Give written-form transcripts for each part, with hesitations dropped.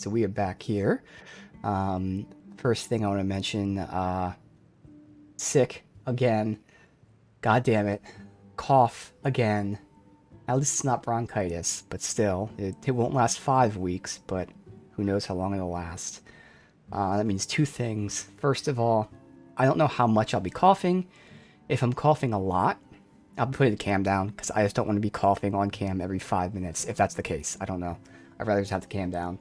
So we are back here. First thing I want to mention, sick again. God damn it. Cough again. At least it's not bronchitis, but still, it won't last 5 weeks, but who knows how long it'll last. That means two things. First of all, I don't know how much I'll be coughing. If I'm coughing a lot, I'll be putting the cam down, because I just don't want to be coughing on cam every 5 minutes, if that's the case. I don't know. I'd rather just have the cam down.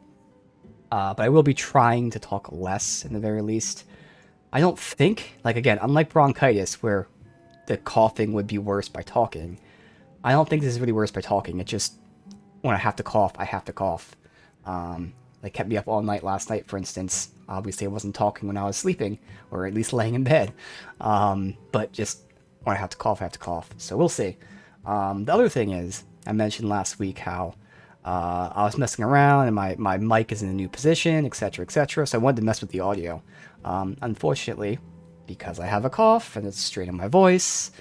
But I will be trying to talk less, in the very least. I don't think, like again, unlike bronchitis, where the coughing would be worse by talking, I don't think this is really worse by talking. It just, when I have to cough, I have to cough. They kept me up all night last night, for instance. Obviously, I wasn't talking when I was sleeping, or at least laying in bed. But just when I have to cough, I have to cough. So we'll see. The other thing is, I mentioned last week how I was messing around and my mic is in a new position, etc., etc. So I wanted to mess with the audio. Unfortunately, because I have a cough and it's straight in my voice,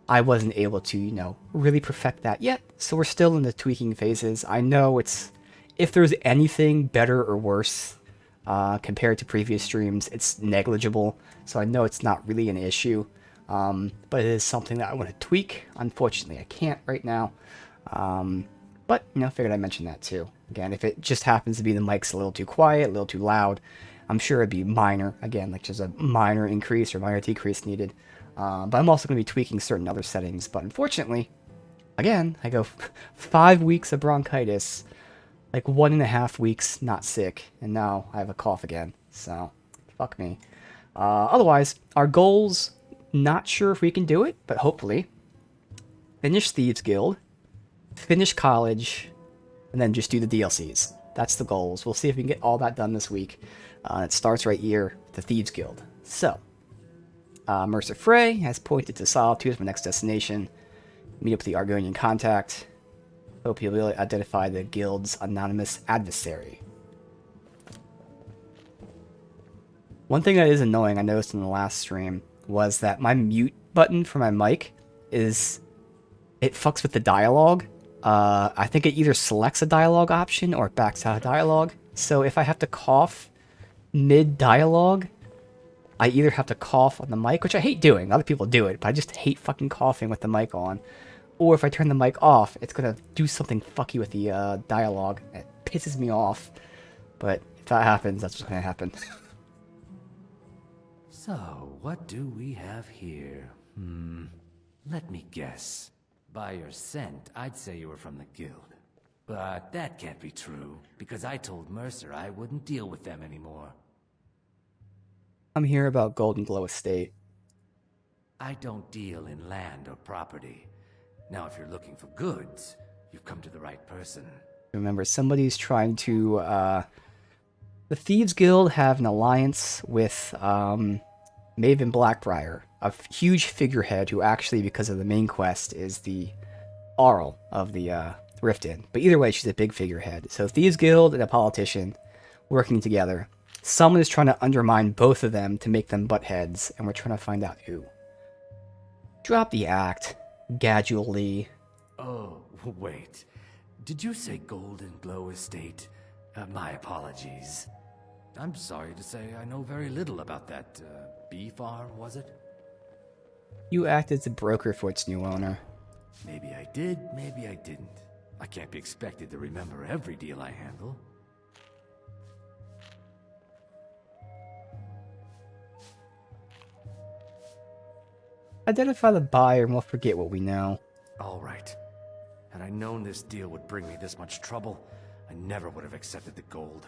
I wasn't able to, really perfect that yet. So we're still in the tweaking phases. I know if there's anything better or worse compared to previous streams, it's negligible. So I know it's not really an issue. But it is something that I want to tweak. Unfortunately, I can't right now. But, figured I'd mention that too. Again, if it just happens to be the mic's a little too quiet, a little too loud, I'm sure it'd be minor. Again, like just a minor increase or minor decrease needed. But I'm also going to be tweaking certain other settings. But unfortunately, again, I go 5 weeks of bronchitis, like 1.5 weeks not sick, and now I have a cough again. So, fuck me. Otherwise, our goals, not sure if we can do it, but hopefully. Finish Thieves Guild, finish college, and then just do the DLCs. That's the goals. We'll see if we can get all that done this week. It starts right here, the Thieves Guild. So, Mercer Frey has pointed to Solitude as my next destination. Meet up with the Argonian contact. Hope you'll be able to identify the guild's anonymous adversary. One thing that is annoying I noticed in the last stream was that my mute button for my mic it fucks with the dialogue. I think it either selects a dialogue option or it backs out of dialogue. So if I have to cough mid-dialogue, I either have to cough on the mic, which I hate doing. Other people do it, but I just hate fucking coughing with the mic on. Or if I turn the mic off, it's going to do something fucky with the dialogue. It pisses me off. But if that happens, that's what's going to happen. So, what do we have here? Let me guess. By your scent, I'd say you were from the guild. But that can't be true, because I told Mercer I wouldn't deal with them anymore. I'm here about Golden Glow Estate. I don't deal in land or property. Now, if you're looking for goods, you've come to the right person. Remember, somebody's trying to, the Thieves Guild have an alliance with, Maven Blackbriar, a huge figurehead who actually, because of the main quest, is the Arl of the, Rift Inn. But either way, she's a big figurehead. So Thieves Guild and a politician working together. Someone is trying to undermine both of them to make them butt heads, and we're trying to find out who. Drop the act. Gradually. Oh, wait. Did you say Golden Glow Estate? My apologies. I'm sorry to say I know very little about that, bee farm, was it? You act as the broker for its new owner. Maybe I did, maybe I didn't. I can't be expected to remember every deal I handle. Identify the buyer and we'll forget what we know. All right. Had I known this deal would bring me this much trouble, I never would have accepted the gold.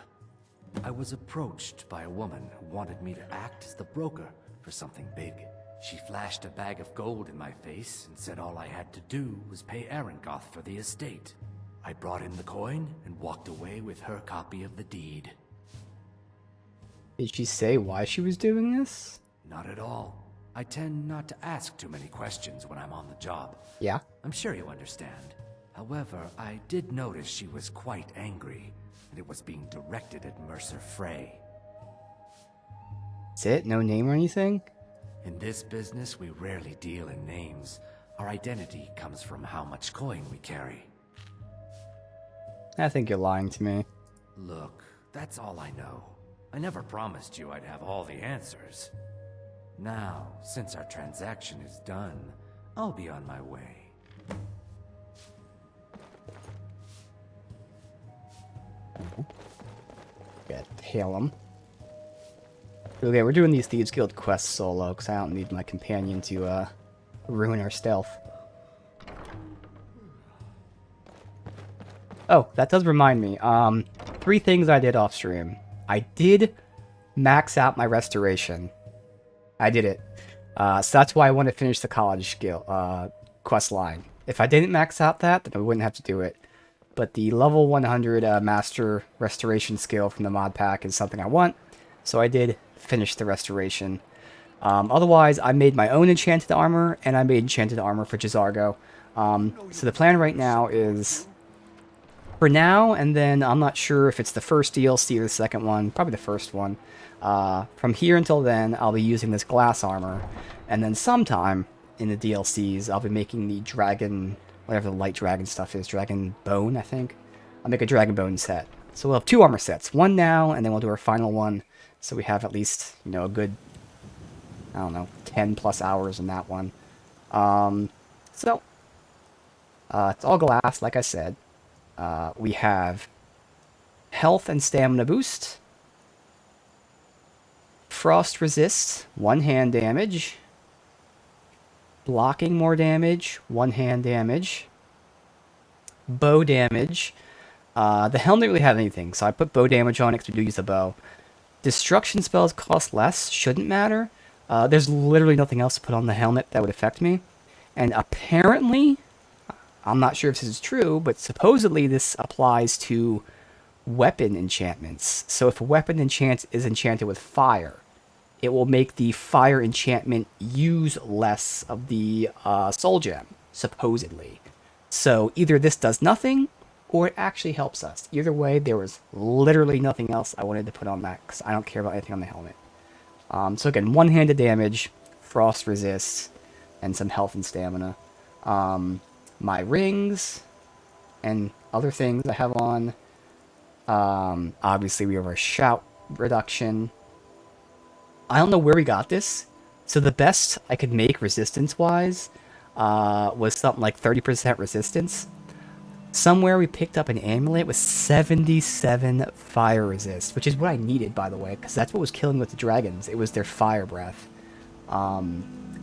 I was approached by a woman who wanted me to act as the broker for something big. She flashed a bag of gold in my face and said all I had to do was pay Arangoth for the estate. I brought in the coin and walked away with her copy of the deed. Did she say why she was doing this? Not at all. I tend not to ask too many questions when I'm on the job. Yeah? I'm sure you understand. However, I did notice she was quite angry, and it was being directed at Mercer Frey. That's it? No name or anything? In this business, we rarely deal in names. Our identity comes from how much coin we carry. I think you're lying to me. Look, That's all I know. I never promised you I'd have all the answers. Now, since our transaction is done, I'll be on my way. Get hail him. Okay, we're doing these Thieves Guild quests solo, because I don't need my companion to ruin our stealth. Oh, that does remind me. 3 things I did off stream. I did max out my restoration. I did it. So that's why I want to finish the college skill quest line. If I didn't max out that, then I wouldn't have to do it. But the level 100 master restoration skill from the mod pack is something I want. So I did finish the restoration. Otherwise, I made my own enchanted armor, and I made enchanted armor for Jizargo. So the plan right now is, for now, and then I'm not sure if it's the first DLC or the second one, probably the first one. From here until then, I'll be using this glass armor, and then sometime in the DLCs, I'll be making the dragon, whatever the light dragon stuff is, dragon bone, I think. I'll make a dragon bone set. So we'll have 2 armor sets, one now, and then we'll do our final one, so we have at least, you know, a good, I don't know, 10 plus hours in that one. It's all glass, like I said. We have health and stamina boost, frost resist, 1 hand damage, blocking more damage, 1 hand damage, bow damage. The helmet didn't really have anything, so I put bow damage on it because we do use the bow. Destruction spells cost less, shouldn't matter. There's literally nothing else to put on the helmet that would affect me. And apparently, I'm not sure if this is true, but supposedly this applies to weapon enchantments. So if a weapon is enchanted with fire, it will make the fire enchantment use less of the soul gem, supposedly. So either this does nothing, or it actually helps us. Either way, there was literally nothing else I wanted to put on that, because I don't care about anything on the helmet. So again, 1-handed damage, frost resist, and some health and stamina. My rings, and other things I have on. Obviously, we have our shout reduction. I don't know where we got this. So the best I could make resistance-wise was something like 30% resistance. Somewhere we picked up an amulet with 77 fire resist, which is what I needed, by the way, because that's what was killing with the dragons. It was their fire breath.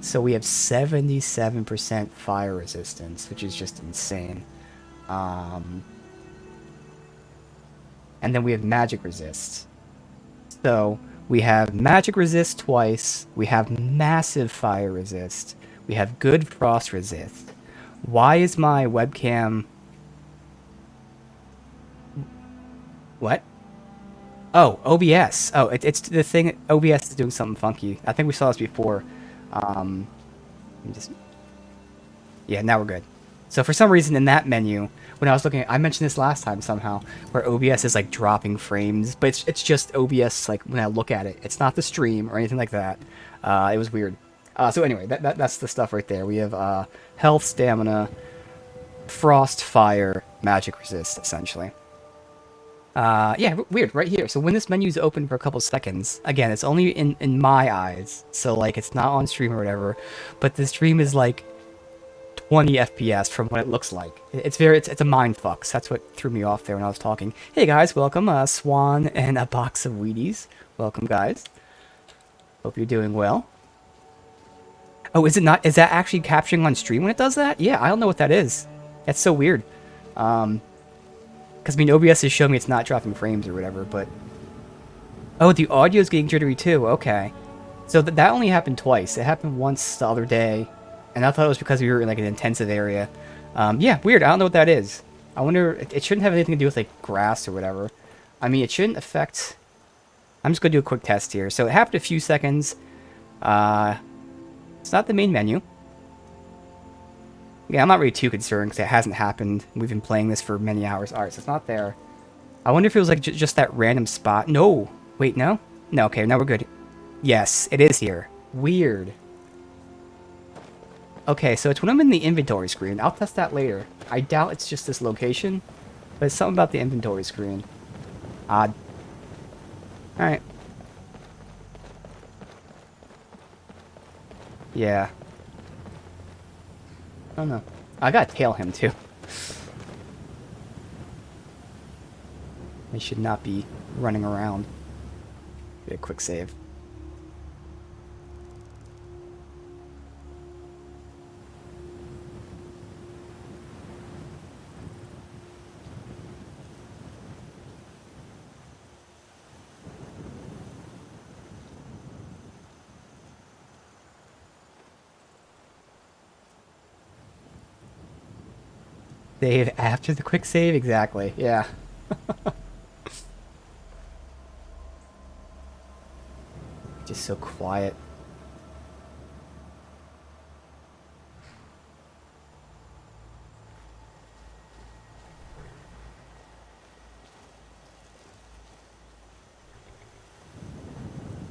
So we have 77% fire resistance, which is just insane. And then we have magic resist. So we have magic resist twice. We have massive fire resist. We have good frost resist. Why is my webcam... What? Oh, OBS. Oh, it's the thing. OBS is doing something funky. I think we saw this before. Yeah, now we're good. So for some reason in that menu, when I was looking, I mentioned this last time somehow, where OBS is like dropping frames, but it's just OBS like when I look at it. It's not the stream or anything like that. It was weird. So anyway, that's the stuff right there. We have health, stamina, frost, fire, magic resist, essentially. Yeah, weird, right here. So when this menu is open for a couple seconds, again, it's only in my eyes, so like it's not on stream or whatever, but the stream is like 20 FPS from what it looks like. It's a mind fuck. So that's what threw me off there when I was talking. Hey guys, welcome, Swan and a box of Wheaties. Welcome, guys. Hope you're doing well. Oh, is that actually capturing on stream when it does that? Yeah, I don't know what that is. That's so weird. Because, I mean, OBS is showing me it's not dropping frames or whatever, but... Oh, the audio is getting jittery too, okay. So that only happened twice. It happened once the other day, and I thought it was because we were in, like, an intensive area. Yeah, weird, I don't know what that is. I wonder, it shouldn't have anything to do with, like, grass or whatever. I mean, it shouldn't affect... I'm just going to do a quick test here. So it happened a few seconds. It's not the main menu. Yeah, I'm not really too concerned because it hasn't happened. We've been playing this for many hours. Alright, so it's not there. I wonder if it was like just that random spot. No! Wait, no? No, okay, now we're good. Yes, it is here. Weird. Okay, so it's when I'm in the inventory screen. I'll test that later. I doubt it's just this location, but it's something about the inventory screen. Odd. Alright. Yeah. I don't know. I gotta tail him too. I should not be running around. Get a quick save. Save after the quick save? Exactly, yeah. Just so quiet.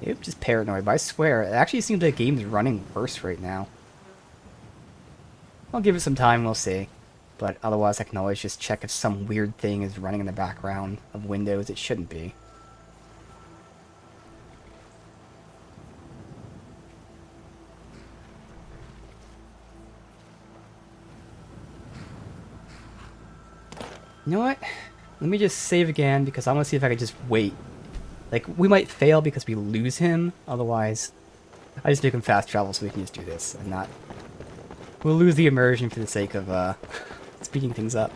Yep, just paranoid, but I swear, it actually seems like the game's running worse right now. I'll give it some time, we'll see. But otherwise, I can always just check if some weird thing is running in the background of Windows it shouldn't be. You know what? Let me just save again, because I want to see if I can just wait. Like, we might fail because we lose him, otherwise I just make him fast travel so we can just do this, and not... We'll lose the immersion for the sake of, speeding things up.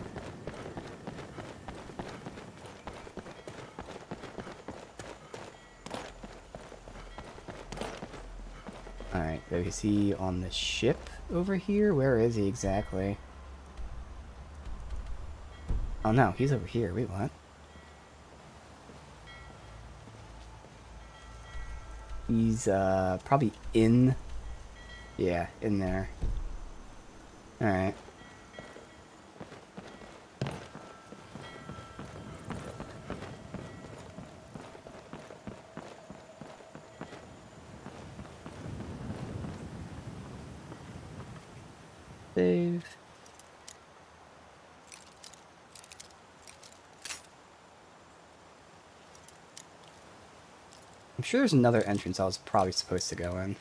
Alright, is he on the ship over here? Where is he exactly? Oh no, he's over here. Wait, what? He's, probably in... Yeah, in there. Alright. Save. I'm sure there's another entrance I was probably supposed to go in.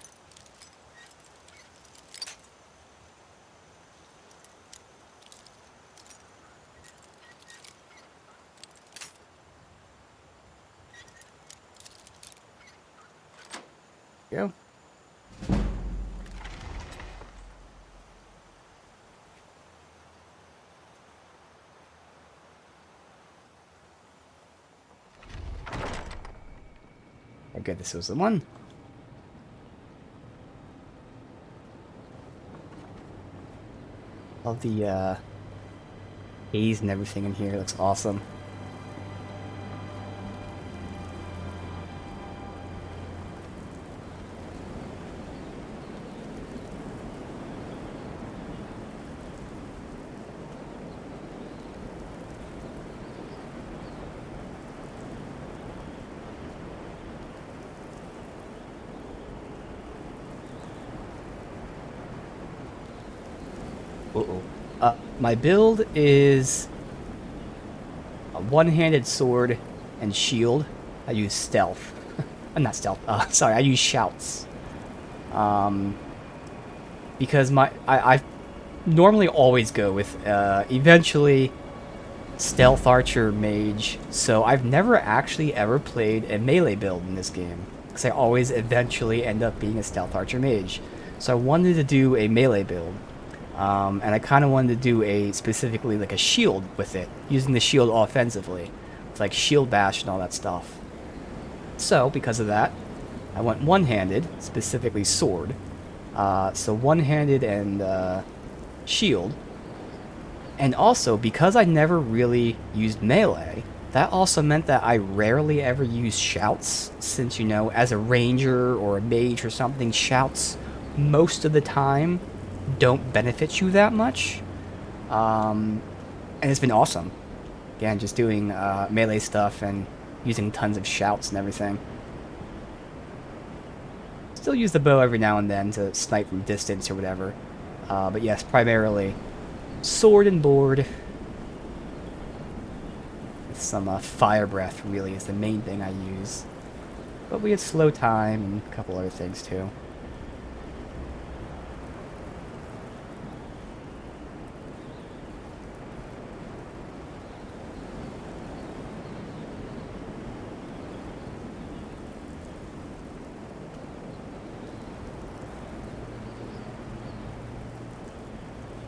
Go. Okay, this was the one. Love the haze and everything in here. It looks awesome. My build is a one-handed sword and shield. I use stealth. Not stealth. Sorry, I use shouts. Because I normally always go with eventually stealth archer mage. So I've never actually ever played a melee build in this game, because I always eventually end up being a stealth archer mage. So I wanted to do a melee build. And I kind of wanted to do specifically like a shield with it, using the shield offensively. It's like shield bash and all that stuff. So, because of that, I went one-handed, specifically sword. So one-handed and shield. And also, because I never really used melee, that also meant that I rarely ever used shouts, since, you know, as a ranger or a mage or something, shouts most of the time don't benefit you that much. And it's been awesome. Again, just doing melee stuff and using tons of shouts and everything. Still use the bow every now and then to snipe from distance or whatever. But yes, primarily sword and board. With some fire breath really is the main thing I use. But we had slow time and a couple other things too.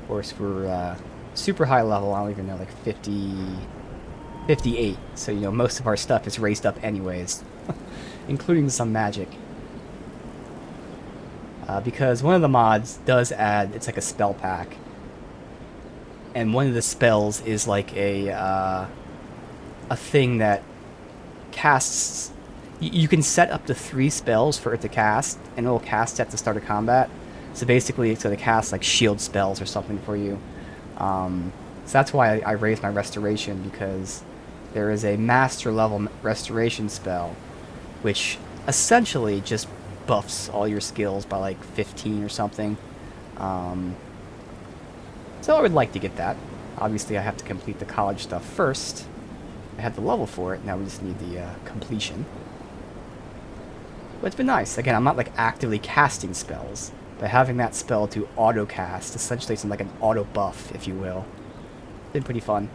Of course, we're super high level. I don't even know, like 50, 58. So, you know, most of our stuff is raised up anyways, including some magic. Because one of the mods does add, it's like a spell pack. And one of the spells is like a thing that casts... You can set up to 3 spells for it to cast, and it will cast at the start of combat. So basically, it's going to cast like shield spells or something for you. So that's why I raised my restoration, because there is a master level restoration spell, which essentially just buffs all your skills by like 15 or something. So I would like to get that. Obviously, I have to complete the college stuff first. I had the level for it, now we just need the completion. But it's been nice. Again, I'm not like actively casting spells, but having that spell to auto cast, essentially it's like an auto buff, if you will. It's been pretty fun.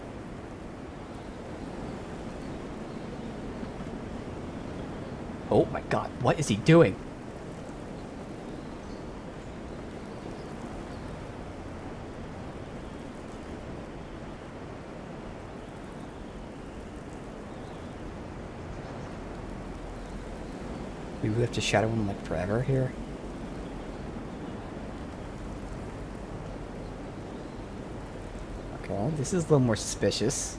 Oh my god, what is he doing? We really have to shadow him like forever here. Okay, this is a little more suspicious.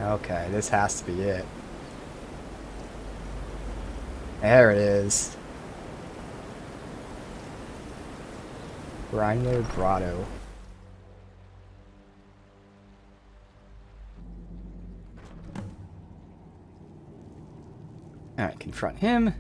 Okay, this has to be it. There it is. Grinder Grotto. Alright, confront him.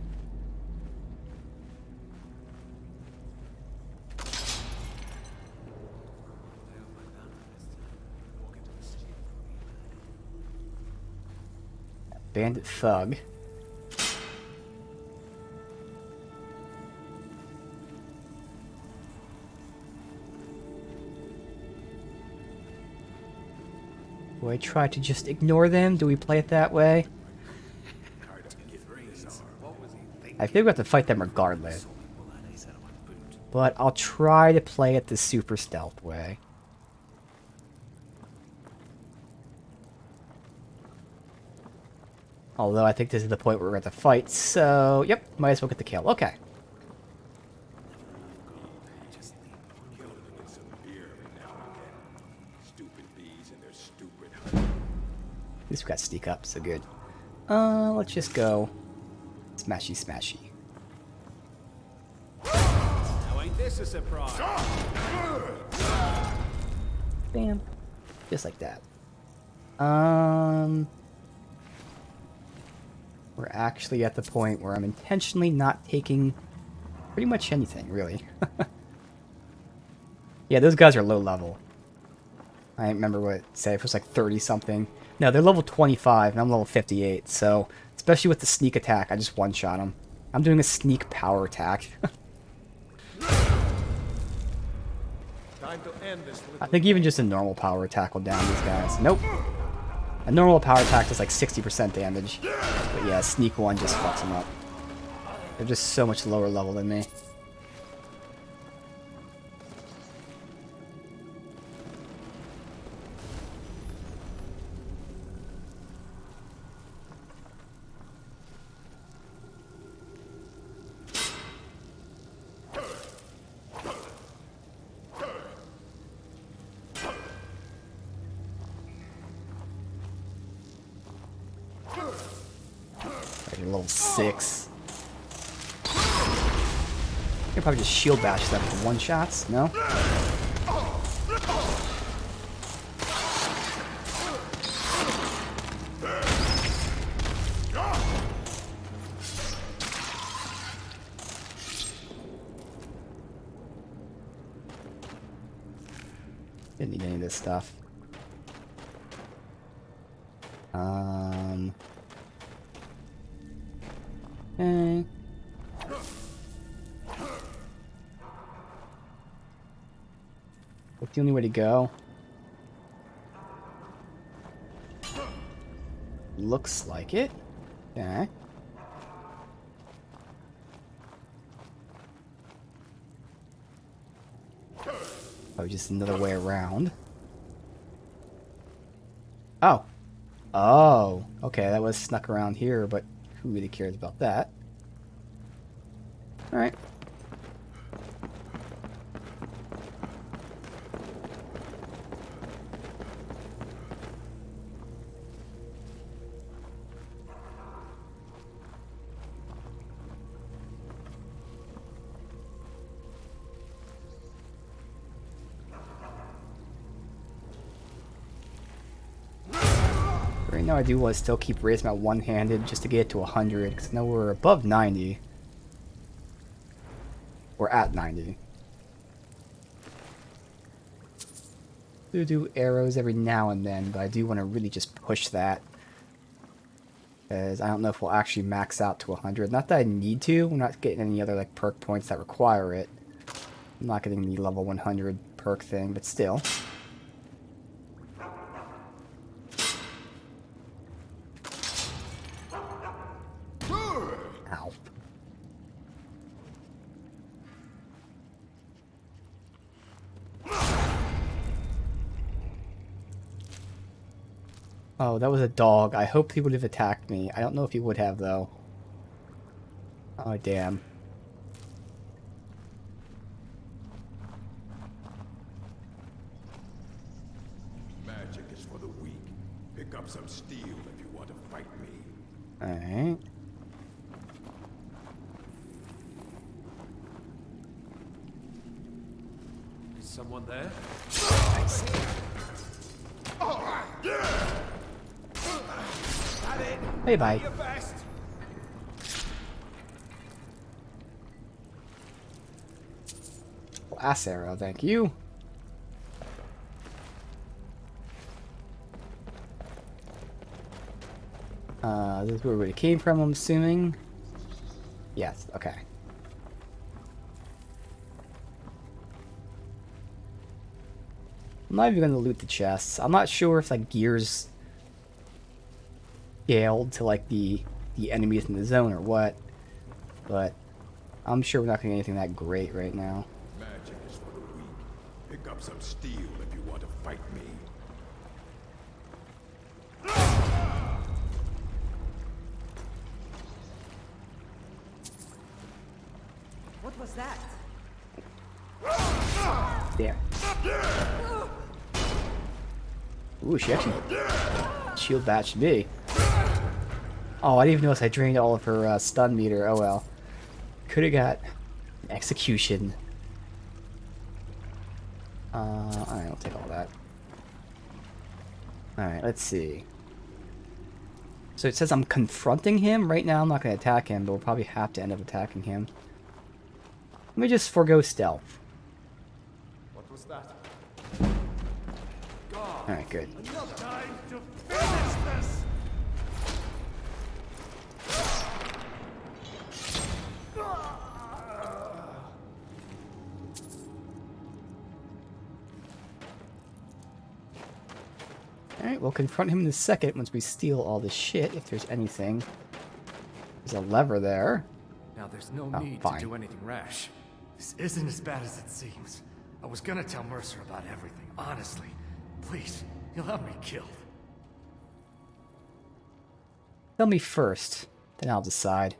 Bandit Thug. Do I try to just ignore them? Do we play it that way? I think we have to fight them regardless. But I'll try to play it the super stealth way. Although I think this is the point where we're at the fight, so yep, might as well get the kill. Okay. At least we got sneak up, so good. Let's just go smashy smashy. Now ain't this a surprise? Bam. Just like that. We're actually at the point where I'm intentionally not taking pretty much anything, really. Yeah, those guys are low level. I don't remember what it said. It was like 30 something. No, they're level 25 and I'm level 58. So, especially with the sneak attack, I just one-shot them. I'm doing a sneak power attack. Time to end this I think even just a normal power attack will down these guys. Nope. A normal power attack does like 60% damage. But yeah, sneak one just fucks them up. They're just so much lower level than me. You're level 6. You can probably just shield bash them for one shots, no? Didn't need any of this stuff. Okay. What's the only way to go? Looks like it. Okay. Oh, just another way around. Oh. Oh. Okay, that was snuck around here, but who really cares about that? Alright. Right now I do want to still keep raising my one-handed just to get it to 100, because I know we're above 90. We're at 90. Do arrows every now and then, but I do want to really just push that. Because I don't know if we'll actually max out to 100. Not that I need to. I'm not getting any other like perk points that require it. I'm not getting the level 100 perk thing, but still. Ow. Oh, that was a dog. I hope he would have attacked me. I don't know if he would have, though. Oh, damn. Magic is for the weak. Pick up some steel if you want to fight me. Alright. Is someone there? Nice. Hey, bye. Your best. Glass arrow, thank you. This is where it came from, I'm assuming. Yes, okay. I'm not even gonna loot the chests. I'm not sure if like gears scaled to like the enemies in the zone or what, but I'm sure we're not gonna get anything that great right now. Magic is for the weak. Pick up some steel if you want to fight me. What was that? Damn. Ooh, she actually shield batched me. Oh, I didn't even notice I drained all of her stun meter. Oh well. Could have got execution. Alright, I'll take all that. Alright, let's see. So it says I'm confronting him. Right now I'm not going to attack him, but we'll probably have to end up attacking him. Let me just forego stealth. What was that? Alright, good. Time to finish this! Alright, we'll confront him in a second once we steal all this shit, if there's anything. There's a lever there. Now there's no Oh, need fine. to do anything rash. This isn't as bad as it seems. I was gonna tell Mercer about everything, honestly. Please, you'll have me killed. Tell me first, then I'll decide.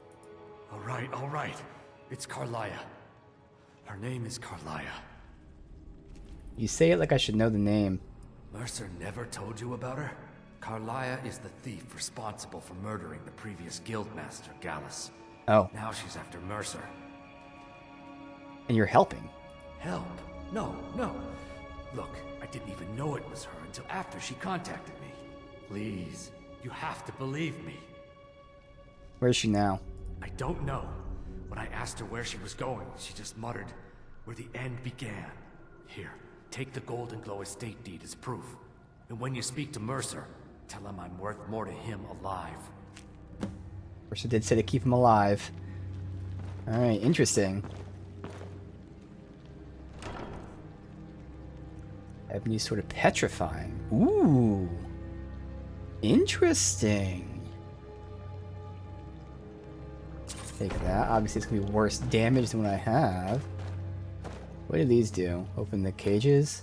All right. It's Carlia. Her name is Carlia. You say it like I should know the name. Mercer never told you about her? Carlia is the thief responsible for murdering the previous guildmaster, Gallus. Oh, Now she's after Mercer. and you're helping. Help? No. Look, I didn't even know it was her until after she contacted me. Please, you have to believe me. Where is she now? I don't know. When I asked her where she was going, she just muttered, where the end began. Here, take the Golden Glow estate deed as proof. And when you speak to Mercer, tell him I'm worth more to him alive. Mercer did say to keep him alive. Alright, interesting. Ebony sort of petrifying. Ooh. Interesting. Take that. Obviously, it's going to be worse damage than what I have. What do these do? Open the cages?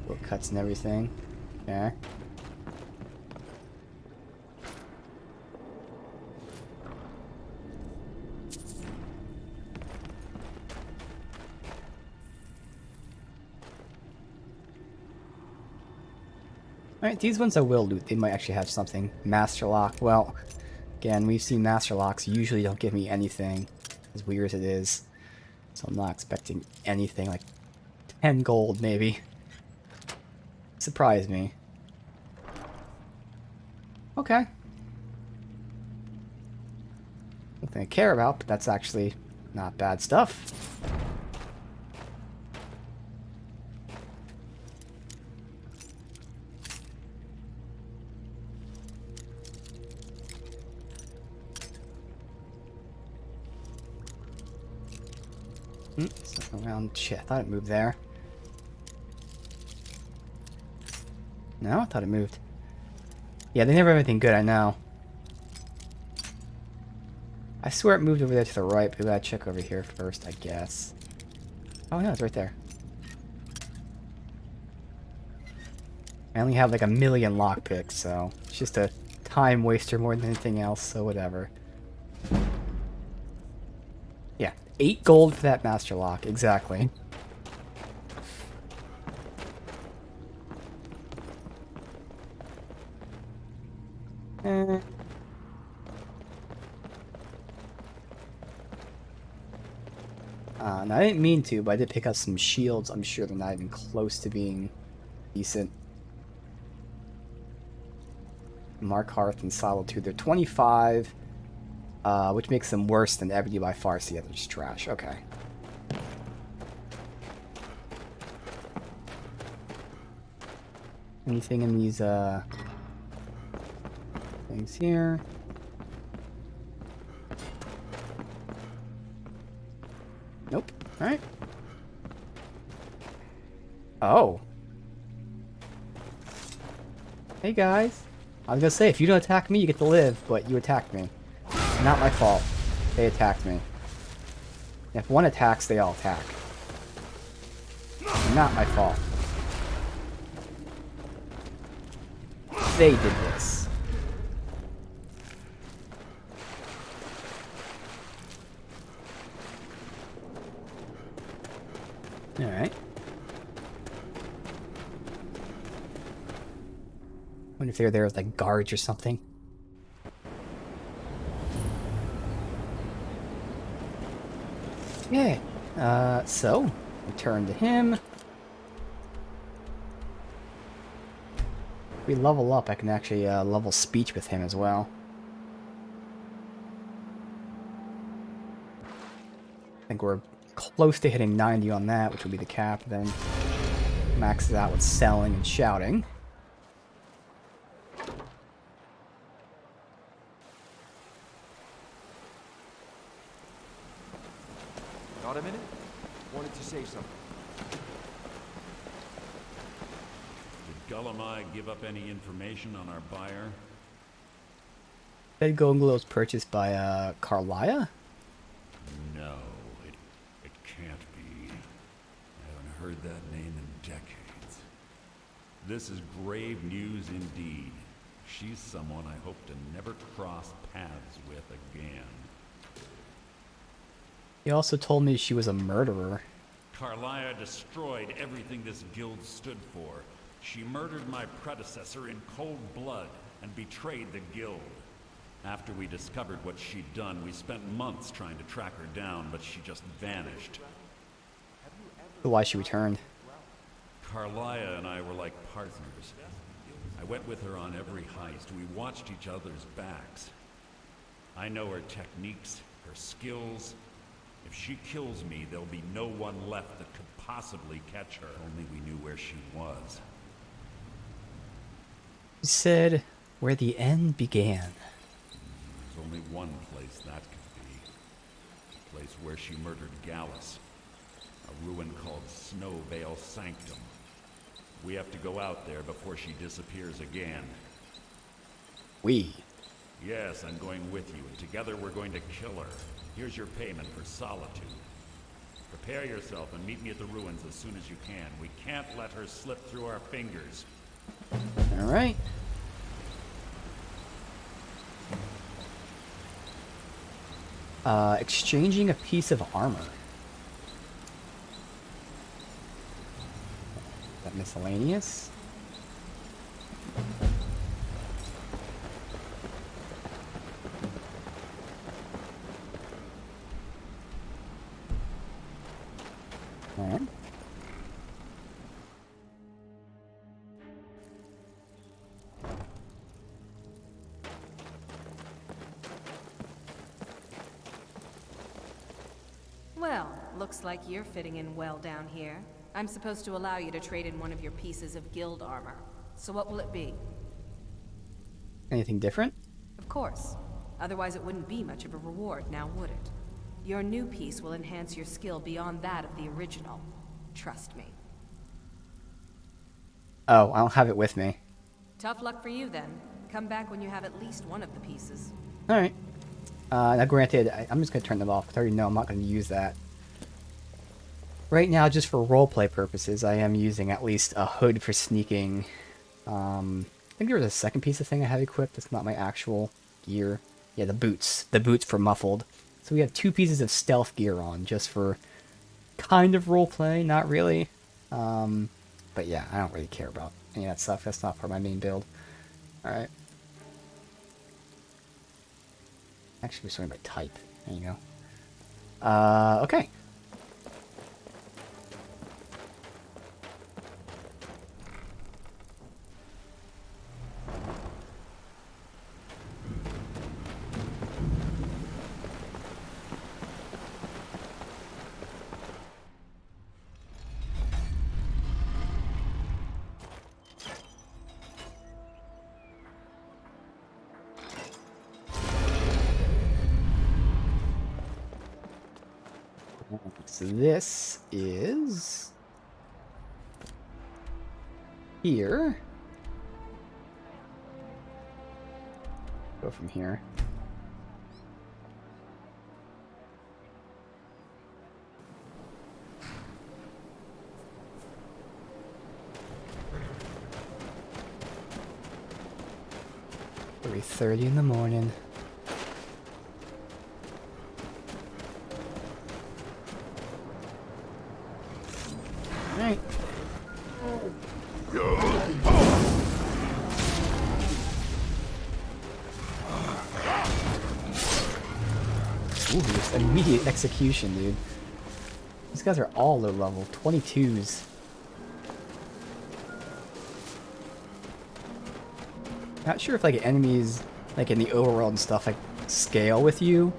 Little cuts and everything. Okay. Alright, these ones I will loot. They might actually have something. Master Lock. Well, again, we've seen Master Locks usually don't give me anything, as weird as it is. So I'm not expecting anything, like 10 gold maybe. Surprise me. Okay. Nothing I care about, but that's actually not bad stuff. Around. Shit, I thought it moved there. No, I thought it moved. Yeah, they never have anything good, I know. I swear it moved over there to the right, but we gotta check over here first, I guess. Oh no, it's right there. I only have like a million lockpicks, so it's just a time waster more than anything else, so whatever. Yeah, 8 gold for that master lock, exactly. Now I didn't mean to, but I did pick up some shields. I'm sure they're not even close to being decent. Mark Hearth and Solitude, they're 25, which makes them worse than Ebony by far, so yeah, they're just trash. Okay. Anything in these, things here? Nope. Alright. Oh. Hey guys. I was gonna say, if you don't attack me, you get to live, but you attacked me. Not my fault. They attacked me. If one attacks, they all attack. Not my fault. They did this. Alright. Wonder if they're there as like guards or something. Yeah. So return to him. We level up, I can actually level speech with him as well. I think we're close to hitting 90 on that, which will be the cap, then maxes out with selling and shouting. Got a minute? Wanted to say something. Did Gullamai give up any information on our buyer? That Golden Glow was purchased by Carlia? No, it can't be. I haven't heard that name in decades. This is grave news indeed. She's someone I hope to never cross paths with again. He also told me she was a murderer. Carlia destroyed everything this guild stood for. She murdered my predecessor in cold blood and betrayed the guild. After we discovered what she'd done, we spent months trying to track her down, but she just vanished. Why she returned. Carlia and I were like partners. I went with her on every heist. We watched each other's backs. I know her techniques, her skills. If she kills me, there'll be no one left that could possibly catch her. Only we knew where she was. You said where the end began. There's only one place that could be. The place where she murdered Gallus. A ruin called Snowvale Sanctum. We have to go out there before she disappears again. We. Yes, I'm going with you, and together we're going to kill her. Here's your payment for solitude. Prepare yourself and meet me at the ruins as soon as you can. We can't let her slip through our fingers. All right. Exchanging a piece of armor. Is that miscellaneous? All right. Well, looks like you're fitting in well down here. I'm supposed to allow you to trade in one of your pieces of guild armor. So what will it be? Anything different? Of course. Otherwise it wouldn't be much of a reward, now would it? Your new piece will enhance your skill beyond that of the original. Trust me. Oh, I don't have it with me. Tough luck for you then. Come back when you have at least one of the pieces. All right. Now, granted, I'm just going to turn them off because I already know I'm not going to use that. Right now, just for roleplay purposes, I am using at least a hood for sneaking. I think there was a second piece of thing I have equipped. That's not my actual gear. Yeah, the boots. The boots for muffled. So we have 2 pieces of stealth gear on, just for kind of roleplay, not really. But yeah, I don't really care about any of that stuff. That's not part of my main build. Alright. Actually, we're sorting by type. There you go. Okay. So this is here. Go from here. "3:30 in the morning." Alright. Ooh, just immediate execution, dude. These guys are all low level. 22s. Not sure if like enemies like in the overworld and stuff like scale with you.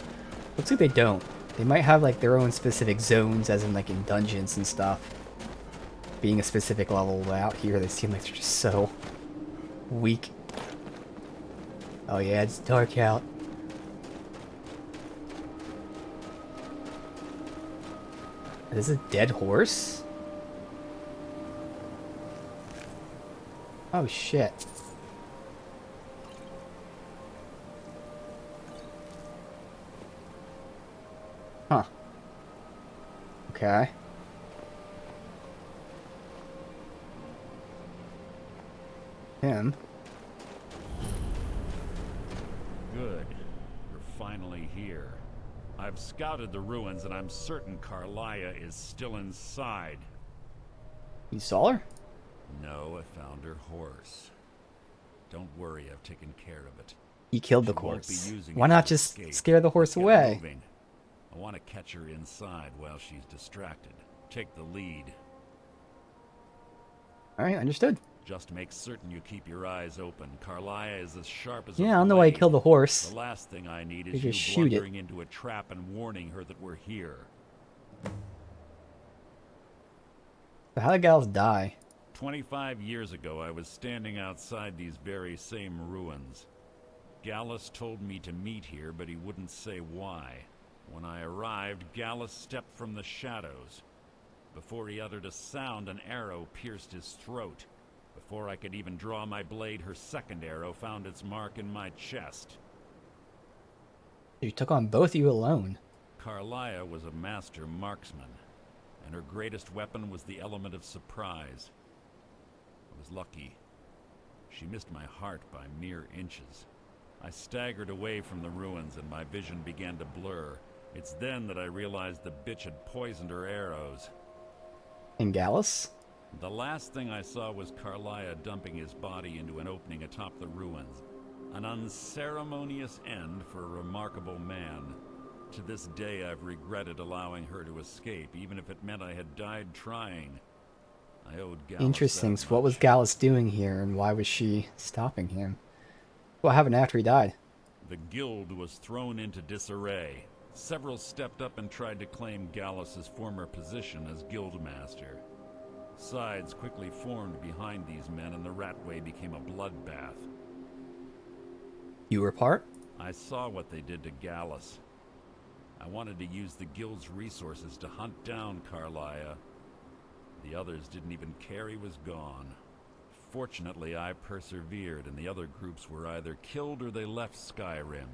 Looks like they don't. They might have like their own specific zones, as in like in dungeons and stuff. Being a specific level, but out here they seem like they're just so weak. Oh yeah, it's dark out. Is this a dead horse? Oh shit. Huh. Okay. Him. Good. You're finally here. I've scouted the ruins and I'm certain Carlia is still inside. You saw her? No, I found her horse. Don't worry, I've taken care of it. He killed the She won't be horse. using Why it not to just escape. scare the horse Get away? moving. I want to catch her inside while she's distracted. Take the lead. Alright, understood. Just make certain you keep your eyes open. Carlia is as sharp as Yeah, a I don't know why you blade. killed the horse. The last thing I need You is you just shoot it. blundering into a trap and warning her that we're here. So how did Gallus die? 25 years ago, I was standing outside these very same ruins. Gallus told me to meet here, but he wouldn't say why. When I arrived, Gallus stepped from the shadows. Before he uttered a sound, an arrow pierced his throat. Before I could even draw my blade, her second arrow found its mark in my chest. You took on both of you alone. Carlia was a master marksman, and her greatest weapon was the element of surprise. I was lucky. She missed my heart by mere inches. I staggered away from the ruins and my vision began to blur. It's then that I realized the bitch had poisoned her arrows. And Gallus? The last thing I saw was Carlia dumping his body into an opening atop the ruins. An unceremonious end for a remarkable man. To this day I've regretted allowing her to escape, even if it meant I had died trying. I owed Gallus Interesting. that So what was much. Gallus doing here, and why was she stopping him? What happened after he died? The guild was thrown into disarray. Several stepped up and tried to claim Gallus's former position as guildmaster. Sides quickly formed behind these men and the Ratway became a bloodbath. You were part? I saw what they did to Gallus. I wanted to use the guild's resources to hunt down Carlia. The others didn't even care he was gone. Fortunately, I persevered, and the other groups were either killed or they left Skyrim.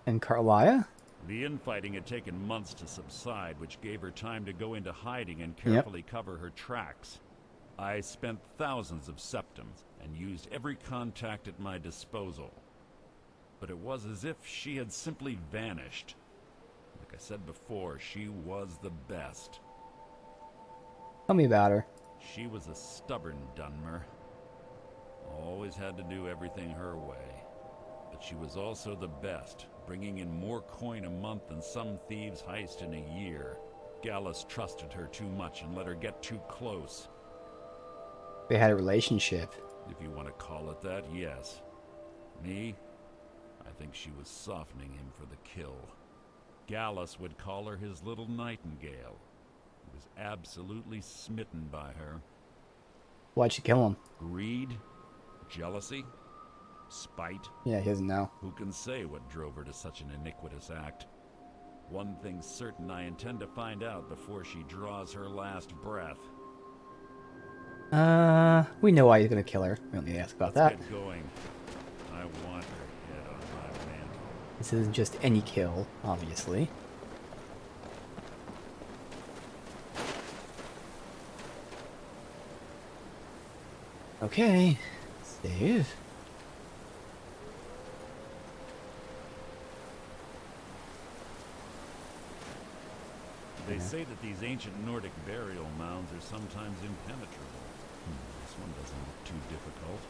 And Carlia? The infighting had taken months to subside, which gave her time to go into hiding and carefully cover her tracks. I spent thousands of septims and used every contact at my disposal. But it was as if she had simply vanished. Like I said before, she was the best. Tell me about her. She was a stubborn Dunmer. Always had to do everything her way. But she was also the best, bringing in more coin a month than some thieves heist in a year. Gallus trusted her too much and let her get too close. They had a relationship. If you want to call it that, yes. Me? I think she was softening him for the kill. Gallus would call her his little nightingale. He was absolutely smitten by her. Why'd she kill him? Greed? Jealousy? Spite? Yeah, he doesn't know. Who can say what drove her to such an iniquitous act? One thing's certain, I intend to find out before she draws her last breath. We know why he's gonna kill her. We don't need to ask about that. Let's get going. I want her head on my mantle. This isn't just any kill, obviously. Okay. Save. They say that these ancient Nordic burial mounds are sometimes impenetrable. This one doesn't look too difficult.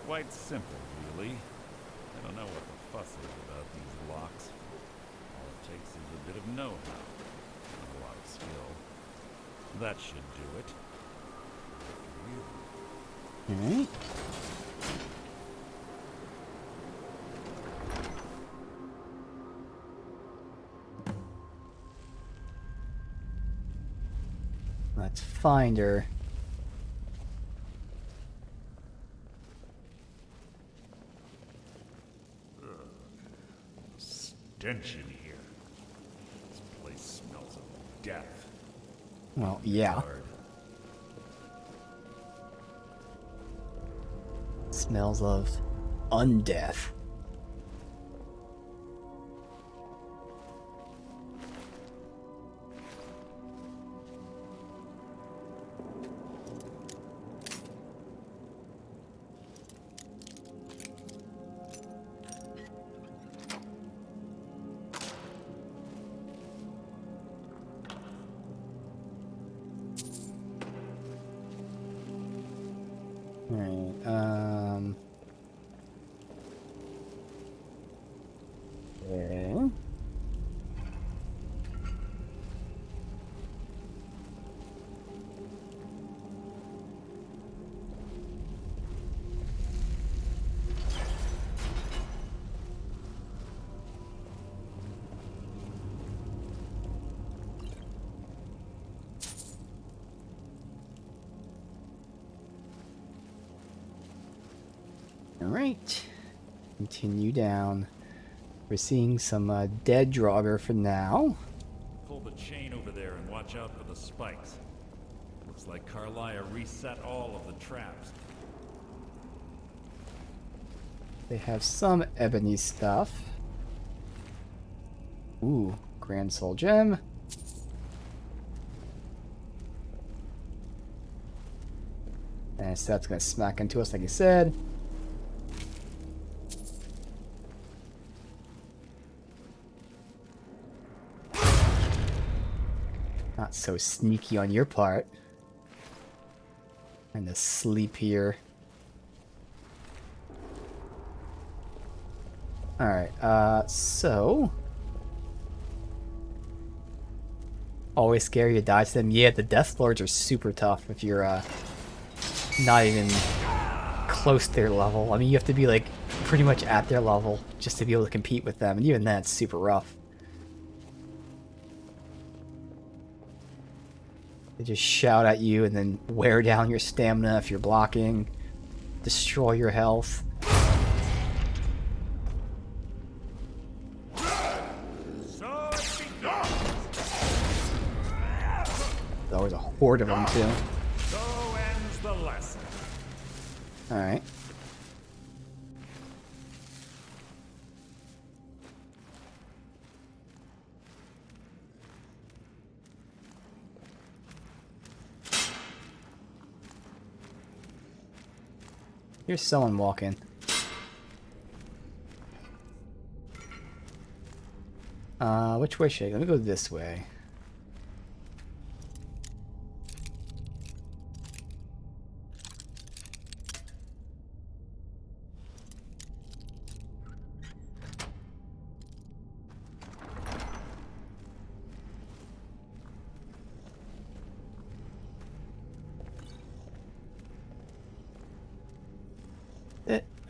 Quite simple, really. I don't know what the fuss is about these locks. All it takes is a bit of know-how, and a lot of skill. That should do it. Alright. Let's find her. Stench in here. This place smells of death. Well, yeah. Hard. Smells of undeath. Alright, okay. Alright. Continue down. We're seeing some dead Draugr for now. Pull the chain over there and watch out for the spikes. Looks like Carlia reset all of the traps. They have some ebony stuff. Ooh, Grand Soul Gem. And so that's gonna smack into us like you said. Not so sneaky on your part. Trying to sleep here. Alright, so... Always scary to die to them. Yeah, the Death Lords are super tough if you're, not even close to their level. I mean, you have to be, like, pretty much at their level just to be able to compete with them, and even then, it's super rough. They just shout at you and then wear down your stamina if you're blocking, destroy your health. There's always a horde of them too. So ends the lesson. Alright. Here's someone walking. Which way should I go? Let me go this way.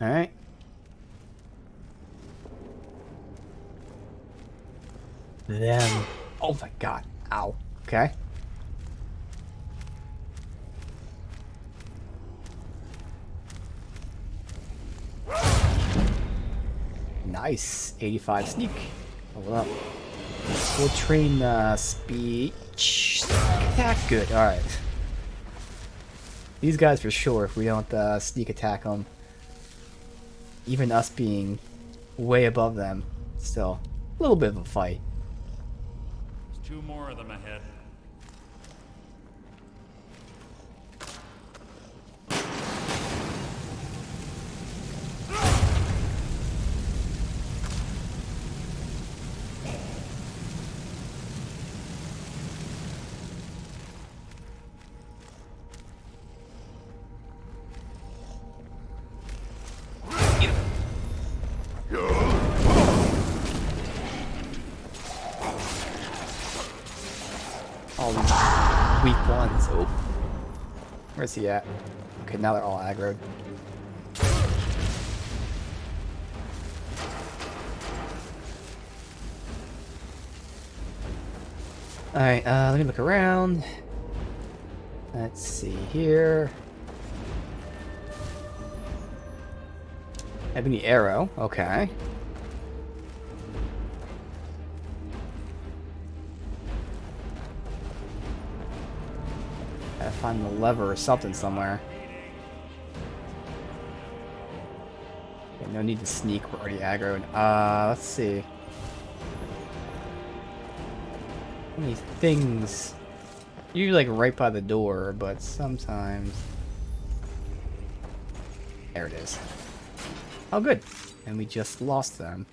Alright. Then... Oh my god. Ow. Okay. Nice. 85 sneak. Hold up. We'll train speech attack. Good. Alright. These guys for sure, if we don't sneak attack them. Even us being way above them, still a little bit of a fight. There's 2 more of them ahead. All these weak ones. Oh. Where's he at? Okay, now they're all aggroed. Alright, let me look around. Let's see here. Ebony arrow, okay. Gotta find the lever or something somewhere. Okay, no need to sneak, we're already aggroed. Let's see. How many things? Usually like right by the door, but sometimes... There it is. Oh good. And we just lost them.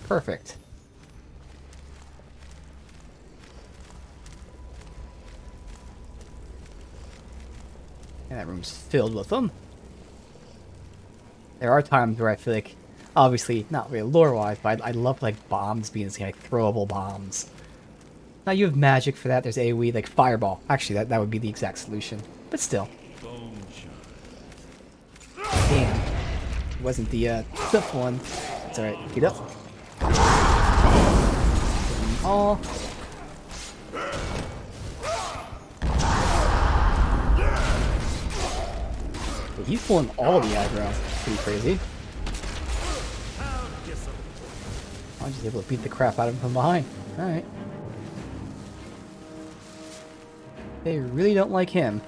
Perfect. And that room's filled with them. There are times where I feel like, obviously, not really lore-wise, but I love like bombs being like throwable bombs. Now you have magic for that, there's AoE, like fireball. Actually, that would be the exact solution. But still. Bone shot. Damn. It wasn't the tough one. It's alright, get up. All. He's pulling all the aggro. Pretty crazy. I'm just able to beat the crap out of him from behind. Alright. They really don't like him.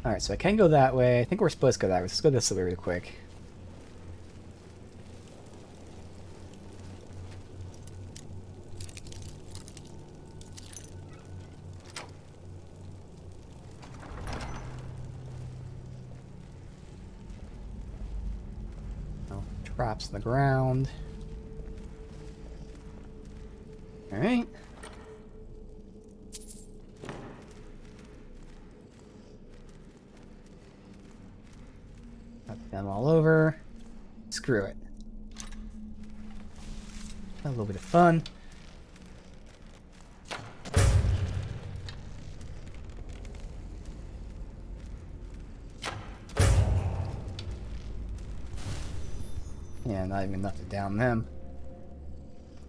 Alright, so I can go that way. I think we're supposed to go that way. Let's go this way really quick. Traps on the ground. Alright. Got them all over. Screw it. A little bit of fun. Yeah, not even enough to down them.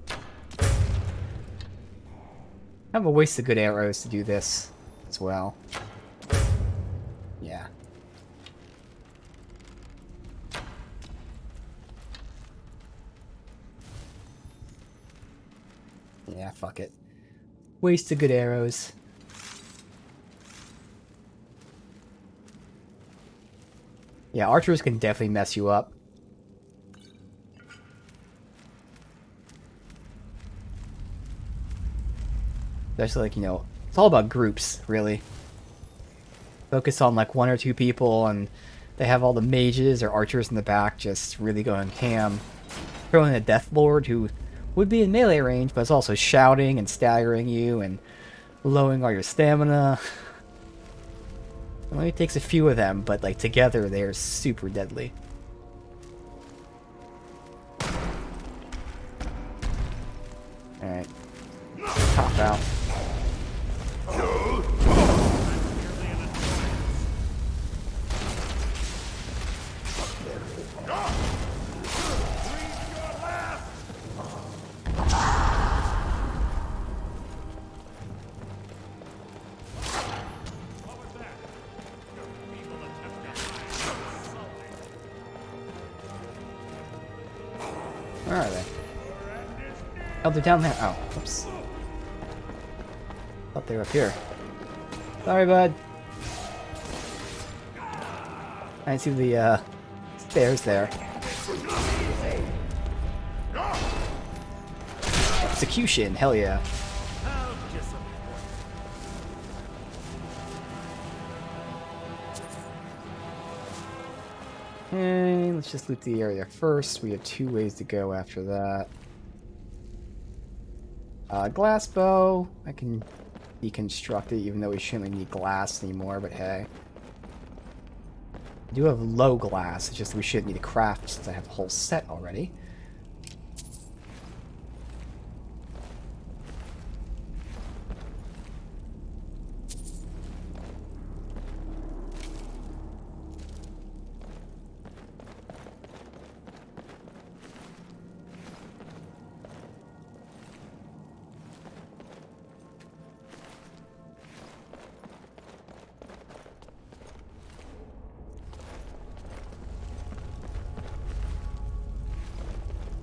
Kind of a waste of good arrows to do this as well. Yeah. Yeah, fuck it. Waste of good arrows. Yeah, archers can definitely mess you up. Especially, like, you know, it's all about groups, really. Focus on, like, 1 or 2 people, and they have all the mages or archers in the back just really going ham. Throw in a Death Lord who would be in melee range, but is also shouting and staggering you and lowering all your stamina. It only takes a few of them, but, like, together they are super deadly. Alright. Top out. Where are they? Oh, they're down there. Oh, oops. Thought they were up here. Sorry, bud. I didn't see the stairs there. Execution, hell yeah. Okay, let's just loot the area first. We have 2 ways to go after that. Glass bow. I can deconstruct it, even though we shouldn't need glass anymore, but hey. I do have low glass, it's just we shouldn't need to craft since I have the whole set already.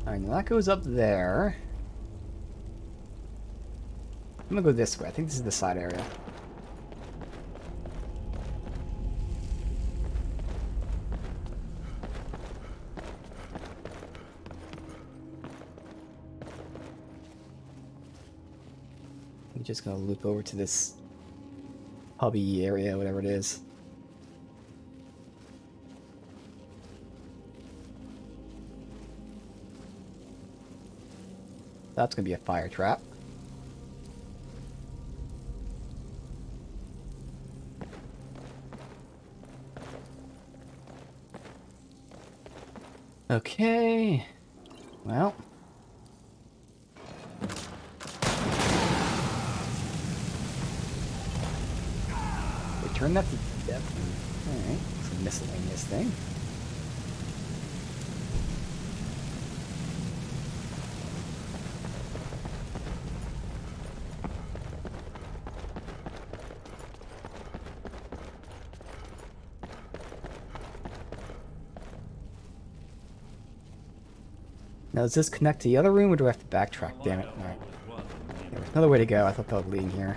Alright, now that goes up there. I'm gonna go this way. I think this is the side area. I'm just gonna loop over to this hubby area, whatever it is. That's gonna be a fire trap. Okay. Well. Return that to depth. Alright. It's a miscellaneous thing. Now, does this connect to the other room, or do I have to backtrack? Damn it. Alright. There's another way to go. I thought that would lead in here.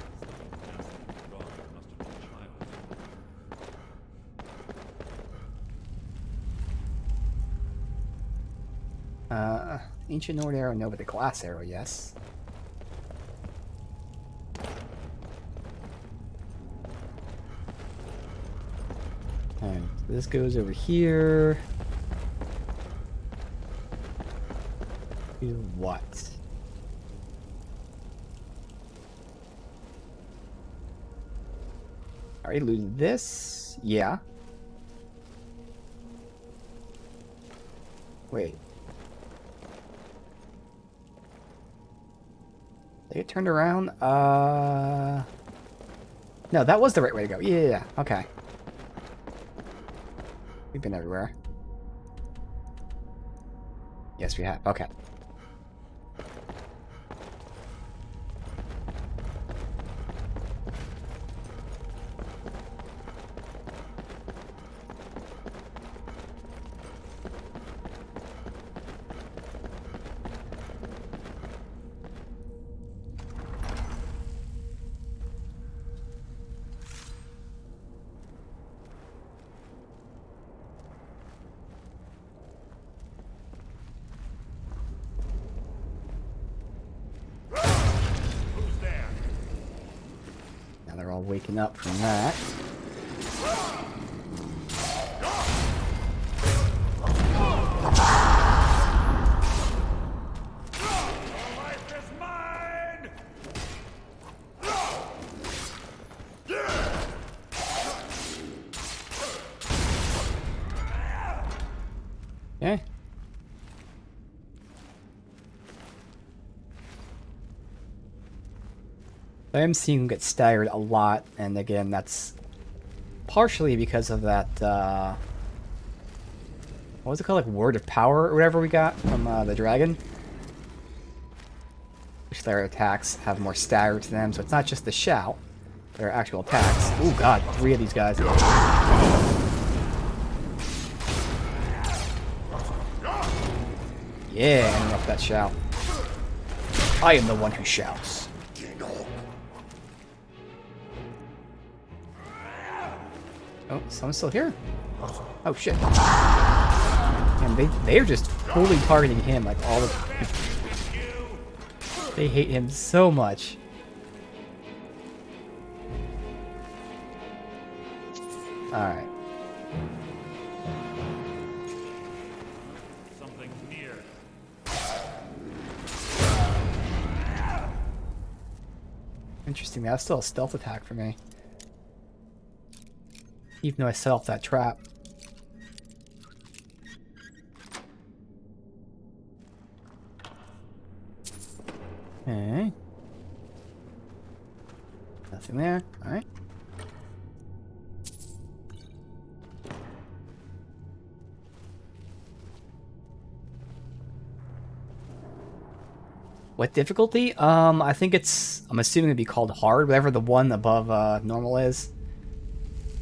Ancient Nord arrow, no, but the glass arrow, yes. Alright, so this goes over here. Do what? Alright, lose this? Yeah. Wait. They get turned around? No, that was the right way to go. Yeah, okay. We've been everywhere. Yes, we have. Okay. Now they're all waking up from that. Okay. I am seeing him get staggered a lot, and again, that's partially because of that, what was it called, like Word of Power or whatever we got from the dragon? Which their attacks have more stagger to them, so it's not just the shout, their actual attacks. Oh god, 3 of these guys. Yeah, interrupt that shout. I am the one who shouts. Oh, someone's still here. Oh shit. And they're just fully targeting him, like all the... They hate him so much. Alright. Something near. Interesting, that's still a stealth attack for me. Even though I set off that trap. Okay. Nothing there. Alright. What difficulty? I think I'm assuming it'd be called hard, whatever the one above normal is.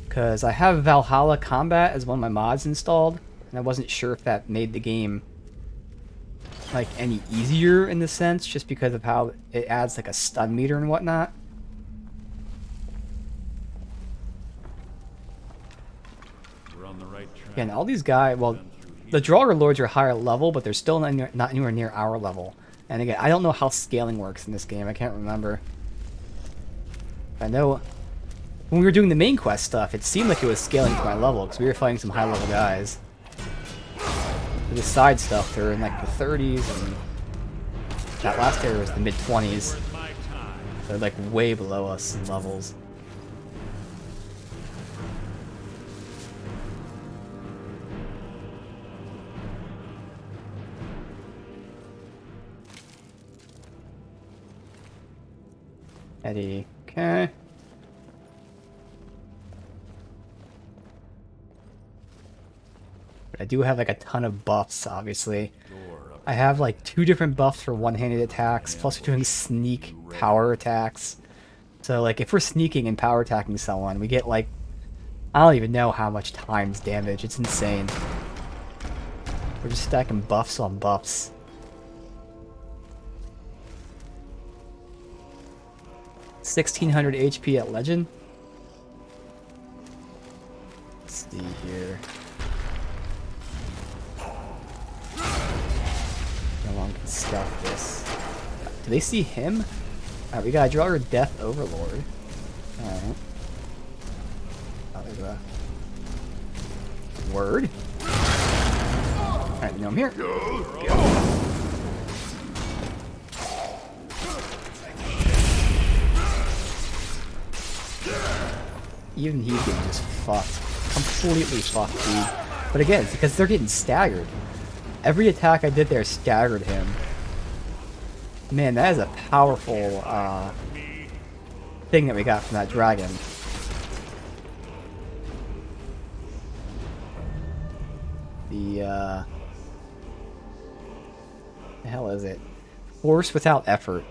Because I have Valhalla Combat as one of my mods installed, and I wasn't sure if that made the game like any easier in the sense, just because of how it adds like a stun meter and whatnot. We're on the right track. Again, all these guys, well, the Draugr Lords are higher level, but they're still not anywhere near our level. And again, I don't know how scaling works in this game. I can't remember. I know when we were doing the main quest stuff, it seemed like it was scaling to my level, because we were fighting some high-level guys. For the side stuff, they're in like the 30s, and that last area was the mid-20s. They're like way below us in levels. Eddie, okay. But I do have like a ton of buffs, obviously. I have like 2 different buffs for one-handed attacks, plus we're doing sneak power attacks. So like if we're sneaking and power attacking someone, we get like, I don't even know how much times damage. It's insane. We're just stacking buffs on buffs. 1600 HP at legend. Let's see here. How long can stealth this? Do they see him? Alright, we gotta draw our Death Overlord. Alright. Oh, there's a word. Alright, we know I'm here. Go. Even he's getting just fucked. Completely fucked, dude. But again, it's because they're getting staggered. Every attack I did there staggered him. Man, that is a powerful thing that we got from that dragon. The hell is it? Force without effort.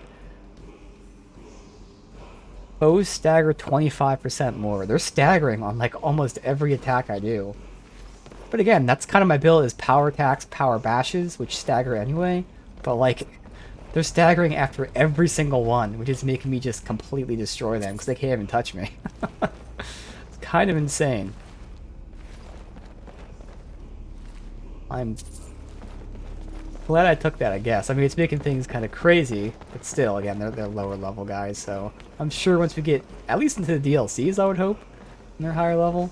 Foes stagger 25% more. They're staggering on like almost every attack I do. But again, that's kind of my build, is power attacks, power bashes, which stagger anyway. But like, they're staggering after every single one, which is making me just completely destroy them because they can't even touch me. It's kind of insane. I'm glad I took that, I guess. I mean, it's making things kind of crazy, but still, again, they're lower level guys, so I'm sure once we get at least into the DLCs, I would hope, and they're higher level,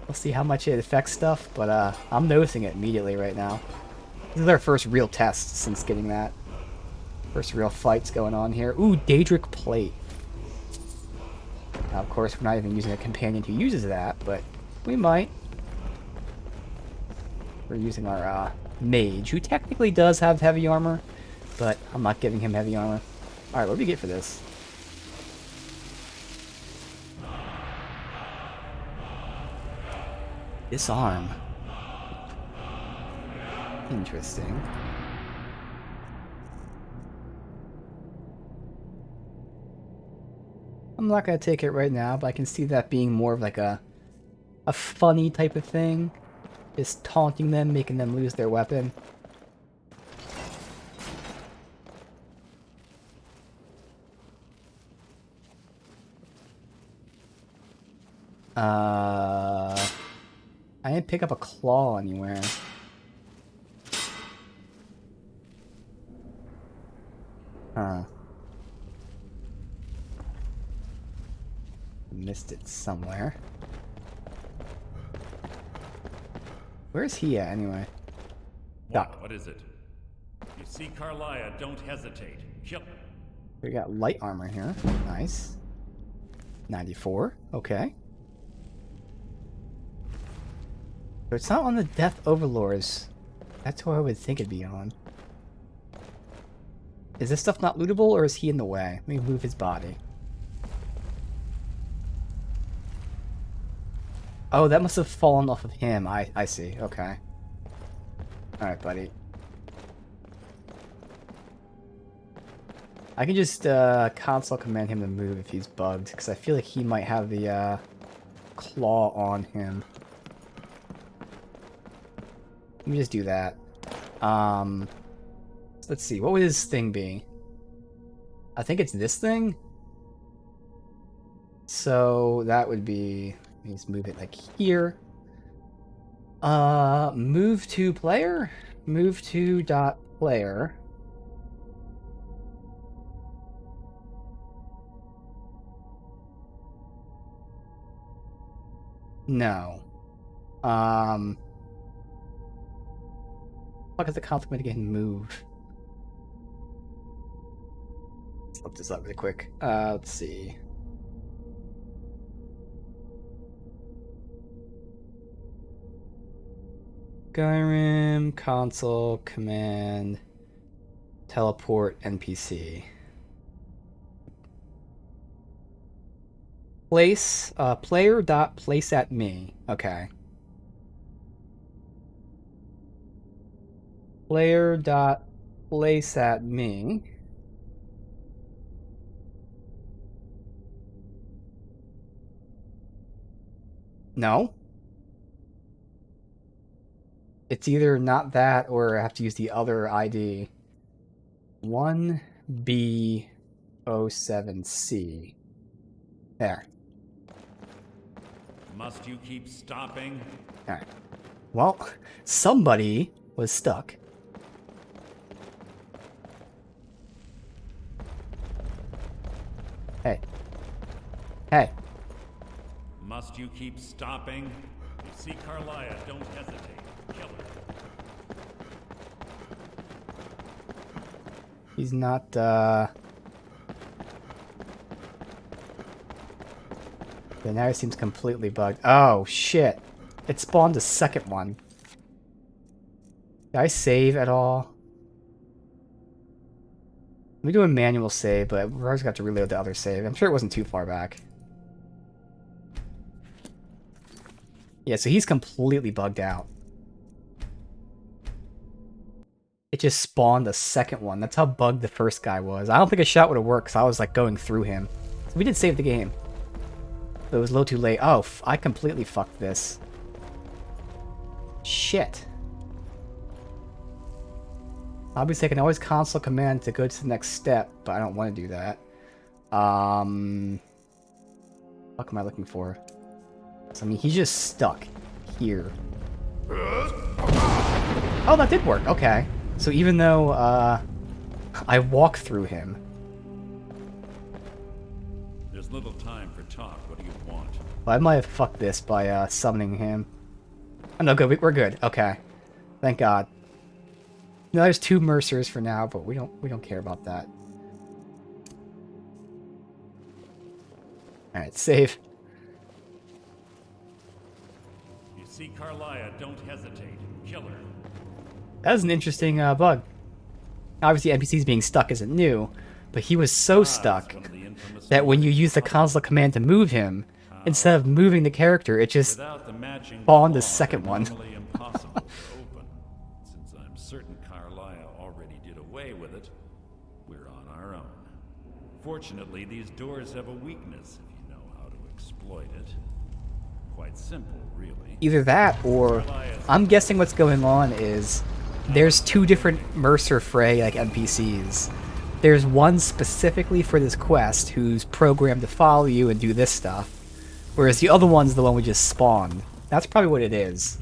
we'll see how much it affects stuff, but I'm noticing it immediately right now. This is our first real test since getting that. First real fights going on here. Ooh, Daedric Plate. Now, of course, we're not even using a companion who uses that, but we might. We're using our mage, who technically does have heavy armor, but I'm not giving him heavy armor. Alright, what do we get for this? Disarm. Interesting. I'm not gonna take it right now, but I can see that being more of like a funny type of thing. Just taunting them, making them lose their weapon. I didn't pick up a claw anywhere. Huh. Missed it somewhere. Where's he at, anyway? What is it? You see Carlia, don't hesitate. Kill. We got light armor here. Nice. 94. Okay. But it's not on the Death Overlords. That's who I would think it'd be on. Is this stuff not lootable, or is he in the way? Let me move his body. Oh, that must have fallen off of him. I see. Okay. Alright, buddy. I can just console command him to move if he's bugged, because I feel like he might have the claw on him. Let me just do that. Let's see. What would his thing be? I think it's this thing. So that would be... Let me just move it like here. Move to player? Move to dot player. No. Fuck is the compliment again? Move. Let's look this up really quick. Let's see. Skyrim, console, command, teleport, NPC. Place, player dot place at me. Okay. Player dot place at me. No. It's either not that or I have to use the other ID. 1B 07C. There. Must you keep stopping? Alright. Well, somebody was stuck. Hey. Hey. Must you keep stopping? You see Carlia, don't hesitate. Kill her. He's not, Yeah, now he seems completely bugged. Oh, shit. It spawned a second one. Did I save at all? Let me do a manual save, but we're always got to reload the other save. I'm sure it wasn't too far back. Yeah, so he's completely bugged out. It just spawned a second one. That's how bugged the first guy was. I don't think a shot would have worked because I was like going through him. So we did save the game. But it was a little too late. Oh, I completely fucked this. Shit. Obviously, I can always console command to go to the next step, but I don't want to do that. What am I looking for? So, I mean, he's just stuck here. Oh, that did work. Okay. So even though I walk through him. There's little time for talk. What do you want? Well, I might have fucked this by summoning him. Oh, no, good. We're good. Okay. Thank God. No, there's 2 Mercers for now, but we don't care about that. All right, save. You see Carlia, don't hesitate. Kill her. That was an interesting bug. Obviously, NPCs being stuck isn't new, but he was so stuck that when you use the console command to move him, instead of moving the character, it just spawned the second one. Impossible to open. Since I'm certain Carlia already did away with it, we're on our own. Fortunately, these doors have a weakness if you know how to exploit it. Quite simple, really. Either that, or I'm guessing what's going on is there's 2 different Mercer Frey like NPCs. There's one specifically for this quest who's programmed to follow you and do this stuff, whereas the other one's the one we just spawned. That's probably what it is.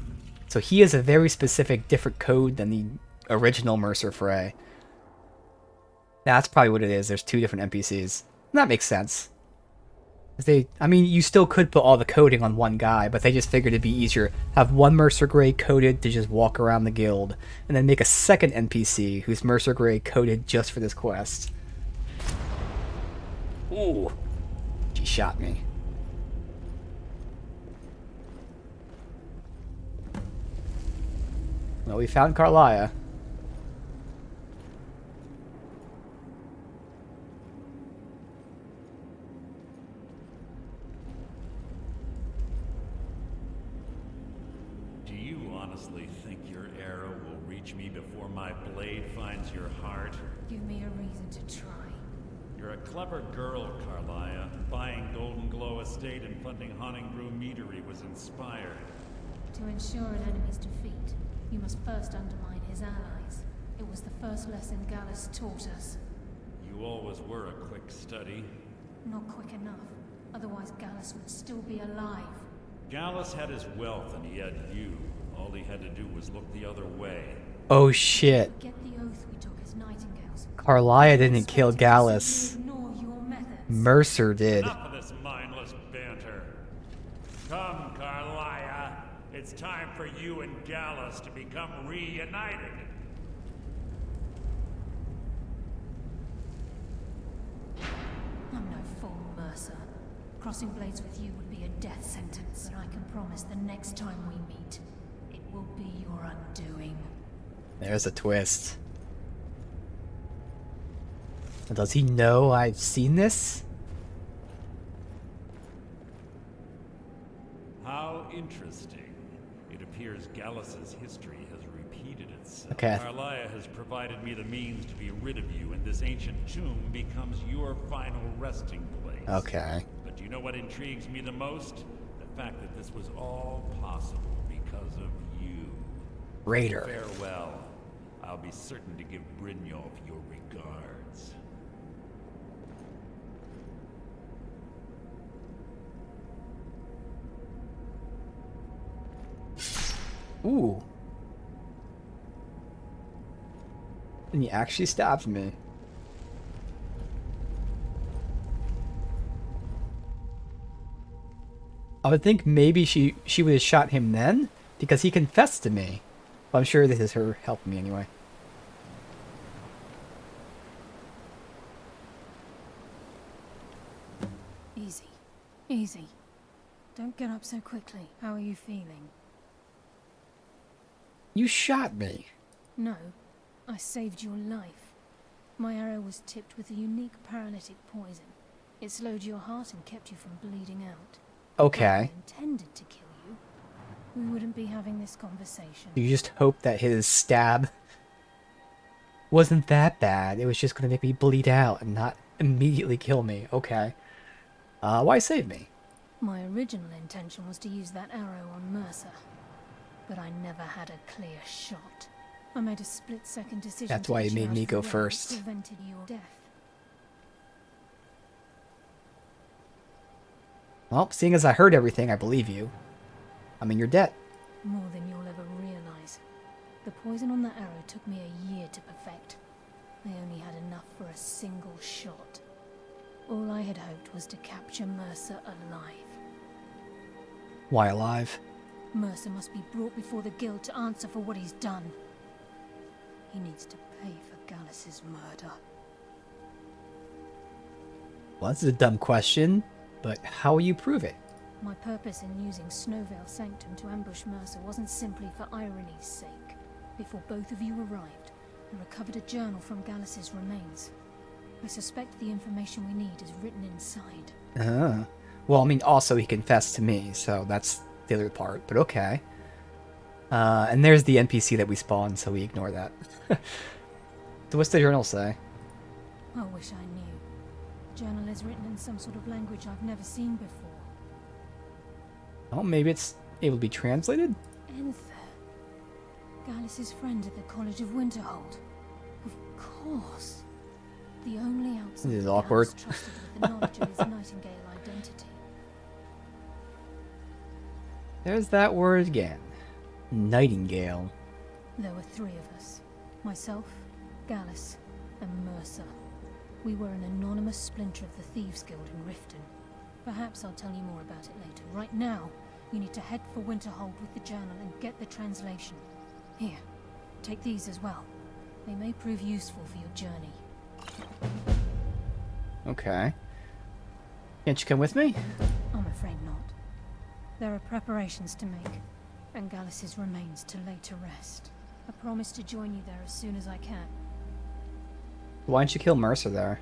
So he has a very specific, different code than the original Mercer Frey. That's probably what it is. There's 2 different NPCs. And that makes sense. I mean, you still could put all the coding on one guy, but they just figured it'd be easier. Have one Mercer Grey coded to just walk around the guild, and then make a second NPC who's Mercer Grey coded just for this quest. Ooh. She shot me. Well, we found Carlia. Do you honestly think your arrow will reach me before my blade finds your heart? Give me a reason to try. You're a clever girl, Carlia. Buying Golden Glow Estate and funding Haunting Brew Meadery was inspired. To ensure an enemy's defeat, you must first undermine his allies. It was the first lesson Gallus taught us. You always were a quick study. Not quick enough. Otherwise Gallus would still be alive. Gallus had his wealth and he had you. All he had to do was look the other way. Oh shit. Forget the oath we took as nightingales. Carlia didn't kill Gallus. Ignore your methods. Mercer did. Enough of this mindless banter. Come, Carlia. It's time for you and Gallus to become reunited. I'm no fool, Mercer. Crossing blades with you would be a death sentence, but I can promise the next time we meet, it will be your undoing. There's a twist. Does he know I've seen this? How interesting. It appears Gallus's history has repeated itself. Okay. Carlia has provided me the means to be rid of you, and this ancient tomb becomes your final resting place. Okay. But do you know what intrigues me the most? The fact that this was all possible because of you. Raider. Farewell. I'll be certain to give Brynjolf your regards. Ooh. And he actually stabbed me. I would think maybe she would have shot him then, because he confessed to me. But I'm sure this is her helping me anyway. Easy. Easy. Don't get up so quickly. How are you feeling? You shot me. No. I saved your life. My arrow was tipped with a unique paralytic poison. It slowed your heart and kept you from bleeding out. Okay. If I intended to kill you, we wouldn't be having this conversation. You just hope that his stab wasn't that bad. It was just going to make me bleed out and not immediately kill me. Okay. Why save me? My original intention was to use that arrow on Mercer, but I never had a clear shot. I made a split-second decision. That's to why get you you made out me of go the way, first. Prevented your death. Well, seeing as I heard everything, I believe you. I mean, you're dead. More than you'll ever realize. The poison on that arrow took me a year to perfect. I only had enough for a single shot. All I had hoped was to capture Mercer alive. Why alive? Mercer must be brought before the guild to answer for what he's done. He needs to pay for Gallus's murder. Well, that's a dumb question, but how will you prove it? My purpose in using Snowvale Sanctum to ambush Mercer wasn't simply for irony's sake. Before both of you arrived, I recovered a journal from Gallus's remains. I suspect the information we need is written inside. Well, I mean, also he confessed to me, so that's the other part, but okay. And there's the NPC that we spawned, so we ignore that. So what's the journal say? I wish I knew. The journal is written in some sort of language I've never seen before. Oh, maybe it's able to be translated? Enther. Gallus's friend at the College of Winterhold. Of course. The only outsider This is awkward. Gallus trusted with the knowledge of his Nightingale identity. There's that word again. Nightingale. There were three of us. Myself, Gallus, and Mercer. We were an anonymous splinter of the Thieves Guild in Riften. Perhaps I'll tell you more about it later. Right now, you need to head for Winterhold with the journal and get the translation. Here, take these as well. They may prove useful for your journey. Okay. Can't you come with me? I'm afraid not. There are preparations to make, and Gallus's remains to lay to rest. I promise to join you there as soon as I can. Why didn't you kill Mercer there?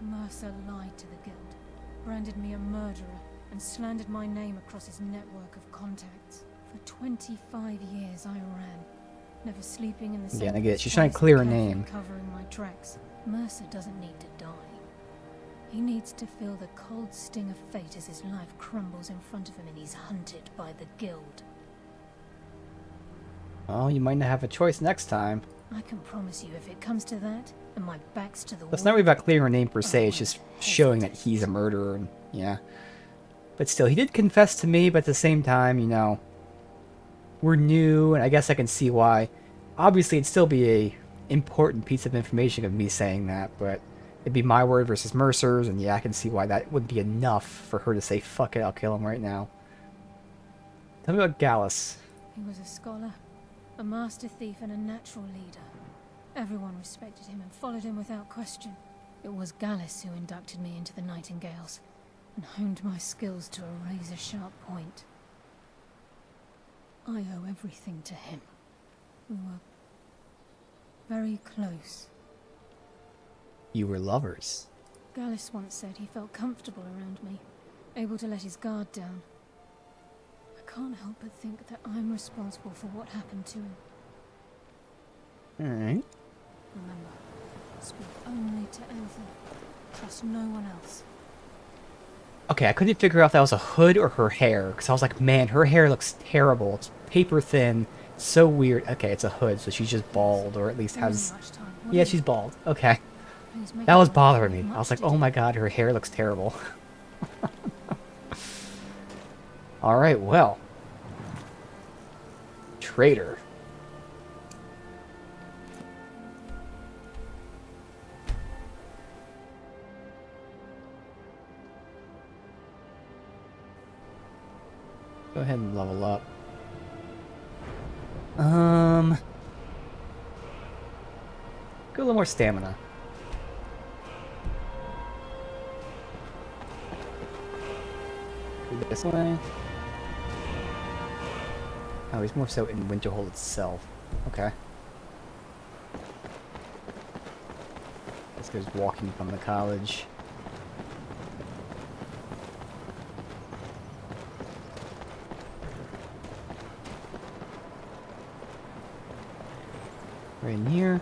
Mercer lied to the guild, branded me a murderer, and slandered my name across his network of contacts. For 25 years I ran, never sleeping in the same Yeah, I get it. place She's trying to twice, clear her carefully name. covering my tracks. Mercer doesn't need to die. He needs to feel the cold sting of fate as his life crumbles in front of him and he's hunted by the guild. Well, you might not have a choice next time. I can promise you, if it comes to that, and my back's to the wall... That's not really about clearing her name per se, it's just showing that he's a murderer, and yeah. But still, he did confess to me, but at the same time, you know, we're new, and I guess I can see why. Obviously, it'd still be a important piece of information of me saying that, but it'd be my word versus Mercer's, and yeah, I can see why that wouldn't be enough for her to say, fuck it, I'll kill him right now. Tell me about Gallus. He was a scholar, a master thief, and a natural leader. Everyone respected him and followed him without question. It was Gallus who inducted me into the Nightingales, and honed my skills to a razor-sharp point. I owe everything to him. We were very close. You were lovers. Gallus once said he felt comfortable around me, able to let his guard down. I can't help but think that I'm responsible for what happened to him. Alright. Remember, speak only to Anthem. Trust no one else. Okay, I couldn't figure out if that was a hood or her hair, because I was like, man, her hair looks terrible. It's paper thin. It's so weird. Okay, it's a hood, so she's just bald, or at least There has... isn't much time. What Yeah, is she's it? bald. Okay. Please make That it was worth bothering me. much I was like, to oh do. my god, her hair looks terrible. Alright, well. traitor. Go ahead and level up. Go a little more stamina. Go this way. Oh, he's more so in Winterhold itself. Okay. This guy's walking from the college. Right in here.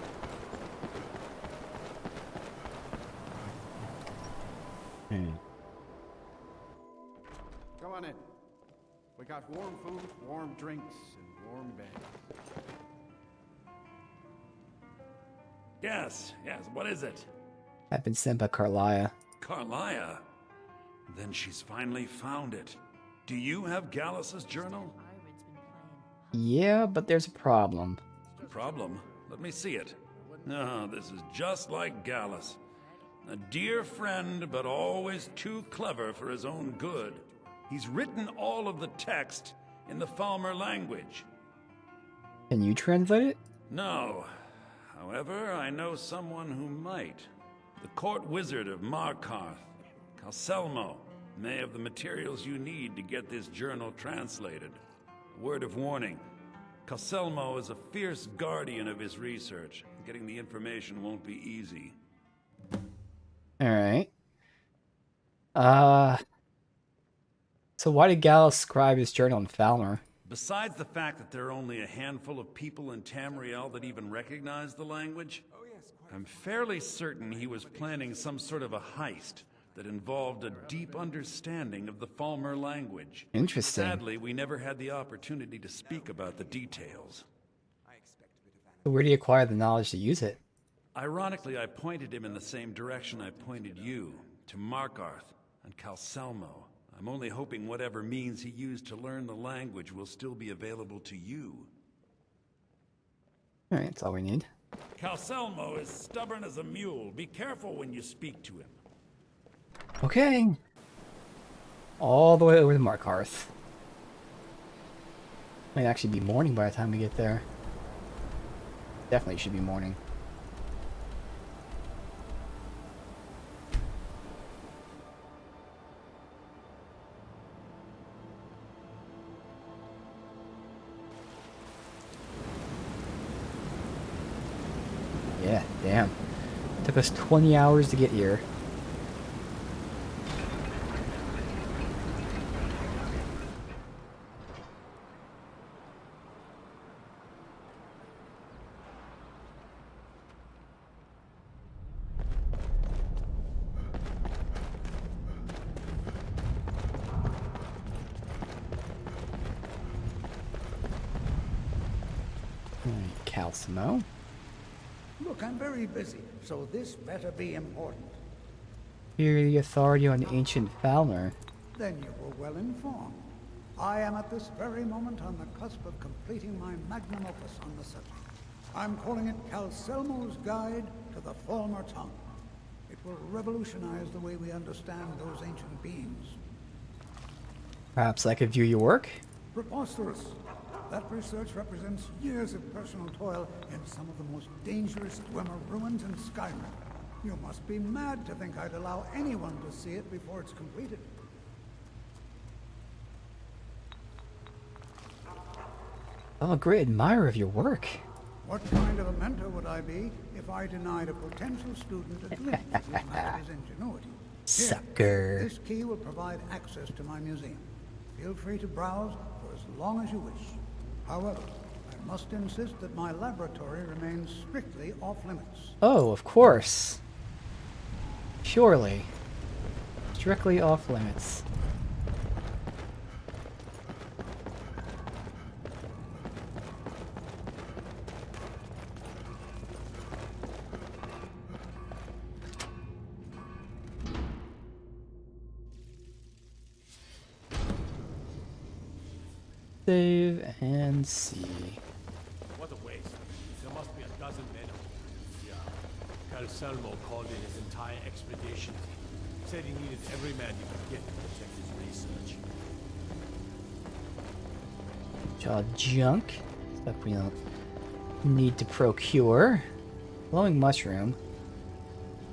Come on in. We got warm food, warm drinks, and warm bed. Yes, what is it? I've been sent by Carlia. Carlia? Then she's finally found it. Do you have Gallus's journal? Yeah, but there's a problem. Problem? Let me see it. No, this is just like Gallus. A dear friend, but always too clever for his own good. He's written all of the text in the Falmer language. Can you translate it? No. However, I know someone who might. The court wizard of Markarth, Calselmo, may have the materials you need to get this journal translated. Word of warning. Calselmo is a fierce guardian of his research. Getting the information won't be easy. Alright. So why did Gallus scribe his journal in Falmer? Besides the fact that there are only a handful of people in Tamriel that even recognize the language, I'm fairly certain he was planning some sort of a heist that involved a deep understanding of the Falmer language. Interesting. Sadly, we never had the opportunity to speak about the details. So where do you acquire the knowledge to use it? Ironically, I pointed him in the same direction I pointed you, to Markarth and Calselmo. I'm only hoping whatever means he used to learn the language will still be available to you. Alright, that's all we need. Calselmo is stubborn as a mule. Be careful when you speak to him. Okay. All the way over to Markarth. Might actually be morning by the time we get there. Definitely should be morning. Yeah, damn. It took us 20 hours to get here. Calcimo. Look, I'm very busy, so this better be important. You're the authority on ancient Falmer. Then you were well informed. I am at this very moment on the cusp of completing my magnum opus on the subject. I'm calling it Calselmo's Guide to the Falmer Tongue. It will revolutionize the way we understand those ancient beings. Perhaps I could view your work? Preposterous. That research represents years of personal toil in some of the most dangerous Dwemer ruins in Skyrim. You must be mad to think I'd allow anyone to see it before it's completed. I'm a great admirer of your work. What kind of a mentor would I be if I denied a potential student a glimpse of his master's ingenuity? Here, Sucker. this key will provide access to my museum. Feel free to browse for as long as you wish. However, I must insist that my laboratory remains strictly off-limits. Oh, of course. Surely. Strictly off limits. Save and see. dozen men. Yeah. Calselmo called in his entire expedition team. Said he needed every man he could get to protect his research. Jaw junk. Stuff we don't need to procure. Glowing mushroom.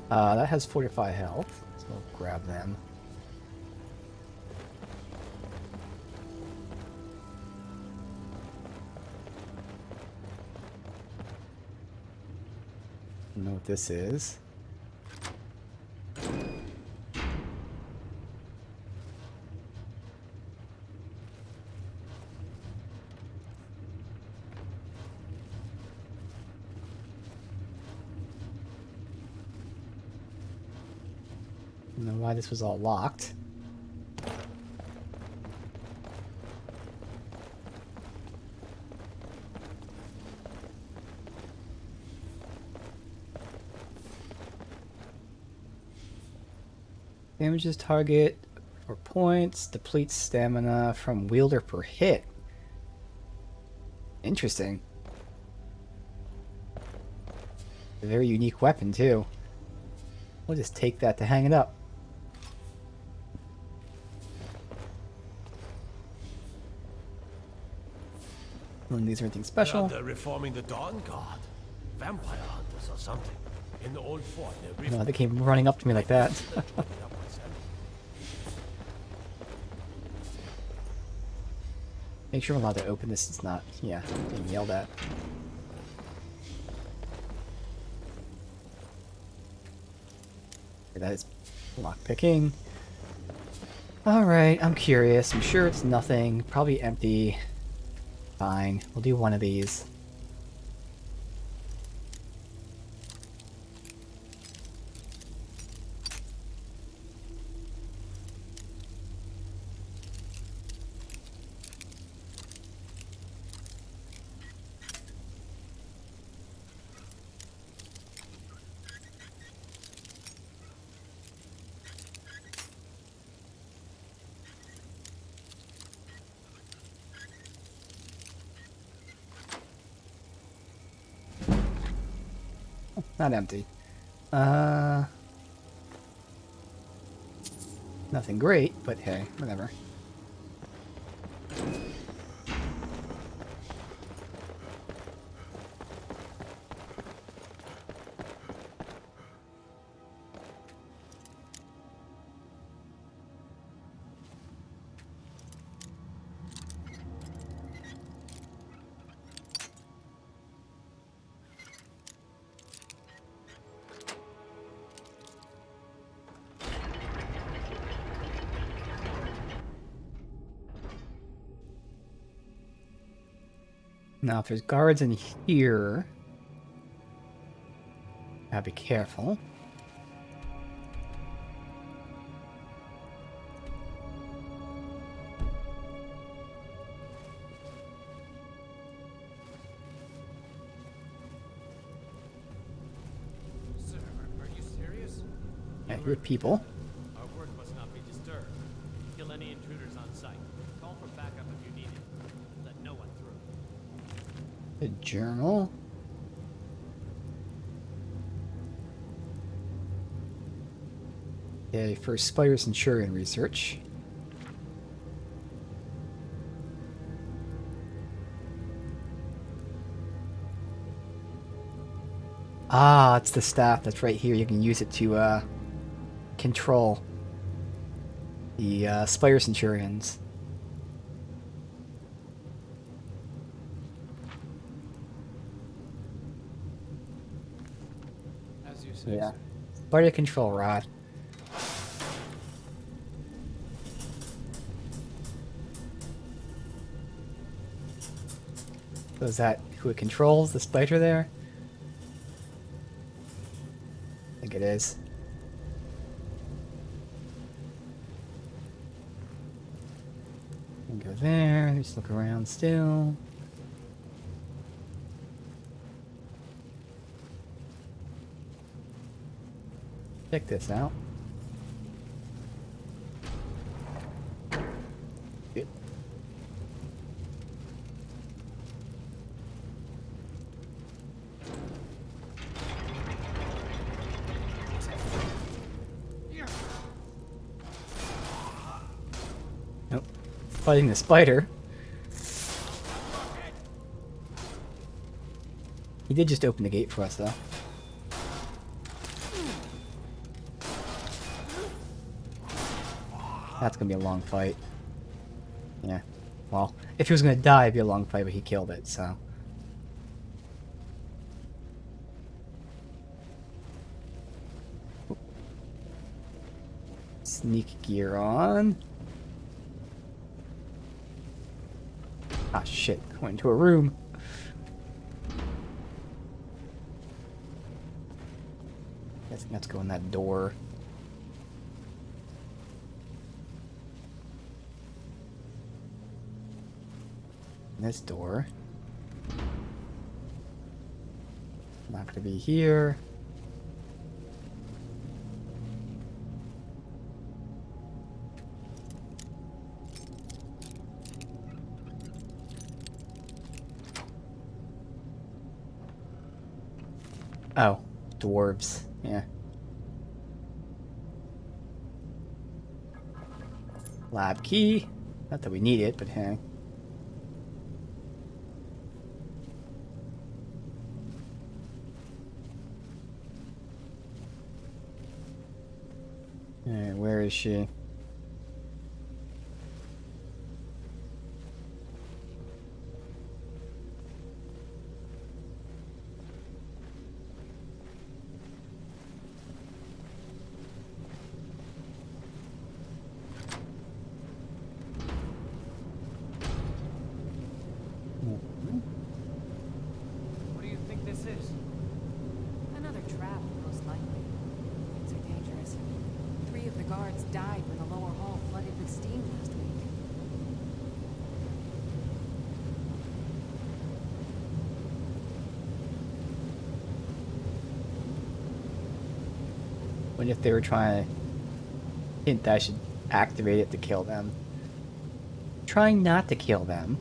That has 45 health, so we'll grab them. Don't know what this is. Don't know why this was all locked. Damages target for points, depletes stamina from wielder per hit. Interesting. A very unique weapon too. We'll just take that to hang it up. None of these are anything special. They're reforming the Dawn Guard. Vampire hunters or something. In the old fort near No, they came running up to me like that. Make sure I'm allowed to open this. It's not, yeah, being yelled at. Okay, that is lockpicking. Alright, I'm curious. I'm sure it's nothing. Probably empty. Fine. We'll do one of these. Not empty. Nothing great, but hey, whatever. Now, if there's guards in here, gotta be careful. Sir, are you serious? Yeah, you're people. Our work must not be disturbed. Kill any intruders on sight. Call for backup if you need it. Let no one through. A journal. Okay, for Spider Centurion research. Ah, it's the staff that's right here. You can use it to control the Spider Centurions. As you say. Yeah. Spider control rod. So is that who it controls, the spider there? I think it is. Go there, just look around still. Check this out. Good. fighting the spider. He did just open the gate for us, though. That's gonna be a long fight. Yeah. Well, if he was gonna die, it'd be a long fight, but he killed it, so. Sneak gear on. Ah, shit. Went into a room. Let's go in that door. This door. Not gonna be here. Oh, dwarves. Yeah. Lab key. Not that we need it, but hey. Alright, where is she? What do you think this is? Another trap, most likely. Things are dangerous. 3 of the guards died when the lower hall flooded with steam last week. What if they were trying to hint that I should activate it to kill them? Trying not to kill them.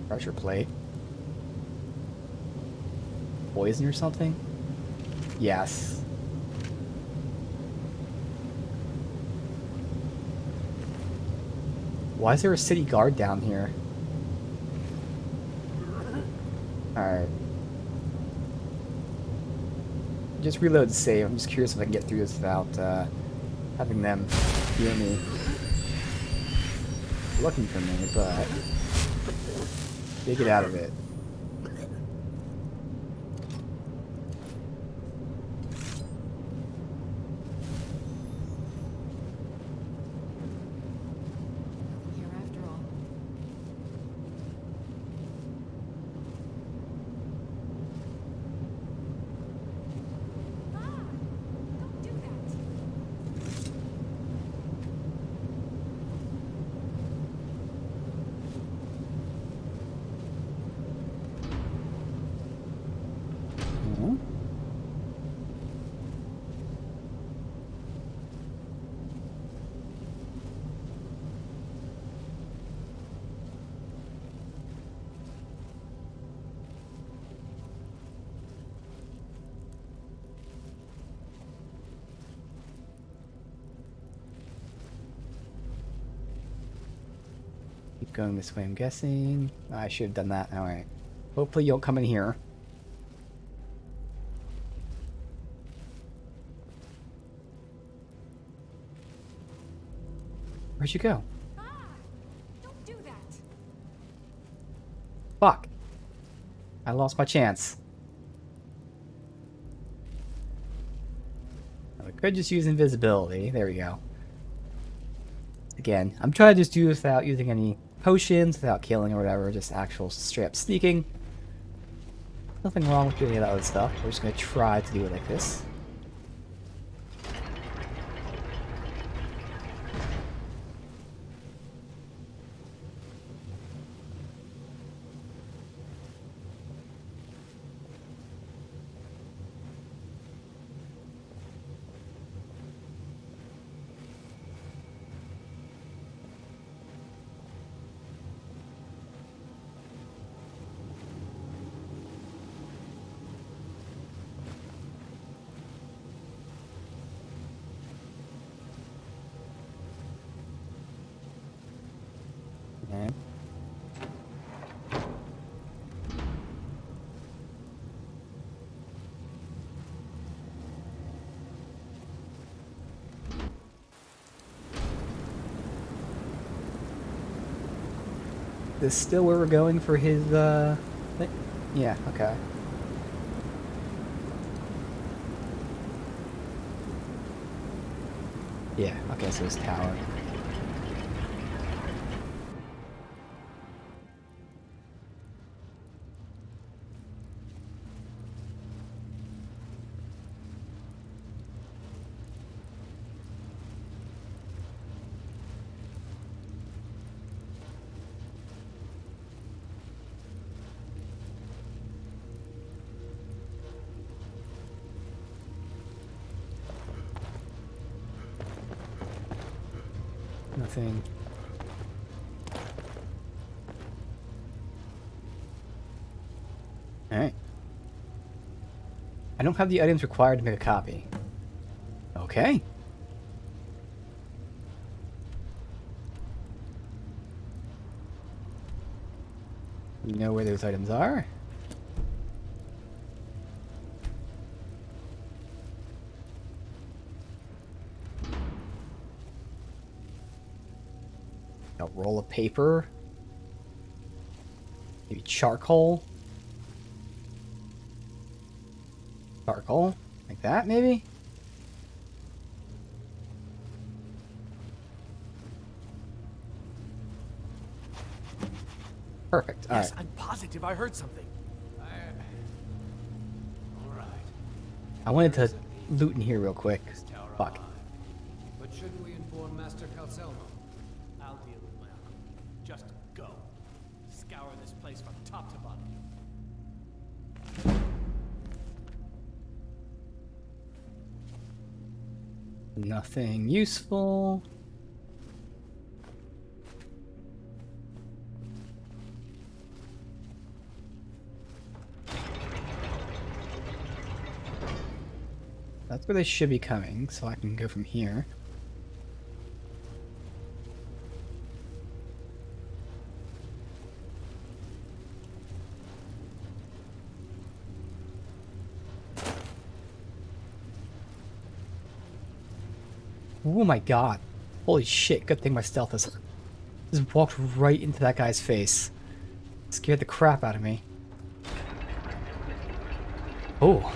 Pressure plate. Poison or something? Yes. Why is there a city guard down here? Alright. Just reload save. I'm just curious if I can get through this without having them hear me. Looking for me, but they get out of it. Here after all. Don't do that. Mhm. Keep going this way, I'm guessing. I should have done that. Alright. Hopefully you don't come in here. Where'd you go? Don't do that. Fuck. I lost my chance. I could just use invisibility. There we go. Again, I'm trying to just do this without using any potions, without killing or whatever, just actual straight up sneaking. Nothing wrong with doing any of that other stuff. We're just gonna try to do it like this. this still where we're going for his, thing? Yeah, okay. Yeah, okay, so his tower. Nothing. Alright. I don't have the items required to make a copy. Okay. You know where those items are? A roll of paper. Maybe charcoal. Charcoal. Like that, maybe? Perfect. All Yes, right. I'm positive I heard something. All right. I wanted to loot in here real quick. Tower Fuck. alive. But shouldn't we inform Master Calcelmo? I'll deal with my uncle. Just go. Scour this place from top to bottom. Nothing useful. That's where they should be coming, so I can go from here. Oh my god. Holy shit, good thing my stealth is... Just walked right into that guy's face. Scared the crap out of me. Oh.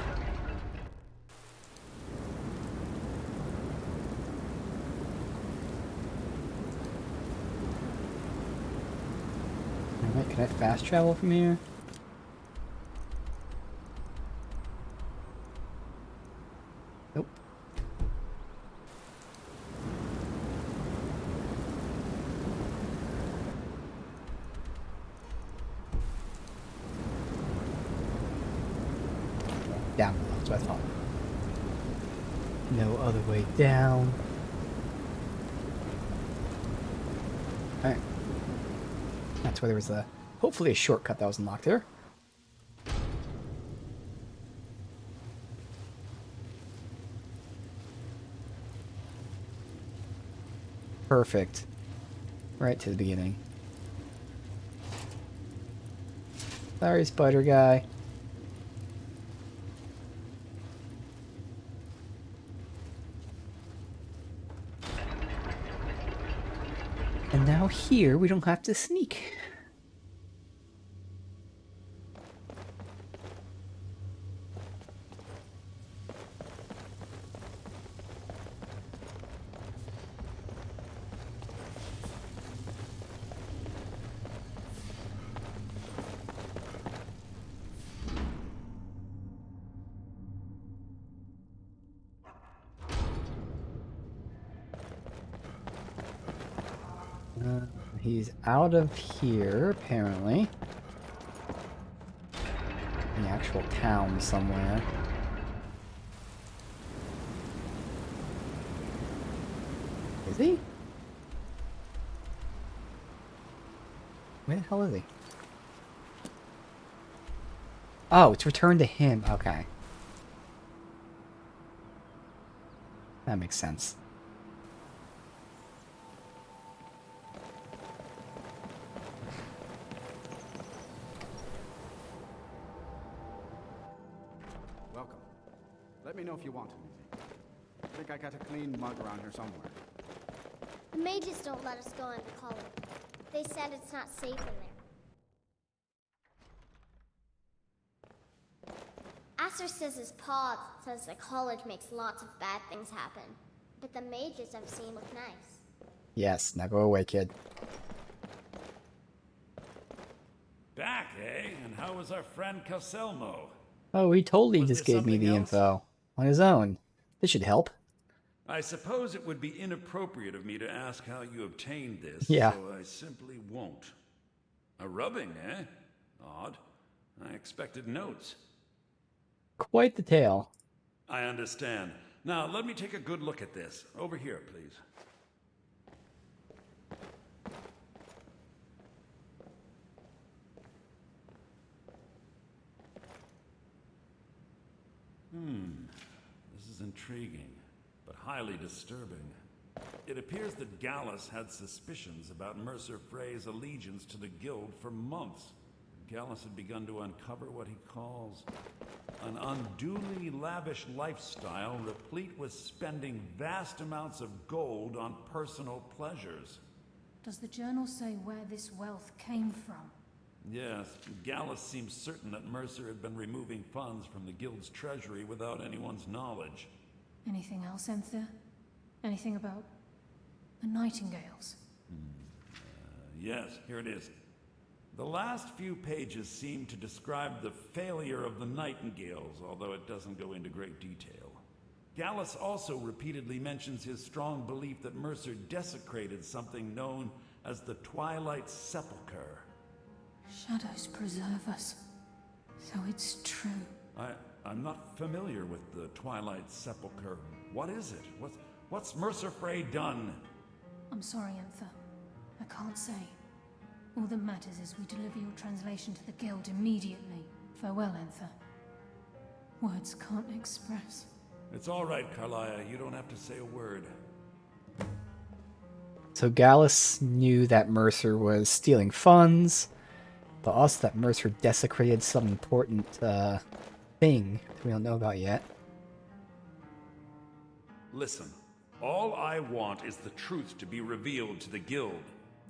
Alright, can I fast travel from here? Nope. Down below, that's what I thought. No other way down. Alright. That's where there was hopefully a shortcut that was unlocked there. Perfect. Right to the beginning. Sorry, spider guy. And now here, we don't have to sneak. He's out of here, apparently. In the actual town somewhere. Is he? Where the hell is he? Oh, it's returned to him. Okay. That makes sense. Welcome. Let me know if you want anything. I think I got a clean mug around here somewhere. The mages don't let us go into Color. They said it's not safe in there. Master says his paw says the college makes lots of bad things happen. But the mages I've seen look nice. Yes, now go away, kid. Back, eh? And how was our friend Calselmo? Oh, he totally Was just there gave me the something else? info on his own. This should help. I suppose it would be inappropriate of me to ask how you obtained this, Yeah. so I simply won't. A rubbing, eh? Odd. I expected notes. Quite the tale. I understand. Now, let me take a good look at this. Over here, please. This is intriguing, but highly disturbing. It appears that Gallus had suspicions about Mercer Frey's allegiance to the Guild for months. Gallus had begun to uncover what he calls an unduly lavish lifestyle replete with spending vast amounts of gold on personal pleasures. Does the journal say where this wealth came from? Yes, Gallus seems certain that Mercer had been removing funds from the Guild's treasury without anyone's knowledge. Anything else, Enthir? Anything about the Nightingales? Yes, here it is. The last few pages seem to describe the failure of the Nightingales, although it doesn't go into great detail. Gallus also repeatedly mentions his strong belief that Mercer desecrated something known as the Twilight Sepulchre. Shadows preserve us. So it's true. I'm not familiar with the Twilight Sepulchre. What is it? What's Mercer Frey done? I'm sorry, Enthir. I can't say. All that matters is we deliver your translation to the Guild immediately. Farewell, Enthir. Words can't express. It's all right, Carlia. You don't have to say a word. So Gallus knew that Mercer was stealing funds, but also that Mercer desecrated some important thing that we don't know about yet. Listen, all I want is the truth to be revealed to the Guild.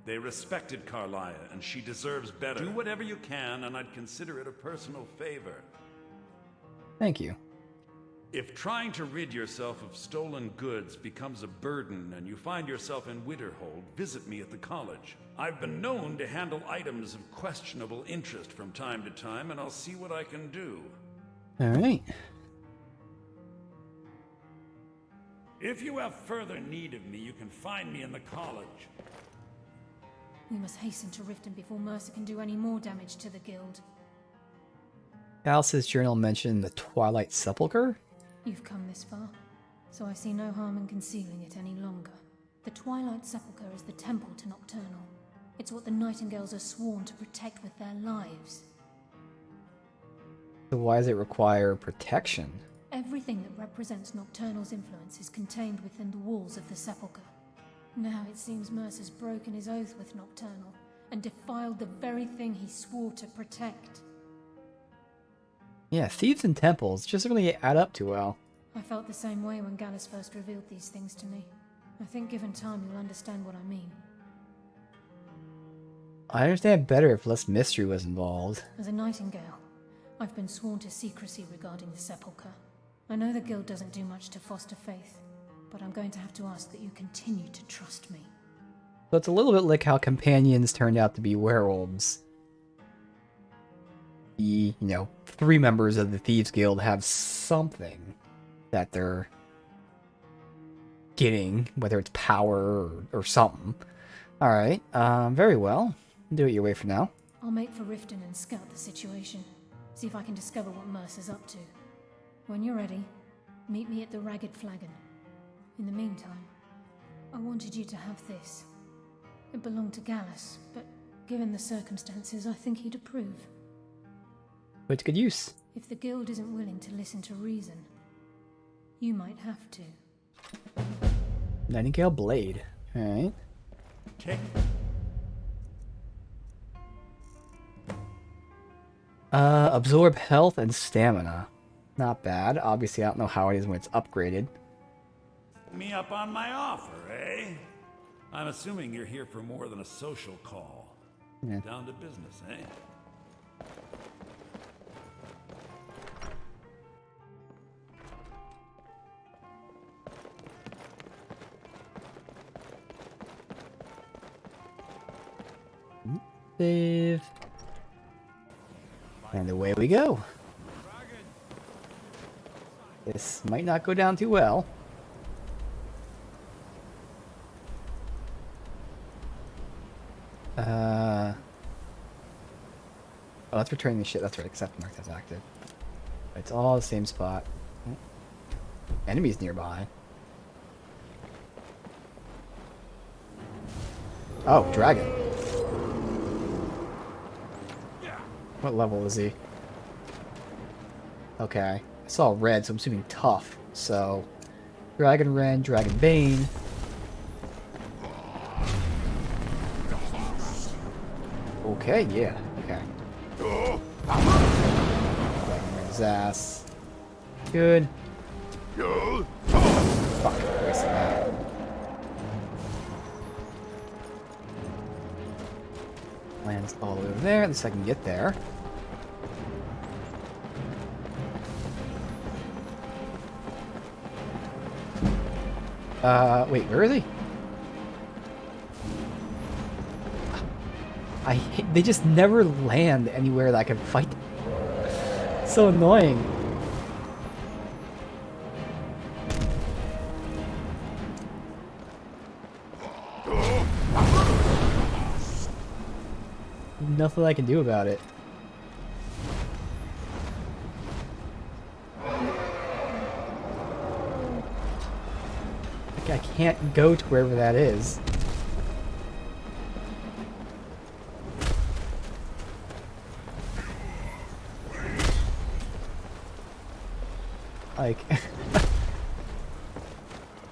They respected Carlia, and she deserves better. Do whatever you can, and I'd consider it a personal favor. Thank you. If trying to rid yourself of stolen goods becomes a burden and you find yourself in Winterhold, visit me at the college. I've been known to handle items of questionable interest from time to time, and I'll see what I can do. Alright. If you have further need of me, you can find me in the college. We must hasten to Riften before Mercer can do any more damage to the Guild. Gallus's journal mentioned the Twilight Sepulchre? You've come this far, so I see no harm in concealing it any longer. The Twilight Sepulchre is the temple to Nocturnal. It's what the Nightingales are sworn to protect with their lives. So why does it require protection? Everything that represents Nocturnal's influence is contained within the walls of the Sepulchre. Now it seems Mercer's broken his oath with Nocturnal and defiled the very thing he swore to protect. Yeah, thieves and temples just don't really add up too well. I felt the same way when Gallus first revealed these things to me. I think given time you'll understand what I mean. I understand better if less mystery was involved. As a Nightingale, I've been sworn to secrecy regarding the Sepulchre. I know the Guild doesn't do much to foster faith, but I'm going to have to ask that you continue to trust me. So it's a little bit like how companions turned out to be werewolves. The, 3 members of the Thieves Guild have something that they're getting, whether it's power or something. Alright, very well. Do it your way for now. I'll make for Riften and scout the situation. See if I can discover what Mercer's up to. When you're ready, meet me at the Ragged Flagon. In the meantime, I wanted you to have this. It belonged to Gallus, but given the circumstances, I think he'd approve. Put to good use. If the Guild isn't willing to listen to reason, you might have to. Nightingale Blade. Alright. Take. Absorb health and stamina. Not bad. Obviously, I don't know how it is when it's upgraded. Me up on my offer, eh? I'm assuming you're here for more than a social call. Yeah. Down to business, eh? Save. And away we go. This might not go down too well. Oh, that's returning the shit. That's right, except mark that's active. It's all the same spot. Oh. Enemies nearby. Oh, dragon. What level is he? Okay. I saw red, so I'm assuming tough. So, Dragon Ren, Dragon Bane. Okay, yeah, okay. Dragon Ren's ass. Good. Fuck, wasted that. Lands all the way over there, at least I can get there. Wait, where are they? They just never land anywhere that I can fight. So annoying. Nothing I can do about it. Like, I can't go to wherever that is. Like,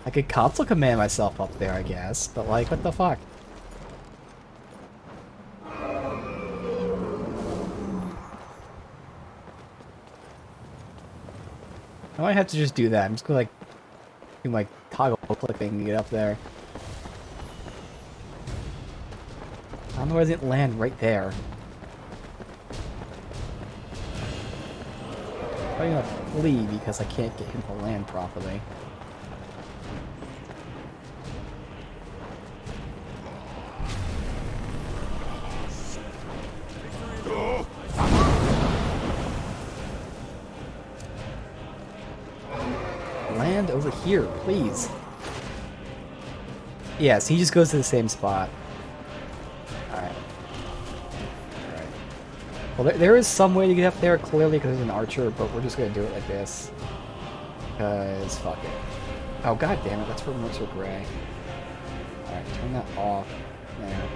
I could console command myself up there, I guess, but like, what the fuck? I might have to just do that. I'm just gonna like do my toggle clicking to get up there. I don't know why it didn't land right there. I'm gonna flee because I can't get him to land properly. Land over here, please. Yes, he just goes to the same spot. Alright. Alright. Well, there is some way to get up there, clearly, because there's an archer, but we're just gonna do it like this. Because, fuck it. Oh, god damn it, that's for Mercer Gray. Alright, turn that off. There.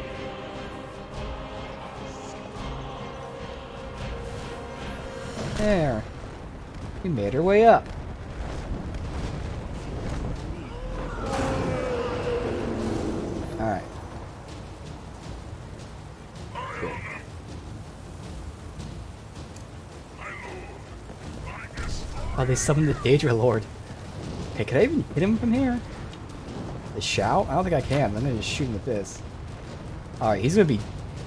There. We made our way up. Alright. Good. Oh, they summoned the Daedra Lord. Hey, can I even hit him from here? The shout? I don't think I can. I'm gonna just shoot him with this. Alright, he's gonna be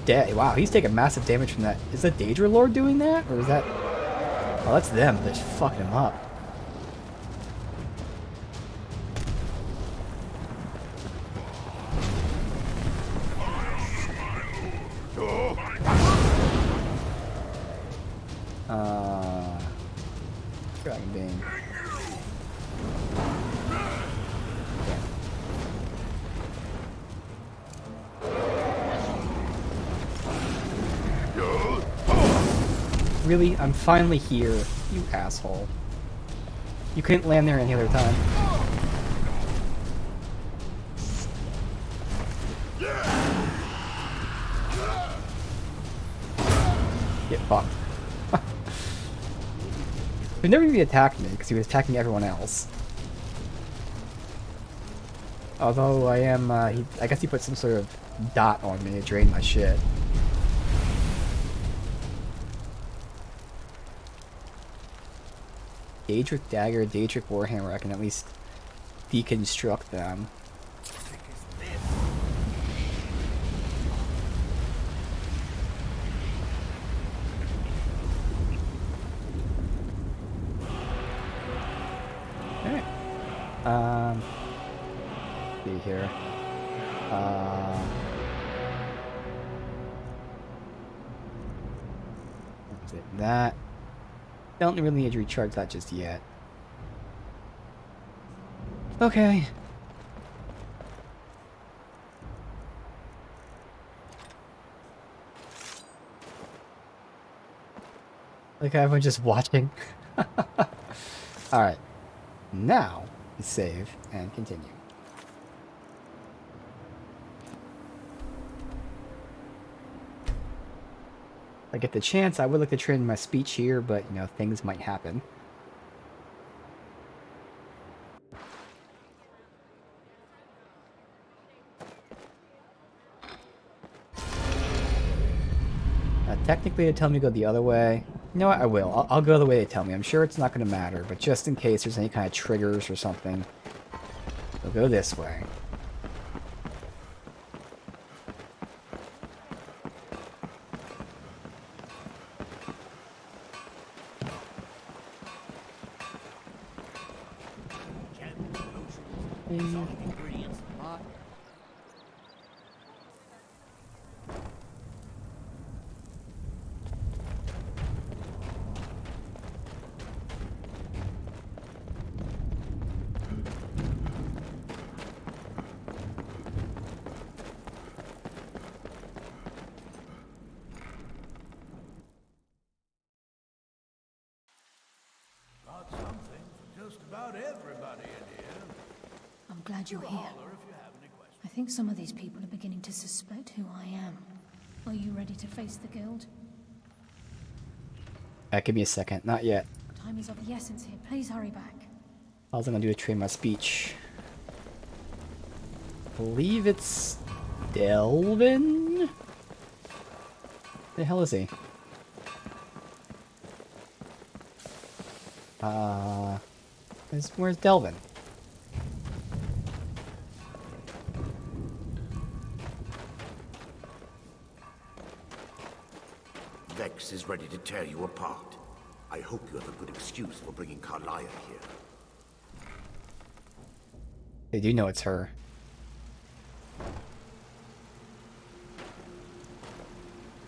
dead. Wow, he's taking massive damage from that. Is the Daedra Lord doing that? Or is that... Oh, that's them. They're just fucking him up. Dragon Bane. Really? I'm finally here, you asshole. You couldn't land there any other time. Get fucked. He never even attacked me because he was attacking everyone else. Although I am, I guess he put some sort of dot on me to drain my shit. Daedric Dagger, Daedric Warhammer, I can at least deconstruct them. Alright. See here. That. Don't really need to recharge that just yet. Okay. Like everyone just watching. Alright. Now, save and continue. If I get the chance, I would like to train my speech here, but, you know, things might happen. Technically, they tell me to go the other way. You know what? I will. I'll go the way they tell me. I'm sure it's not going to matter, but just in case there's any kind of triggers or something, we'll go this way. Got something for just about everybody in here. I'm glad you're here. I think some of these people are beginning to suspect who I am. Are you ready to face the guild? Give me a second. Not yet. Time is of the essence here. Please hurry back. All I'm going to do is train my speech. I believe it's Delvin? The hell is he? Where's Delvin? Vex is ready to tear you apart. I hope you have a good excuse for bringing Carlia here. They do know it's her.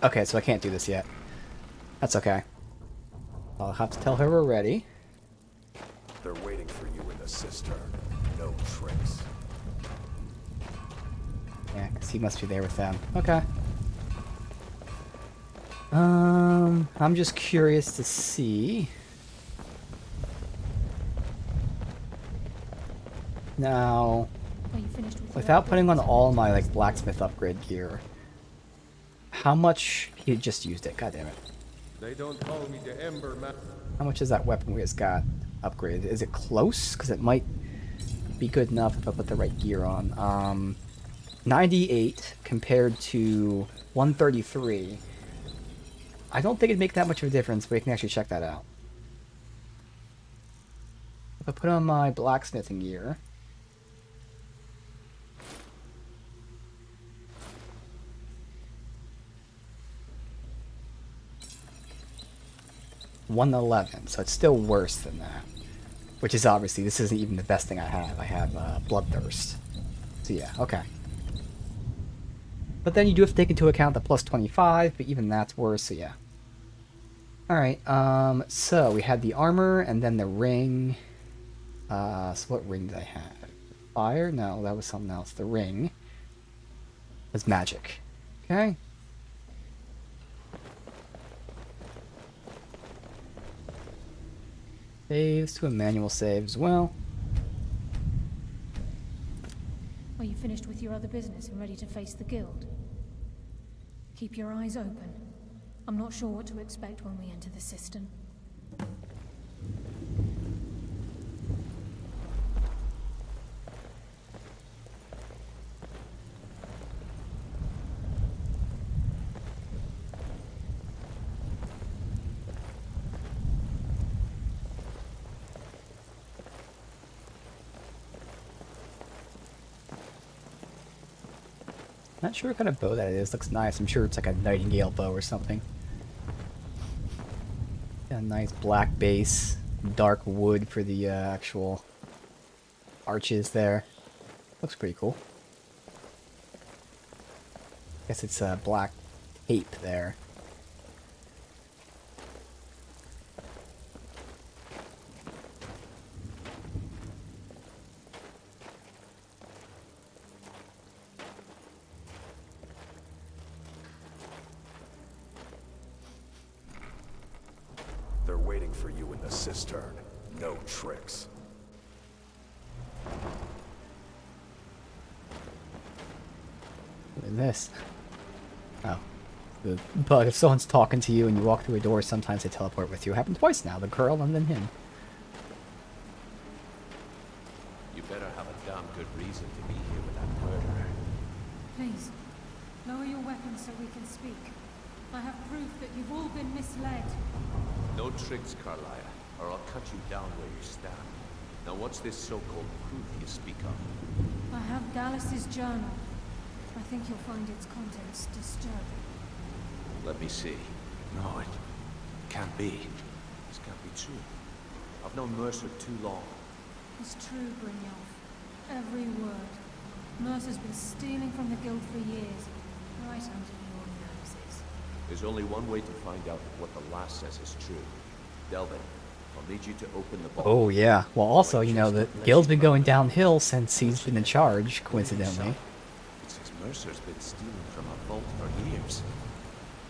Okay, so I can't do this yet. That's okay. I'll have to tell her we're ready. They're waiting for you in the cistern. No tricks. Yeah, because he must be there with them. Okay. I'm just curious to see. Now, without putting on all my like blacksmith upgrade gear, how much he just used it? God damn it! They don't call me the Ember Man. How much is that weapon we just got upgraded? Is it close? Because it might be good enough if I put the right gear on. 98 compared to 133. I don't think it'd make that much of a difference, but we can actually check that out. If I put on my blacksmithing gear, $111, so it's still worse than that. Which is obviously, this isn't even the best thing I have. I have Bloodthirst. So yeah, okay. But then you do have to take into account the plus 25, but even that's worse, so yeah. Alright, so we had the armor, and then the ring. So what ring did I have? Fire? No, that was something else. The ring was magic. Okay. Saves to a manual save as well. Are you finished with your other business and ready to face the guild? Keep your eyes open. I'm not sure what to expect when we enter the cistern. Not sure what kind of bow that is. Looks nice. I'm sure it's like a nightingale bow or something. Got a nice black base, dark wood for the actual arches there. Looks pretty cool. Guess it's black tape there. for you in the cistern. No tricks. What is this? Oh. But if someone's talking to you and you walk through a door, sometimes they teleport with you. It happened twice now. The girl and then him. You better have a damn good reason to be here with that murderer. Please, lower your weapons so we can speak. I have proof that you've all been misled. No tricks, Carlia, or I'll cut you down where you stand. Now what's this so-called proof you speak of? I have Gallus's journal. I think you'll find its contents disturbing. Let me see. No, it can't be. This can't be true. I've known Mercer too long. It's true, Brynjolf. Every word. Mercer's been stealing from the Guild for years, right under your noses. There's only one way to find out if what the lass says is true. Delvin, I'll need you to open the vault. Oh, yeah. Well, also, you know, the Guild's been going downhill since he's been in charge, coincidentally. It says Mercer's been stealing from a vault for years.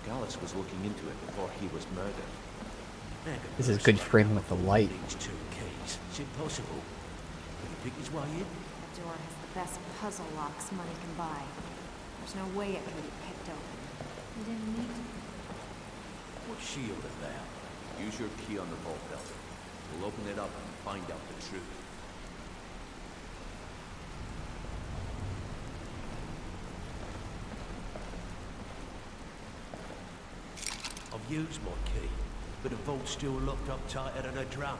Gallus was looking into it before he was murdered. This is good framing with the light. Two keys. Is it possible? Can he pick his way in? The door has the best puzzle locks money can buy. There's no way it can be picked open. You didn't need to. What's she all about? Use your key on the vault, Delvin. We'll open it up and find out the truth. I've used my key, but the vault's still locked up tighter than a drum.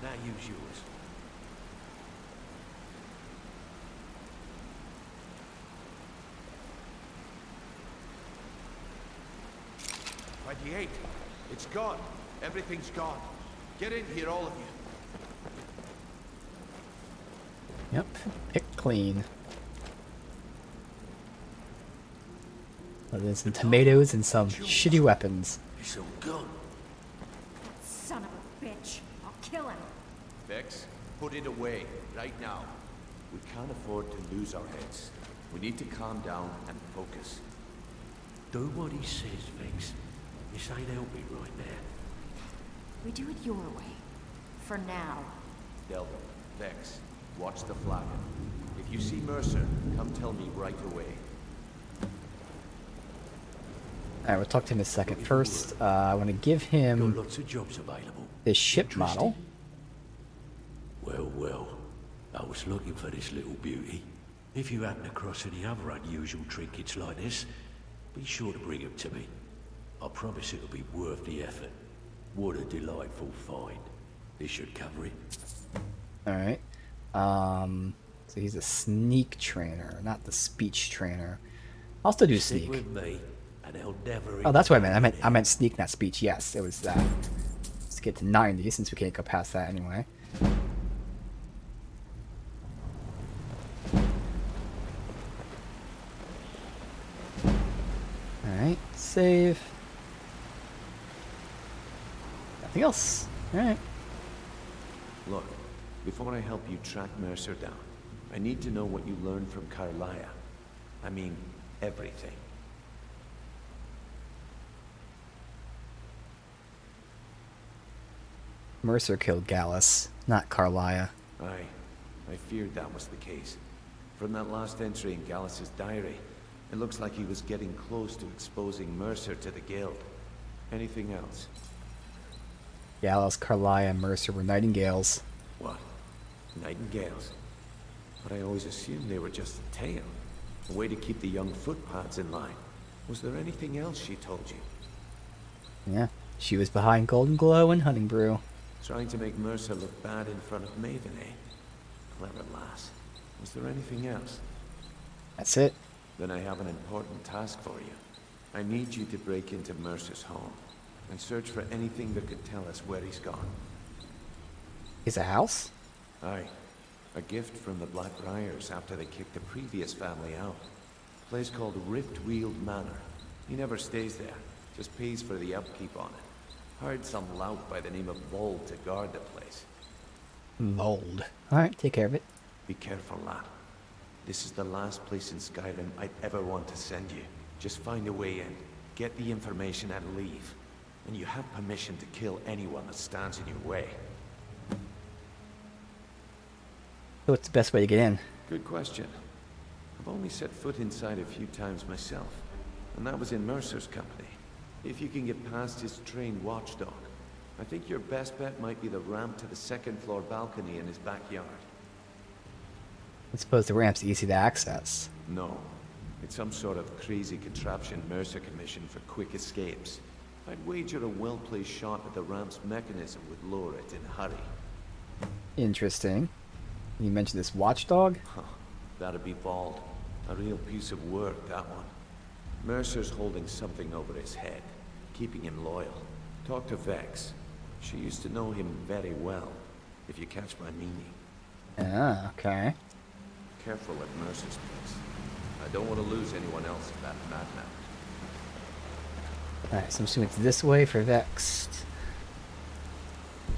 Now use yours. By the 8th, it's gone. Everything's gone. Get in here, all of you. Yep. Pick clean. There's some tomatoes and some shitty weapons. It's all gone. Son of a bitch. I'll kill him. Vex, put it away, right now. We can't afford to lose our heads. We need to calm down and focus. Do what he says, Vex. This ain't helping right now. We do it your way. For now. Delvin, Vex, watch the flagon. If you see Mercer, come tell me right away. Alright, we'll talk to him in a second. First, I want to give him Got lots of jobs available. this ship model. Well, well. I was looking for this little beauty. If you happen across any other unusual trinkets like this, be sure to bring them to me. I promise it'll be worth the effort. What a delightful find. This should cover it. Alright. So he's a sneak trainer, not the speech trainer. I'll still do Stick sneak. with me, and they'll never Oh, that's what I meant. I meant sneak, not speech. Yes, it was that. Let's get to 90 since we can't go past that anyway. Alright, save. Nothing else. Alright. Look, before I help you track Mercer down, I need to know what you learned from Carlia. I mean, everything. Mercer killed Gallus, not Carlia. I feared that was the case. From that last entry in Gallus's diary, it looks like he was getting close to exposing Mercer to the Guild. Anything else? Gallus, Carlia, and Mercer were nightingales. What? Nightingales? But I always assumed they were just a tale. A way to keep the young footpads in line. Was there anything else she told you? Yeah, she was behind Golden Glow and Hunting Brew. Trying to make Mercer look bad in front of Maven, eh? Clever lass. Was there anything else? That's it. Then I have an important task for you. I need you to break into Mercer's home and search for anything that could tell us where he's gone. Is a house? Aye. A gift from the Blackbriars after they kicked the previous family out. A place called Riftweald Manor. He never stays there, just pays for the upkeep on it. Hired some lout by the name of Vold to guard the place. Mold. Alright, take care of it. Be careful, lad. This is the last place in Skyrim I'd ever want to send you. Just find a way in, get the information and leave. and you have permission to kill anyone that stands in your way. So what's the best way to get in? Good question. I've only set foot inside a few times myself, and that was in Mercer's company. If you can get past his trained watchdog, I think your best bet might be the ramp to the second-floor balcony in his backyard. I suppose the ramp's easy to access. No. It's some sort of crazy contraption Mercer commissioned for quick escapes. I'd wager a well-placed shot at the ramp's mechanism would lower it in a hurry. Interesting. You mentioned this watchdog? Huh. That'd be Vald. A real piece of work, that one. Mercer's holding something over his head, keeping him loyal. Talk to Vex. She used to know him very well, if you catch my meaning. Ah, okay. Careful at Mercer's place. I don't want to lose anyone else in that madman. Alright, so I'm assuming it's this way for Vex.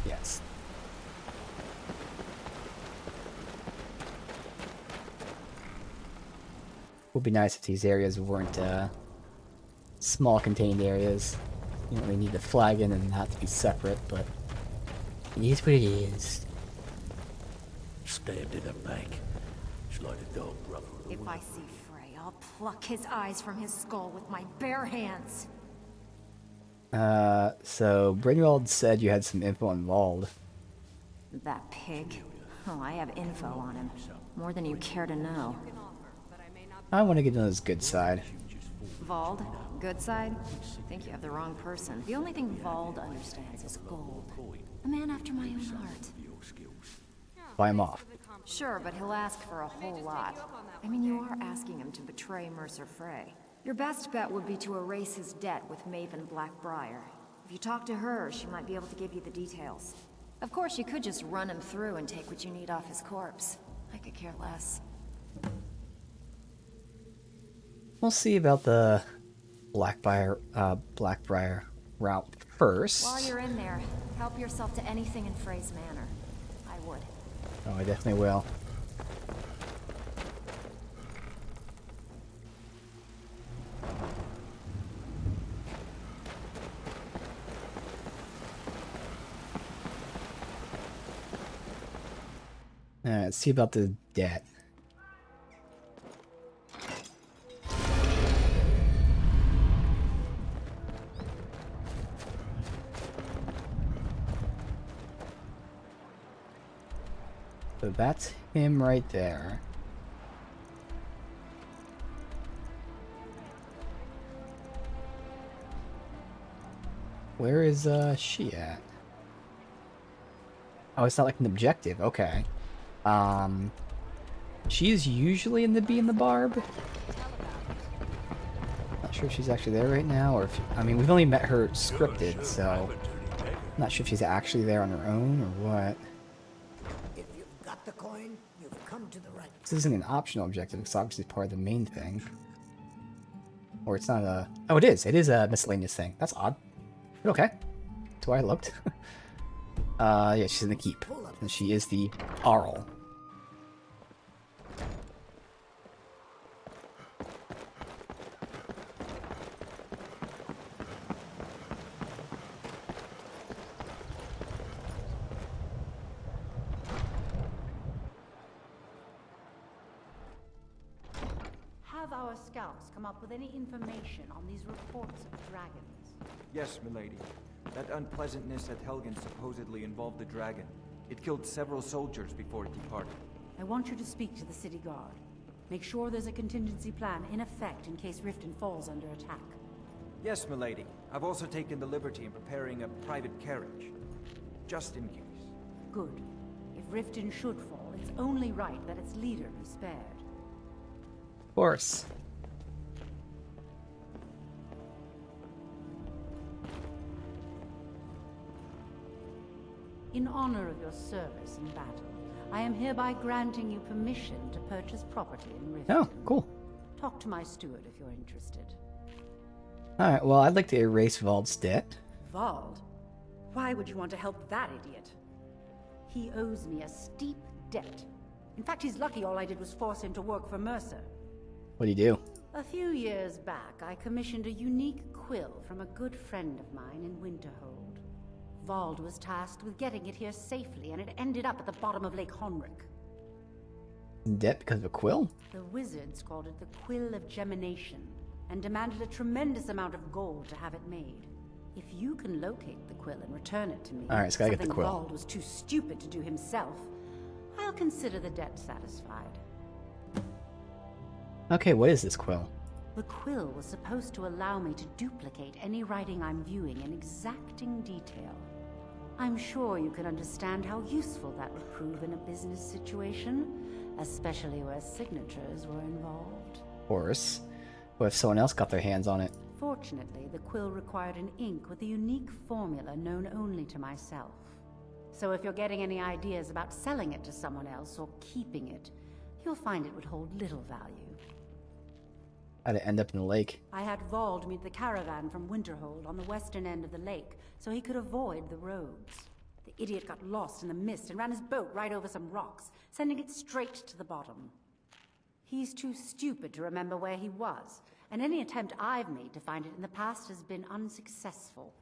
Yes. Would be nice if these areas weren't small contained areas. You don't really need to flag in and not to be separate, but it is what it is. Stabbed in the back. It's like a dog brother. If I see Frey, I'll pluck his eyes from his skull with my bare hands. So Brynwald said you had some info on Vald. That pig. Oh, I have info on him. More than you care to know. I want to get on his good side. Vald? Good side? Think you have the wrong person. The only thing Vald understands is gold. A man after my own heart. Buy him off. Sure, but he'll ask for a whole lot. I mean, you are asking him to betray Mercer Frey. Your best bet would be to erase his debt with Maven Blackbriar. If you talk to her, she might be able to give you the details. Of course, you could just run him through and take what you need off his corpse. I could care less. We'll see about the Blackbriar route first. While you're in there, help yourself to anything in Frey's manor. I would. Oh, I definitely will. Alright, let's see about the debt. So that's him right there. Where is she at? Oh, it's not like an objective. Okay. She's usually in the Bee and the Barb. Not sure if she's actually there right now, or if, I mean, we've only met her scripted, so not sure if she's actually there on her own or what. If you've got the coin, you've come to the right. This isn't an optional objective, it's obviously part of the main thing. Or it's not a... Oh, it is. It is a miscellaneous thing. That's odd. But okay. That's why I looked. Yeah, she's in the keep. And she is the Arl. Have our scouts come up with any information on these reports of dragons? Yes, milady. That unpleasantness at Helgen supposedly involved the dragon. It killed several soldiers before it departed. I want you to speak to the city guard. Make sure there's a contingency plan in effect in case Riften falls under attack. Yes, milady. I've also taken the liberty in preparing a private carriage. Just in case. Good. If Riften should fall, it's only right that its leader be spared. Of course. In honor of your service in battle, I am hereby granting you permission to purchase property in Riften. Oh, cool. Talk to my steward if you're interested. Alright, well, I'd like to erase Vald's debt. Vald? Why would you want to help that idiot? He owes me a steep debt. In fact, he's lucky all I did was force him to work for Mercer. What do you do? A few years back, I commissioned a unique quill from a good friend of mine in Winterhold. Vald was tasked with getting it here safely, and it ended up at the bottom of Lake Honrick. In debt because of a quill? The wizards called it the Quill of Gemination, and demanded a tremendous amount of gold to have it made. If you can locate the quill and return it to me, Alright, so I get the quill. Vald was too stupid to do himself, I'll consider the debt satisfied. Okay, what is this quill? The quill was supposed to allow me to duplicate any writing I'm viewing in exacting detail. I'm sure you can understand how useful that would prove in a business situation, especially where signatures were involved. Of course. What if someone else got their hands on it? Fortunately, the quill required an ink with a unique formula known only to myself. So if you're getting any ideas about selling it to someone else or keeping it, you'll find it would hold little value. How'd it end up in the lake? I had Vald meet the caravan from Winterhold on the western end of the lake, so he could avoid the roads. The idiot got lost in the mist and ran his boat right over some rocks, sending it straight to the bottom. He's too stupid to remember where he was, and any attempt I've made to find it in the past has been unsuccessful.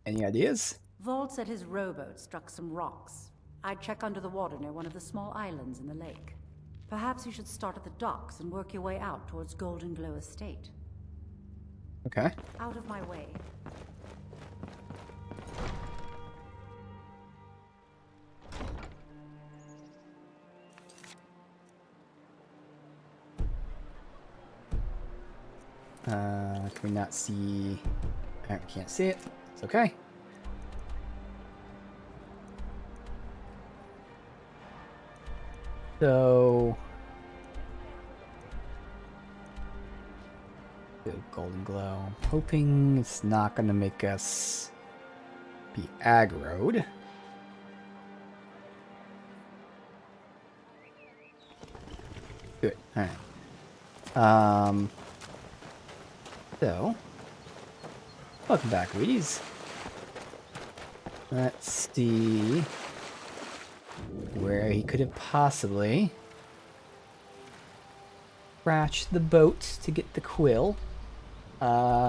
Any ideas? Vald said his rowboat struck some rocks. I'd check under the water near one of the small islands in the lake. Perhaps you should start at the docks and work your way out towards Golden Glow Estate. Okay. Out of my way. Can we not see? Apparently can't see it. It's okay. So, good golden glow. Hoping it's not gonna make us be aggroed. Good. All right. So, welcome back, ladies. Let's see where he could have possibly crashed the boat to get the quill.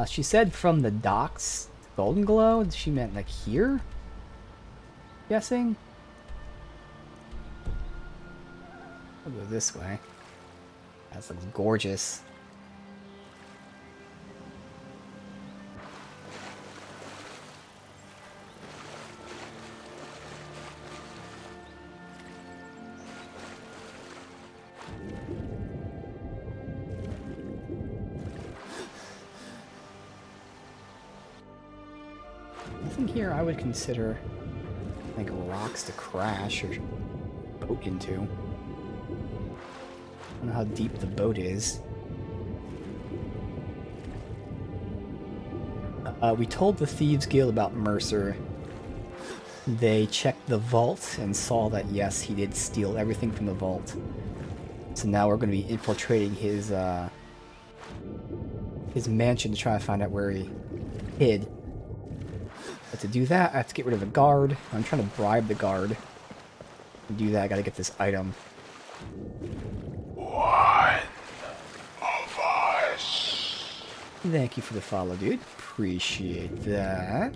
She said from the docks to Golden Glow. She meant like here? Guessing? I'll go this way. That looks gorgeous. Nothing here I would consider like rocks to crash or boat into. I don't know how deep the boat is. We told the Thieves Guild about Mercer. They checked the vault and saw that yes, he did steal everything from the vault. So now we're going to be infiltrating his mansion to try to find out where he hid. But to do that, I have to get rid of a guard. I'm trying to bribe the guard. To do that, I gotta get this item. One of us. Thank you for the follow, dude. Appreciate that.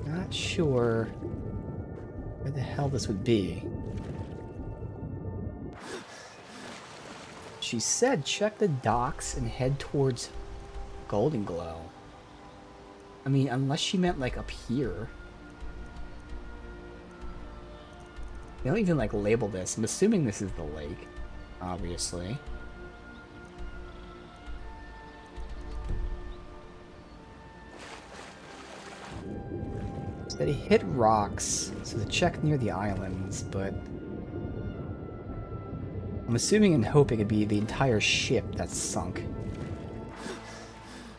Not sure where the hell this would be. She said check the docks and head towards Golden Glow. I mean, unless she meant like up here. They don't even like label this. I'm assuming this is the lake, obviously. Said he hit rocks, so to check near the islands, but I'm assuming and hoping it'd be the entire ship that's sunk.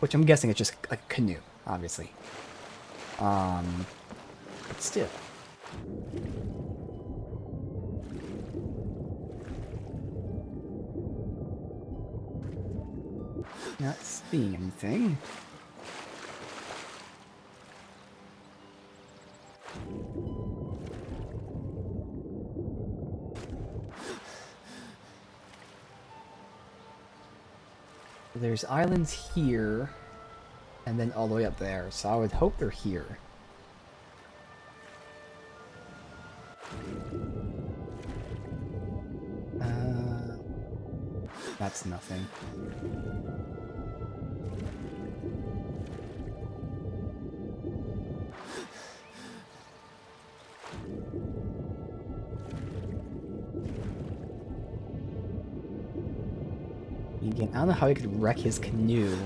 Which I'm guessing it's just like a canoe, obviously. But still. Not seeing anything. There's islands here, and then all the way up there, so I would hope they're here. That's nothing. Again, I don't know how he could wreck his canoe,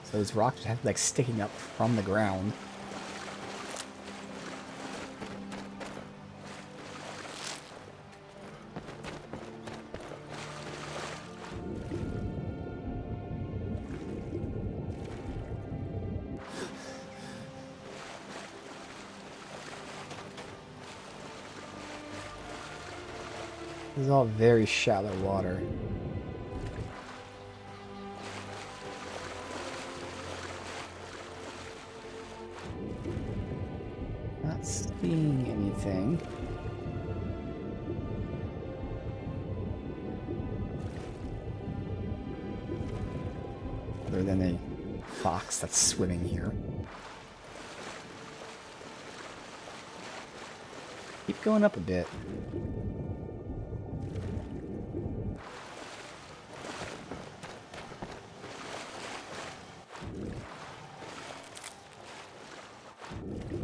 so those rocks would have to, like, sticking up from the ground. This is all very shallow water. Not seeing anything. Other than a fox that's swimming here. Keep going up a bit.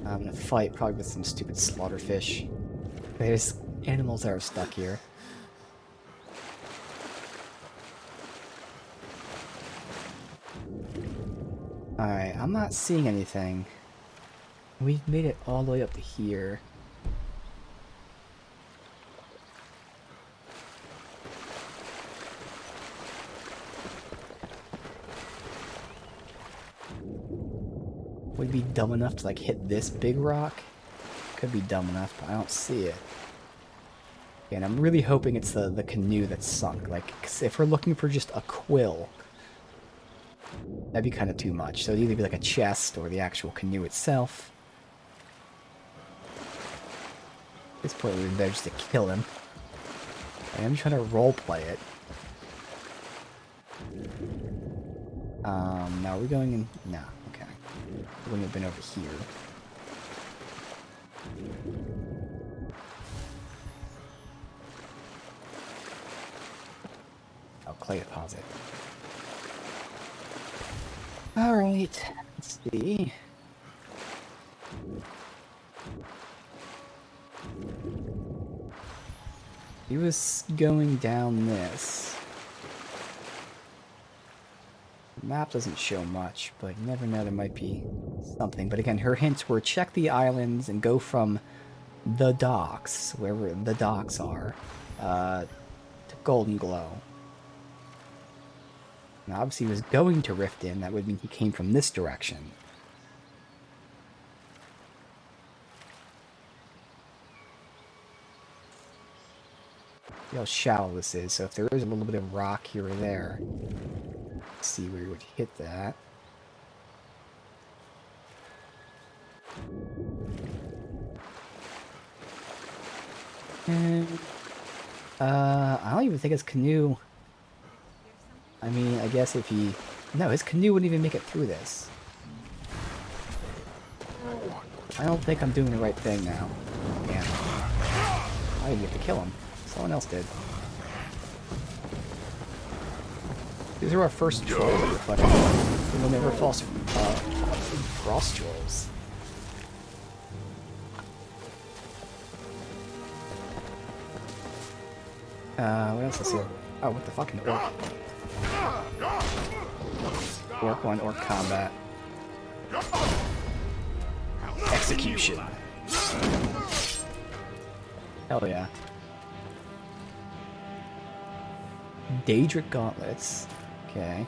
I'm gonna fight probably with some stupid slaughterfish. There's animals that are stuck here. Alright, I'm not seeing anything. We made it all the way up to here. Would be dumb enough to like hit this big rock? Could be dumb enough, but I don't see it. And I'm really hoping it's the canoe that's sunk. Like, 'cause if we're looking for just a quill, that'd be kind of too much. So it'd either be like a chest or the actual canoe itself. At this point, we'd better just to kill him. I am trying to roleplay it. Now are we going in? No, okay. We wouldn't have been over here. Oh, clay deposit. Alright, let's see. He was going down this. The map doesn't show much, but you never know, there might be something. But again, her hints were check the islands and go from the docks, wherever the docks are, to Golden Glow. Now, obviously, he was going to Riften. That would mean he came from this direction. See how shallow this is. So if there is a little bit of rock here or there, let's see where he would hit that. And, I don't even think his canoe... I mean, I guess if he... No, his canoe wouldn't even make it through this. I don't think I'm doing the right thing now. Damn. I didn't get to kill him. Someone else did. These are our first trolls that we're fucking... We'll never false frost trolls. What else is here? Oh, what the fucking orc? Orc 1, orc combat. Execution. Hell yeah. Daedric gauntlets. Okay.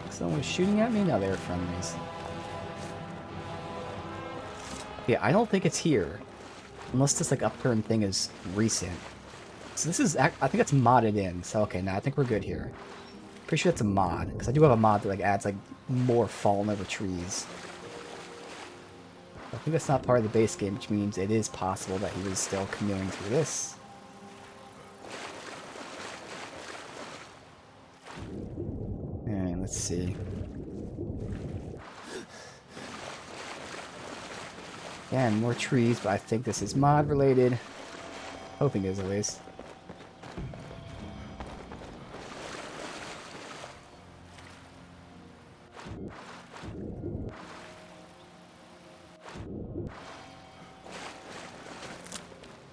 Someone was shooting at me? No, they were friendlies. Yeah, I don't think it's here. Unless this, like, upturned thing is recent. So this is... I think it's modded in. So, okay, now I think we're good here. Pretty sure that's a mod. Because I do have a mod that, like, adds, like, more fallen over trees. I think that's not part of the base game, which means it is possible that he was still canoeing through this. Let's see. Again, more trees, but I think this is mod related. Hoping it is at least.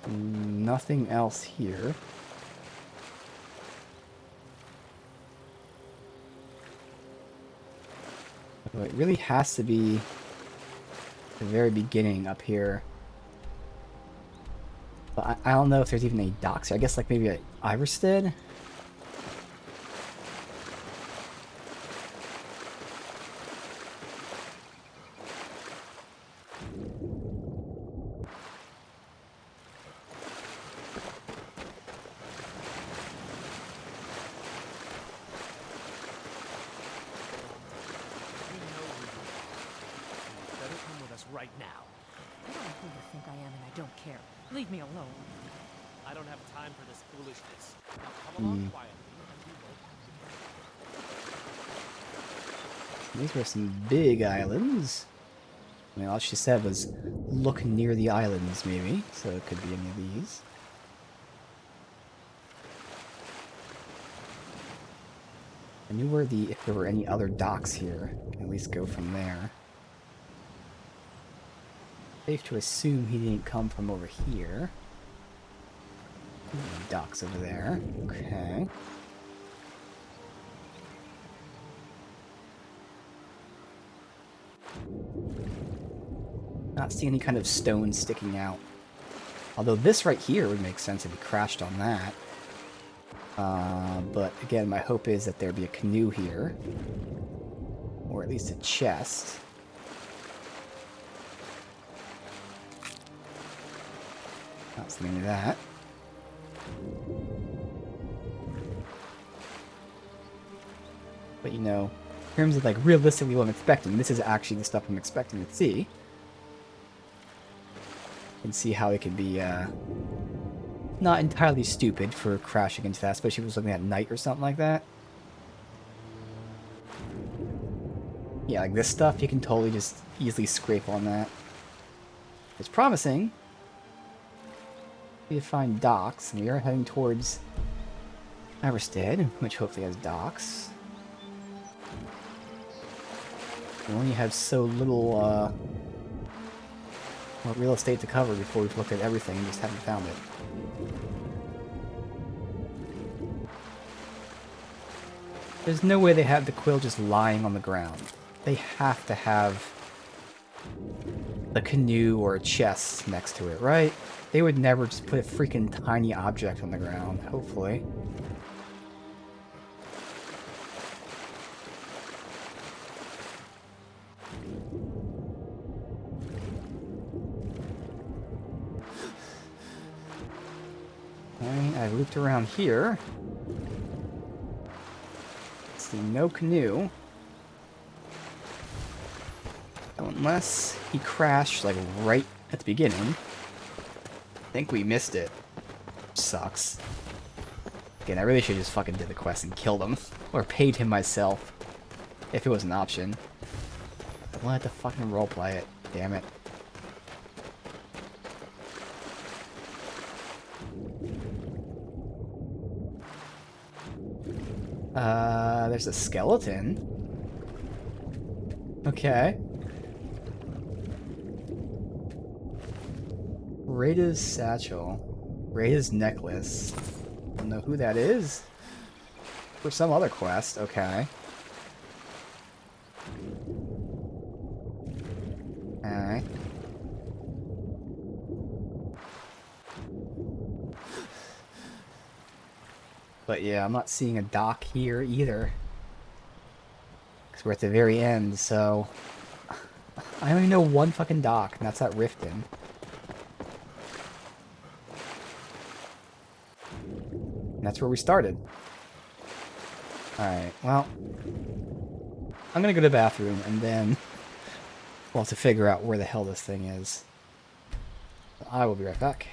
Nothing else here. Well, it really has to be the very beginning up here. But I don't know if there's even any docks here. I guess like maybe at Iverstead? Right now. I don't know who you think I am, and I don't care. Leave me alone. I don't have time for this foolishness. Now come along quietly, and we won't. These were some big islands. I mean, all she said was look near the islands, maybe. So it could be any of these. I knew where if there were any other docks here. I can at least go from there. Safe to assume he didn't come from over here. Docks over there. Okay. Not seeing any kind of stone sticking out. Although this right here would make sense if he crashed on that. But again, my hope is that there'd be a canoe here. Or at least a chest. Not seeing any of that. But you know, in terms of like realistically what I'm expecting, this is actually the stuff I'm expecting to see. And see how it could be not entirely stupid for crashing into that, especially if it was looking at night or something like that. Yeah, like this stuff, you can totally just easily scrape on that. It's promising. To find docks, and we are heading towards Iverstead, which hopefully has docks. We only have so little real estate to cover before we've looked at everything and just haven't found it. There's no way they have the quill just lying on the ground. They have to have a canoe or a chest next to it, right? They would never just put a freaking tiny object on the ground, hopefully. Okay, I've looped around here. See, no canoe. Unless he crashed, like, right at the beginning. I think we missed it. Sucks. Again, I really should just fucking did the quest and killed him. Or paid him myself. If it was an option. I wanted to fucking roleplay it. Damn it. There's a skeleton. Okay. Rada's satchel. Rada's necklace. Don't know who that is. For some other quest, okay. Alright. But yeah, I'm not seeing a dock here either. Because we're at the very end, so... I only know one fucking dock, and that's at Riften. And that's where we started. Alright, well... I'm gonna go to the bathroom, and then... we'll have to figure out where the hell this thing is. I will be right back.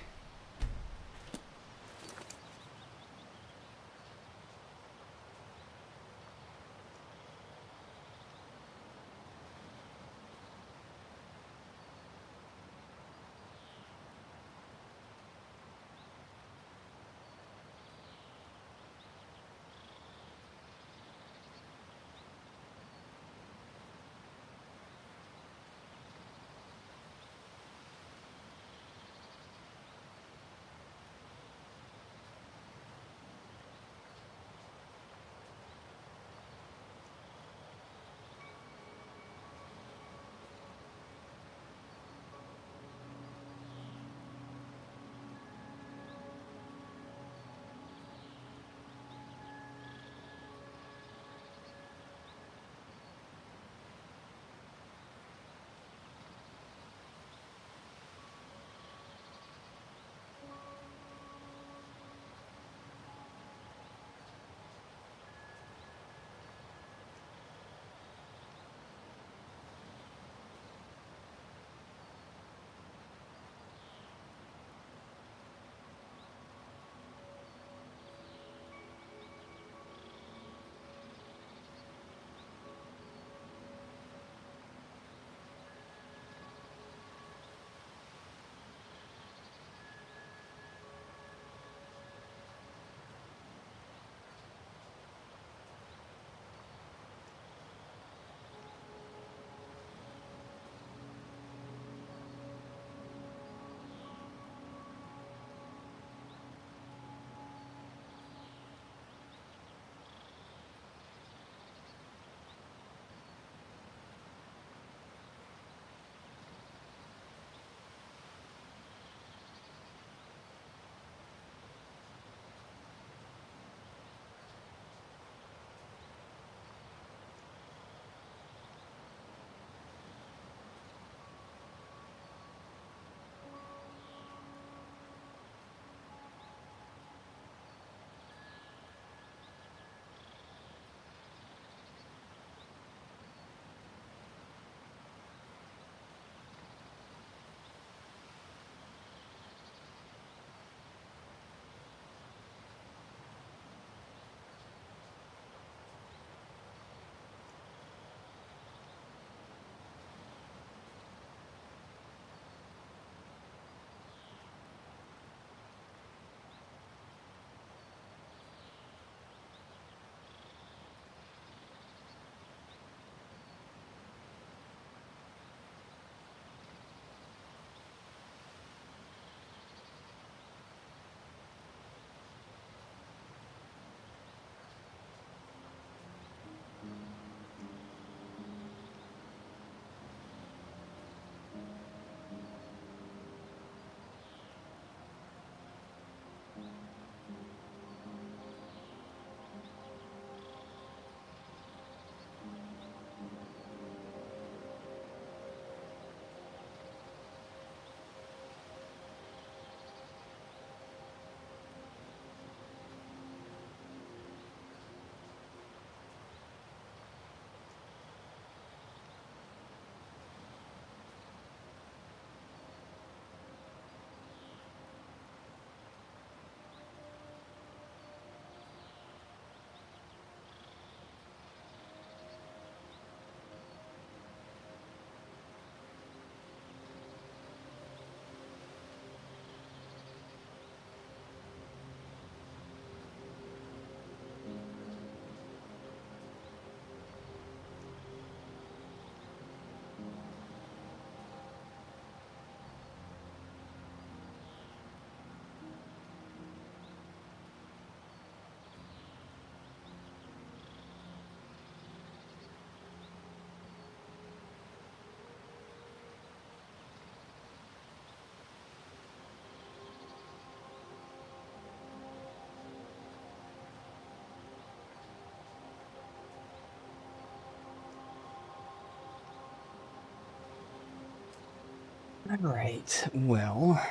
Alright, well...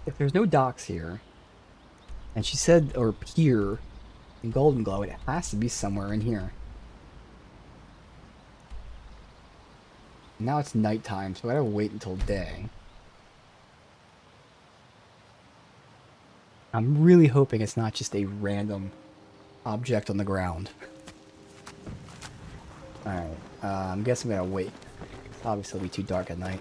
if there's no docks here, and she said, or pier in Golden Glow, it has to be somewhere in here. Now it's nighttime, so I gotta wait until day. I'm really hoping it's not just a random object on the ground. Alright, I'm guessing I'm gonna wait. Obviously it'll be too dark at night.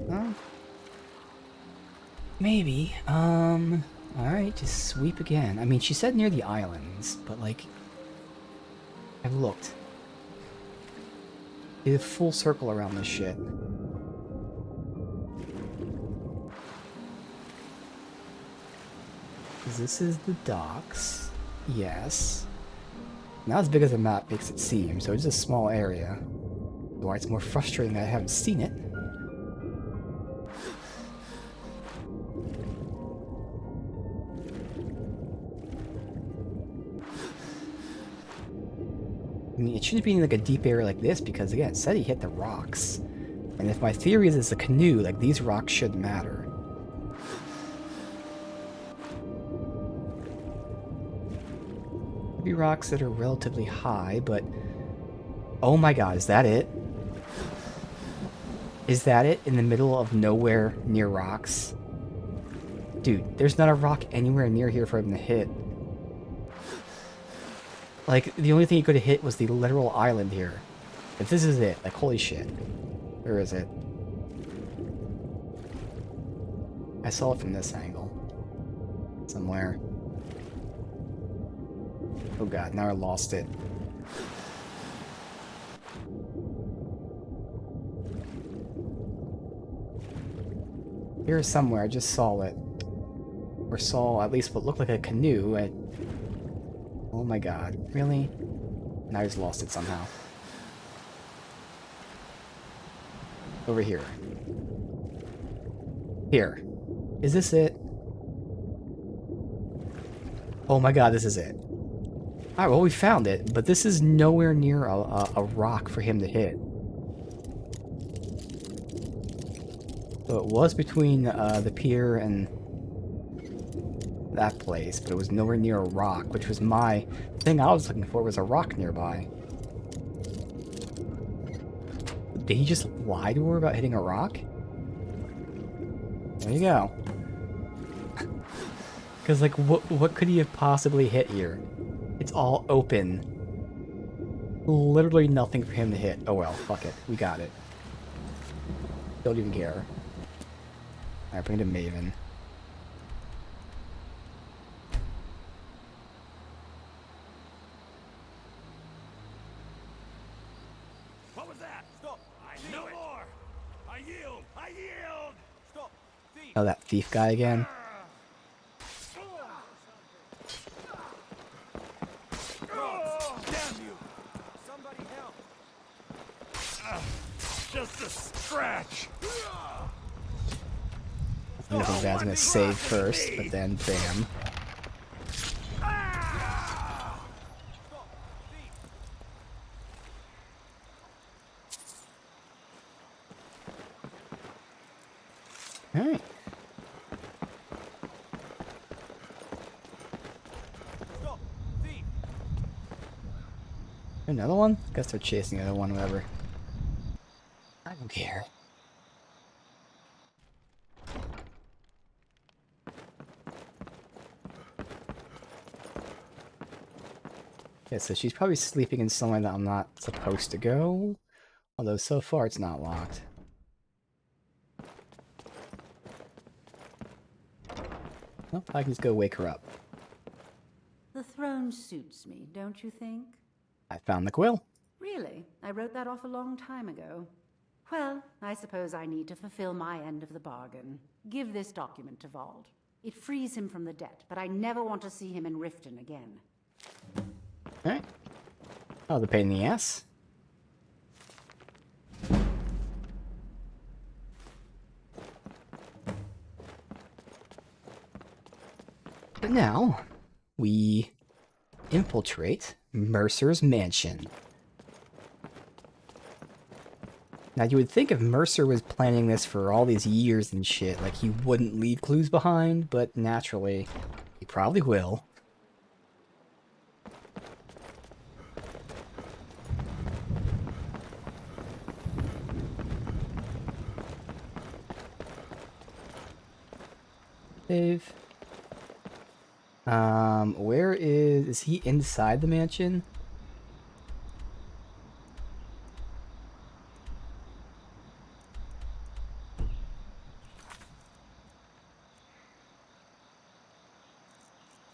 Huh? Maybe. Alright, just sweep again. I mean, she said near the islands, but like... I've looked. Did a full circle around this shit. This is the docks. Yes. Not as big as the map makes it seem, so it's a small area. Why it's more frustrating that I haven't seen it. I mean, it shouldn't be in like a deep area like this because, again, it said he hit the rocks. And if my theory is it's a canoe, like, these rocks shouldn't matter. Maybe rocks that are relatively high, but... oh my god, is that it? Is that it? In the middle of nowhere near rocks? Dude, there's not a rock anywhere near here for him to hit. Like, the only thing he could have hit was the literal island here. If this is it, like, holy shit. Where is it? I saw it from this angle. Somewhere. Oh god, now I lost it. Here somewhere, I just saw it. Or saw at least what looked like a canoe. Oh my god, really? Now I just lost it somehow. Over here. Here. Is this it? Oh my god, this is it. Alright, well we found it, but this is nowhere near a rock for him to hit. So it was between the pier and that place, but it was nowhere near a rock, which was my thing I was looking for, was a rock nearby. Did he just lie to her about hitting a rock? There you go. Because, like, what could he have possibly hit here? It's all open. Literally nothing for him to hit. Oh well, fuck it. We got it. Don't even care. Alright, bring it to Maven. What was that? Stop! I know more! I yield! I yield! Stop! Thief! Oh, that thief guy again? Damn you! Somebody help! Just a scratch! I think the guy's gonna save first, but then bam. Alright. Another one? Guess they're chasing the other one, whatever. I don't care. Yeah, so she's probably sleeping in somewhere that I'm not supposed to go. Although so far it's not locked. Well, I can just go wake her up. The throne suits me, don't you think? I found the quill. Really? I wrote that off a long time ago. Well, I suppose I need to fulfill my end of the bargain. Give this document to Vald. It frees him from the debt, but I never want to see him in Riften again. Alright. Oh, the pain in the ass. But now, we infiltrate Mercer's mansion. Now, you would think if Mercer was planning this for all these years and shit, like, he wouldn't leave clues behind, but naturally, he probably will. Dave. Where is he inside the mansion?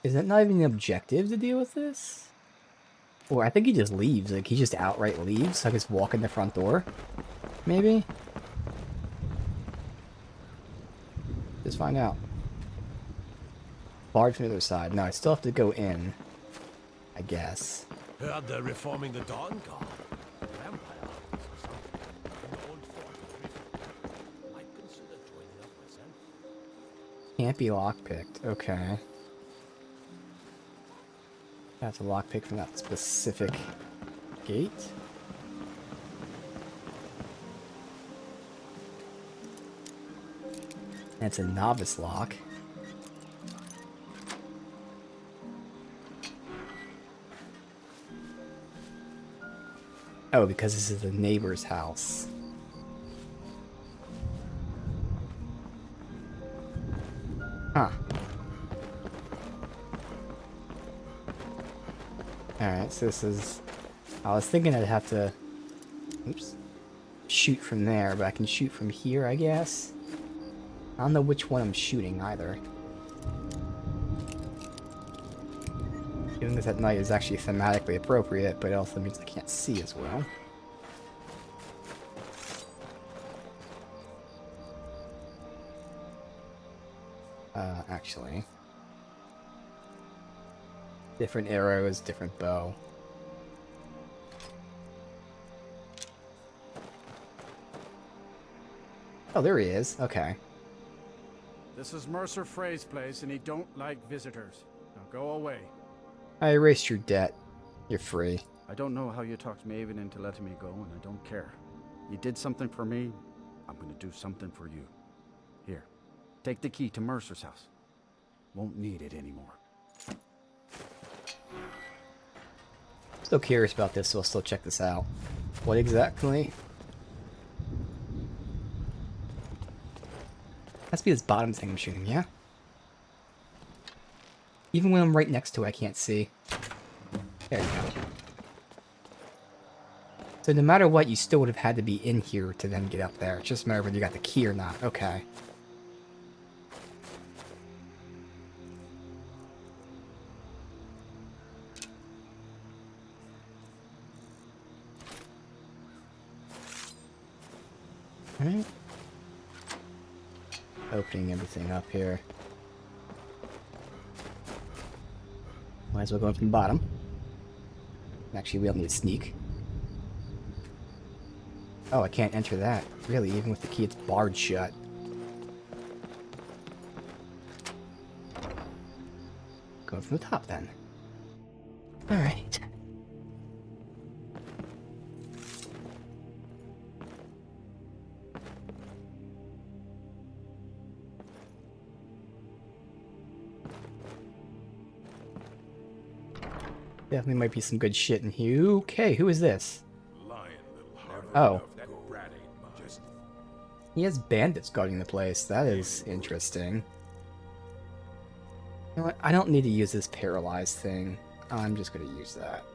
Is that not even an objective to deal with this? Or I think he just leaves, like he just outright leaves, like just walk in the front door? Maybe? Just find out. Barred from the other side. No, I still have to go in. I guess. Heard they're reforming the Dawn Guard. Vampire armies or something. An old fort of Riften. Might consider joining up myself. Can't be lockpicked. Okay. That's a lockpick from that specific gate. That's a novice lock. Oh, because this is the neighbor's house. Huh. Alright, so this is... I was thinking I'd have to... Oops. Shoot from there, but I can shoot from here, I guess? I don't know which one I'm shooting, either. Doing this at night is actually thematically appropriate, but it also means I can't see as well. Actually. Different arrows, different bow. Oh, there he is. Okay. This is Mercer Frey's place, and he don't like visitors. Now go away. I erased your debt. You're free. I don't know how you talked Maven into letting me go, and I don't care. You did something for me, I'm gonna do something for you. Here, take the key to Mercer's house. Won't need it anymore. Still curious about this, so I'll still check this out. What exactly? Has to be this bottom thing I'm shooting, yeah? Even when I'm right next to it, I can't see. There you go. So no matter what, you still would have had to be in here to then get up there. It's just a matter of whether you got the key or not. Okay. Alright. Opening everything up here. Might as well go in from the bottom. Actually, we don't need to sneak. Oh, I can't enter that. Really, even with the key, it's barred shut. Going from the top, then. Alright. Definitely might be some good shit in here. Okay, who is this? Oh. He has bandits guarding the place. That is interesting. You know what? I don't need to use this paralyzed thing. I'm just going to use that.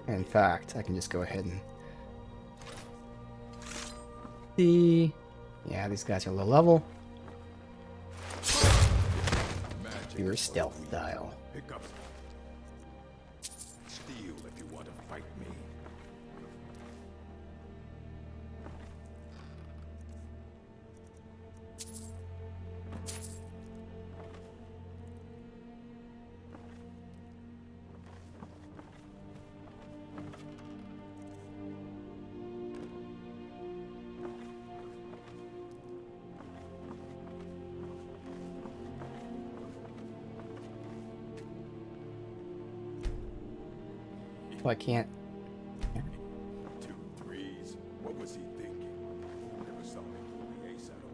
In fact, I can just go ahead and... see. Yeah, these guys are low level. Pure stealth style. Pick up. Steal if you want to fight me. Oh, I can't. Two threes. What was he thinking? Never saw him pull the ace out of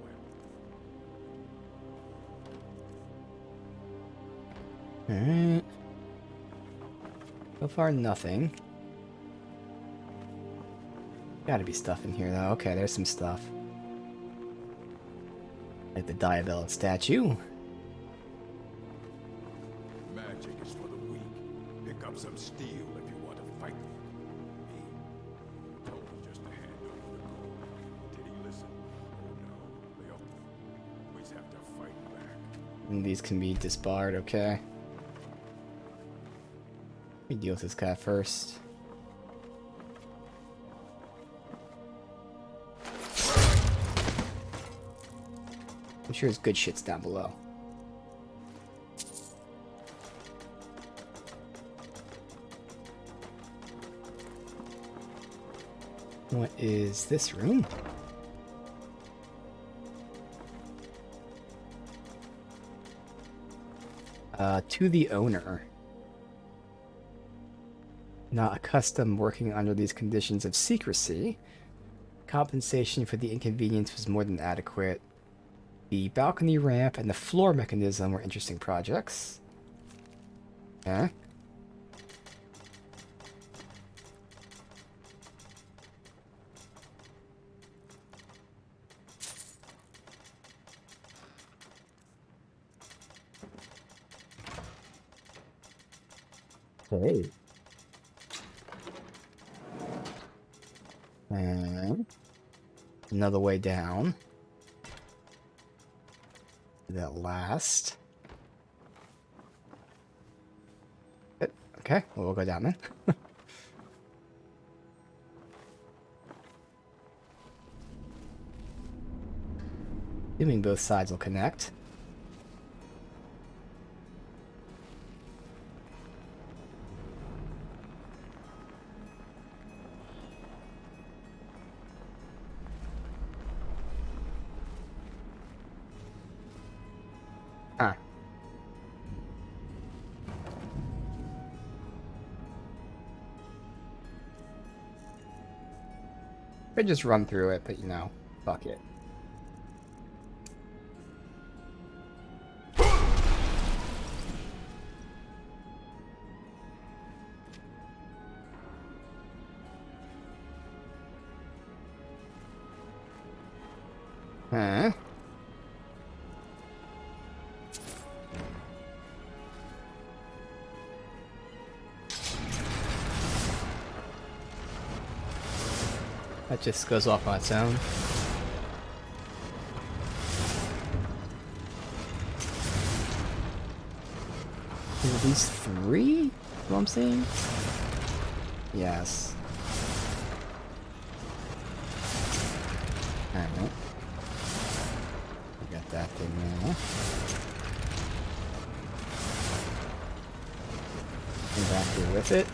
well. Alright. So far, nothing. Gotta be stuff in here, though. Okay, there's some stuff. Like the diabolic statue. Magic is for the weak. Pick up some steel if you want to fight. He told him just to hand over the gold. Did he listen? Oh no. They always have to fight back. And these can be disbarred, okay. Let me deal with this guy first. I'm sure there's good shits down below. What is this room? To the owner. Not accustomed working under these conditions of secrecy. Compensation for the inconvenience was more than adequate. The balcony ramp and the floor mechanism were interesting projects. Okay. Hey. And another way down. That last. Okay, well, we'll go down then. Assuming both sides will connect. Huh. Could just run through it, but you know, fuck it. Huh? That just goes off on its own. Are these three? What I'm saying? Yes. Alright. We got that thing now. Come back here with it.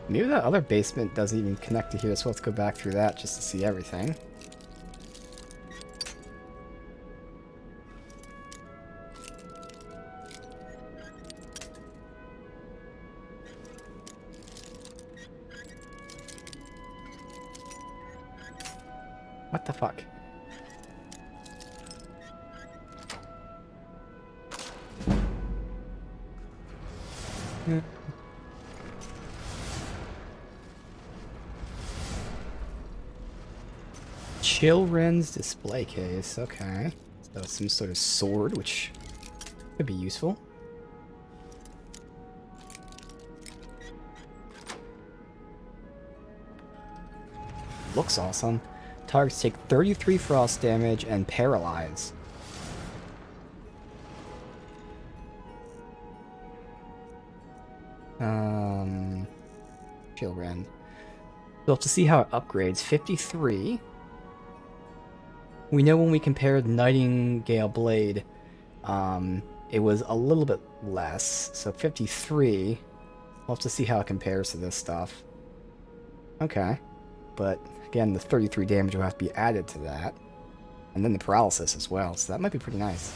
Maybe that other basement doesn't even connect to here, so let's go back through that just to see everything. What the fuck? Chilren's display case, okay. So some sort of sword, which could be useful. Looks awesome. Targets take 33 frost damage and paralyze. Chilren. We'll have to see how it upgrades. 53. We know when we compared Nightingale Blade, it was a little bit less. So 53. We'll have to see how it compares to this stuff. Okay. But again, the 33 damage will have to be added to that. And then the paralysis as well, so that might be pretty nice.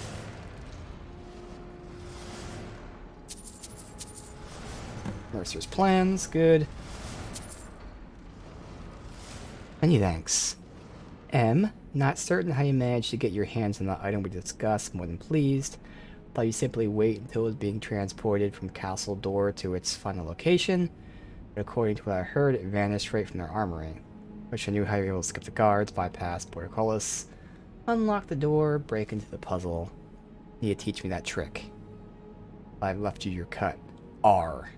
Mercer's plans, good. Many thanks. M, not certain how you managed to get your hands on the item we discussed, more than pleased. Thought you simply wait until it was being transported from Castle Door to its final location. But according to what I heard, it vanished right from their armory. Wish I knew how you were able to skip the guards, bypass Portcullis, unlock the door, break into the puzzle. Need to teach me that trick. I've left you your cut. R.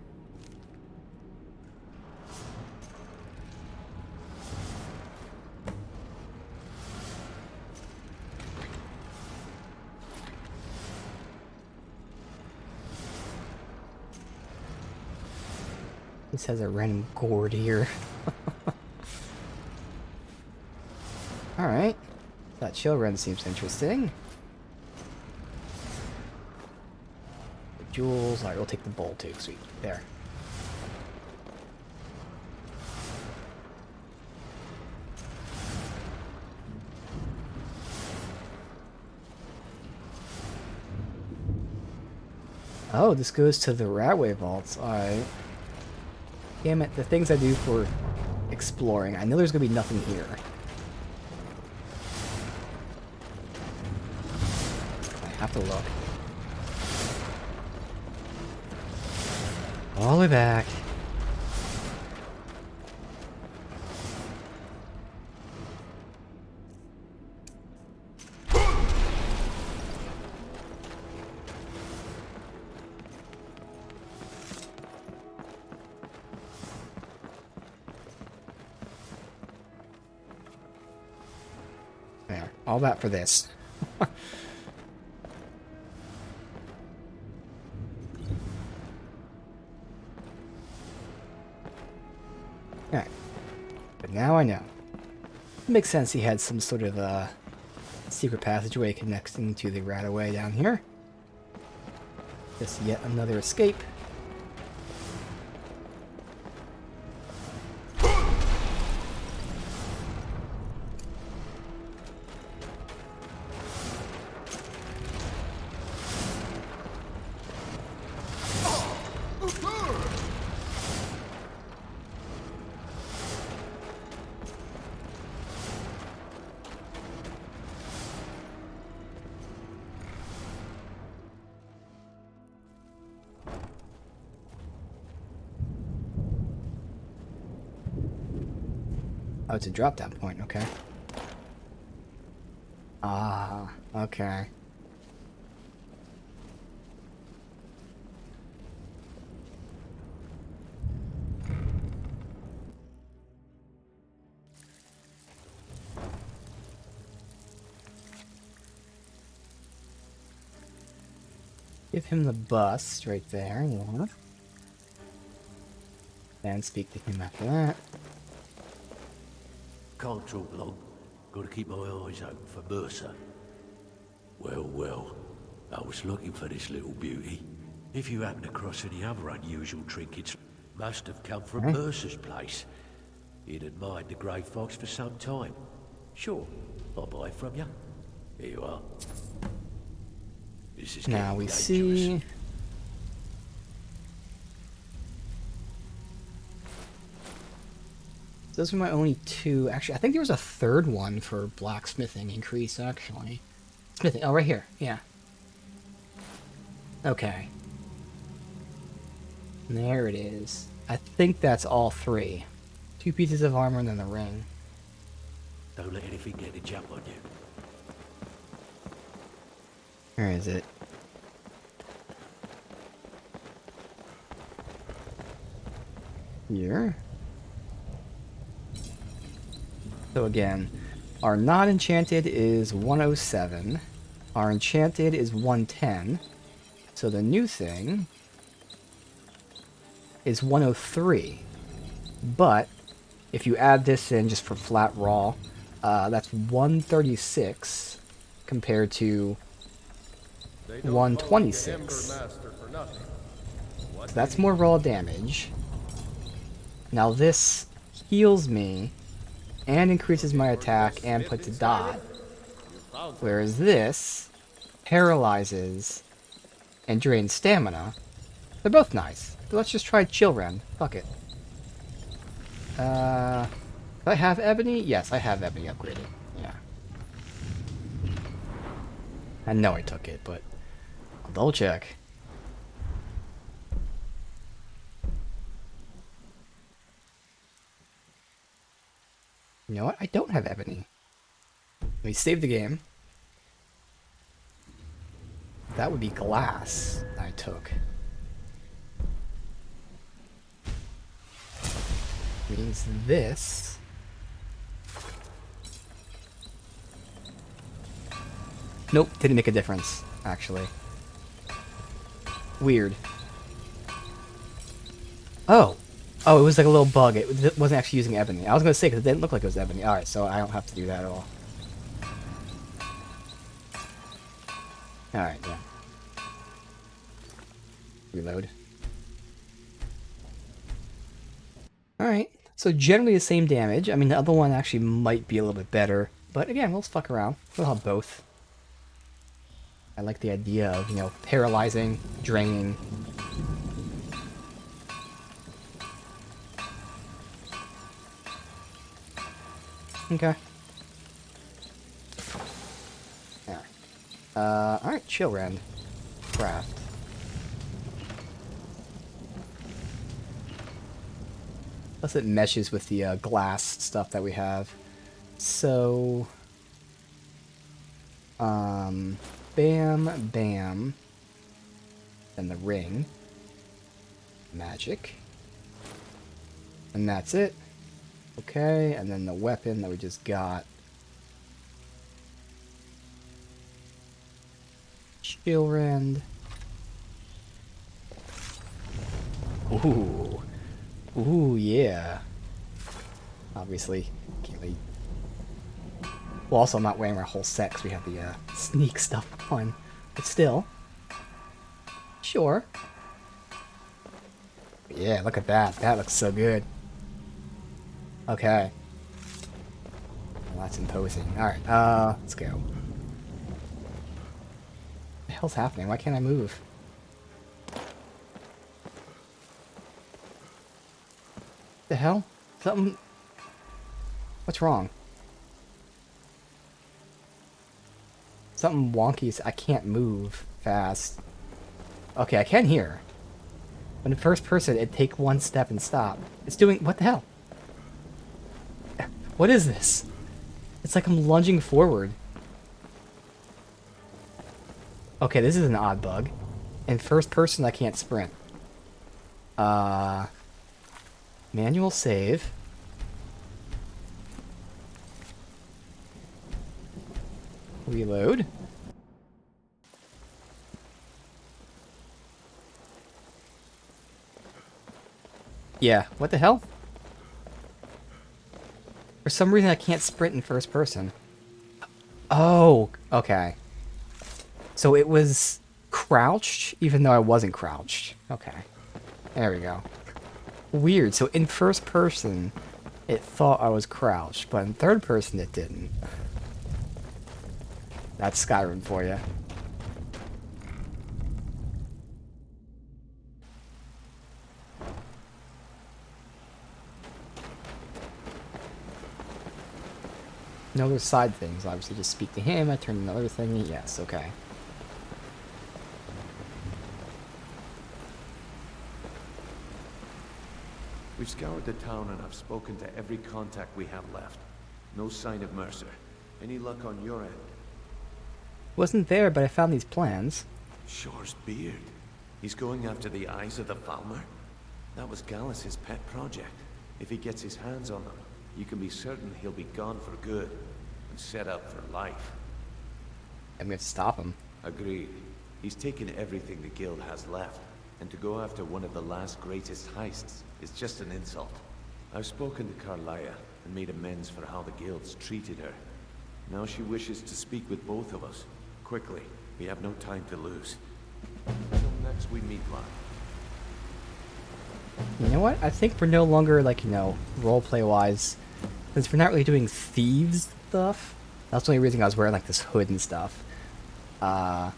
This has a random gourd here. Alright. That chill run seems interesting. The jewels. Alright, we'll take the bowl too. Sweet. There. Oh, this goes to the Ratway Vaults. Alright. Damn it, the things I do for exploring. I know there's gonna be nothing here. I have to look. All the way back. There. All that for this. Alright. But now I know. It makes sense he had some sort of secret passageway connecting to the Rataway down here. Just yet another escape. Oh, it's a drop down point, okay. Ah, okay. Give him the bust right there, yeah. And speak to him after that. Can't talk long. Gotta keep my eyes open for Mercer. Well, well. I was looking for this little beauty. If you happen across any other unusual trinkets, must have come from Mercer's place. He'd admired the grey fox for some time. Sure, I'll buy it from you. Here you are. This is now we dangerous. see. Those are my only two. Actually, I think there was a third one for blacksmithing increase, actually. Smithing. Oh, right here. Yeah. Okay. There it is. I think that's all three. 2 pieces of armor and then the ring. Don't let anything get a jump on you. Where is it? Here. So again, our not enchanted is 107. Our enchanted is 110. So the new thing is 103. But if you add this in just for flat raw, That's 136 compared to 126. So that's more raw damage. Now this heals me and increases my attack and puts a dot. Whereas this paralyzes and drains stamina. They're both nice. But let's just try Chill Rend. Fuck it. Do I have Ebony? Yes, I have Ebony upgraded. Yeah. I know I took it, but I'll double check. You know what? I don't have Ebony. Let me save the game. That would be Glass I took. Means this. Nope, didn't make a difference, actually. Weird. Oh! Oh, it was like a little bug. It wasn't actually using Ebony. I was gonna say, because it didn't look like it was Ebony. Alright, so I don't have to do that at all. Alright, yeah. Reload. Alright, so generally the same damage. I mean, the other one actually might be a little bit better. But again, we'll fuck around. We'll have both. I like the idea of, you know, paralyzing, draining. Okay. Yeah. Alright, Chill Rend. Craft. Plus it meshes with the glass stuff that we have. So... bam, bam. Then the ring. Magic. And that's it. Okay, and then the weapon that we just got. Chill Rend. Ooh. Ooh, yeah. Obviously, can't really... Well, also I'm not wearing our whole set because we have the sneak stuff on. But still. Sure. Yeah, look at that. That looks so good. Okay. Well, that's imposing. Alright, let's go. What the hell's happening? Why can't I move? The hell? Something... What's wrong? Something wonky. I can't move fast. Okay, I can hear. When in first person, it take one step and stop. It's doing... What the hell? What is this? It's like I'm lunging forward. Okay, this is an odd bug. In first person, I can't sprint. Manual save. Reload. Yeah, what the hell? For some reason I can't sprint in first person. Oh, okay. So it was crouched, even though I wasn't crouched. Okay. There we go. Weird, so in first person, it thought I was crouched, but in third person it didn't. That's Skyrim for you. No other side things, obviously just speak to him, I turn another thingy, yes, okay. We've scoured the town and I've spoken to every contact we have left. No sign of Mercer. Any luck on your end? Wasn't there, but I found these plans. Shore's beard. He's going after the eyes of the Falmer? That was Gallus's pet project. If he gets his hands on them, you can be certain he'll be gone for good and set up for life. And we have to stop him. Agreed. He's taken everything the guild has left, and to go after one of the last greatest heists is just an insult. I've spoken to Carlia. and made amends for how the guilds treated her. Now she wishes to speak with both of us. Quickly, we have no time to lose. Until next we meet, lad. You know what? I think we're no longer, like, roleplay-wise, since we're not really doing thieves stuff. That's the only reason I was wearing, like, this hood and stuff. We're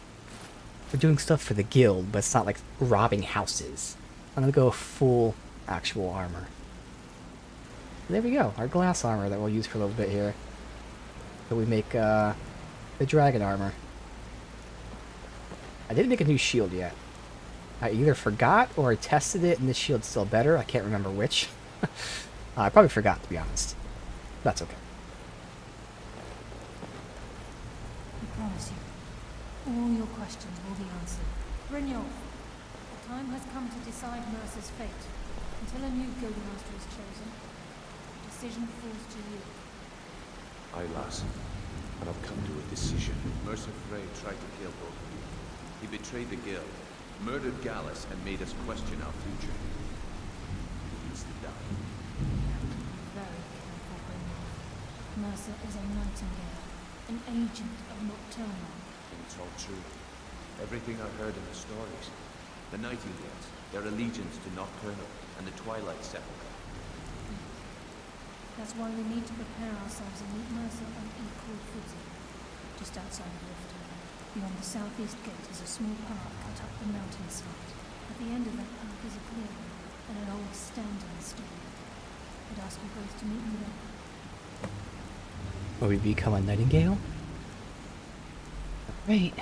doing stuff for the guild, but it's not, like, robbing houses. I'm gonna go full actual armor. There we go, our glass armor that we'll use for a little bit here. So we make, the dragon armor. I didn't make a new shield yet. I either forgot or I tested it and this shield's still better. I can't remember which. I probably forgot, to be honest. That's okay. I promise you, all your questions will be answered. Brynjolf, the time has come to decide Mercer's fate. Until a new guildmaster is chosen, the decision falls to you. Aye, lass. And I've come to a decision. Mercer Frey tried to kill both of you. He betrayed the guild, murdered Gallus, and made us question our future. He needs to die. Very careful, Brynjolf. Mercer is a nightingale, an agent of Nocturnal. It's all true. Everything I've heard in the stories. The Nightingales, their allegiance to Nocturnal, and the Twilight Sepulchre. That's why we need to prepare ourselves and meet Mercer on equal footing. Just outside of Riften, beyond the southeast gate is a small park cut up the mountainside. At the end of that park is a clearing, and an old standing stone. I'd ask you both to meet me there. Will we become a nightingale? Great.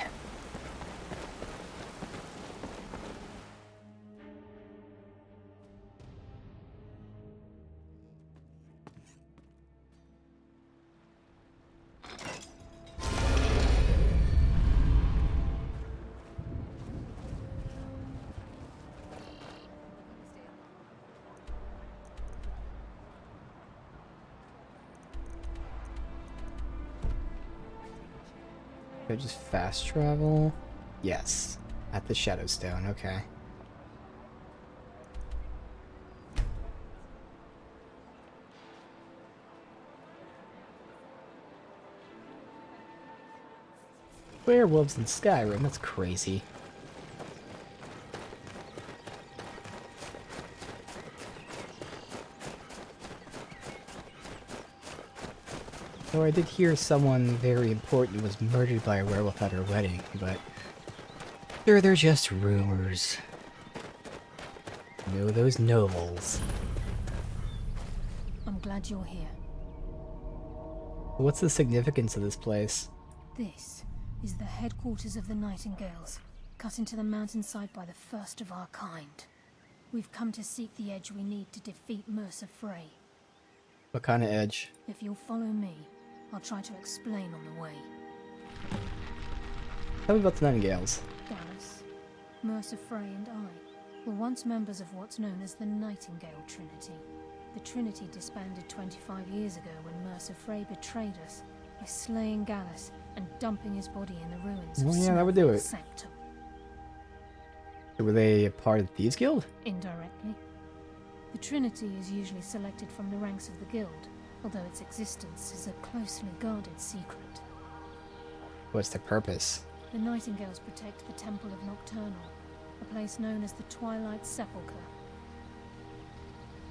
Could I just fast travel? Yes. At the Shadowstone, okay. Werewolves in Skyrim, that's crazy. Though I did hear someone very important was murdered by a werewolf at her wedding, but sure, they're just rumors. You know those nobles. I'm glad you're here. What's the significance of this place? This is the headquarters of the Nightingales, cut into the mountainside by the first of our kind. We've come to seek the edge we need to defeat Mercer Frey. What kind of edge? If you'll follow me, I'll try to explain on the way. Tell me about the Nightingales. Gallus, Mercer Frey and I were once members of what's known as the Nightingale Trinity. The Trinity disbanded 25 years ago when Mercer Frey betrayed us by slaying Gallus and dumping his body in the ruins of Oh yeah, that would do it. Sanctum. Were they a part of the Thieves Guild? Indirectly. The Trinity is usually selected from the ranks of the Guild, although its existence is a closely guarded secret. What's their purpose? The Nightingales protect the Temple of Nocturnal, a place known as the Twilight Sepulchre.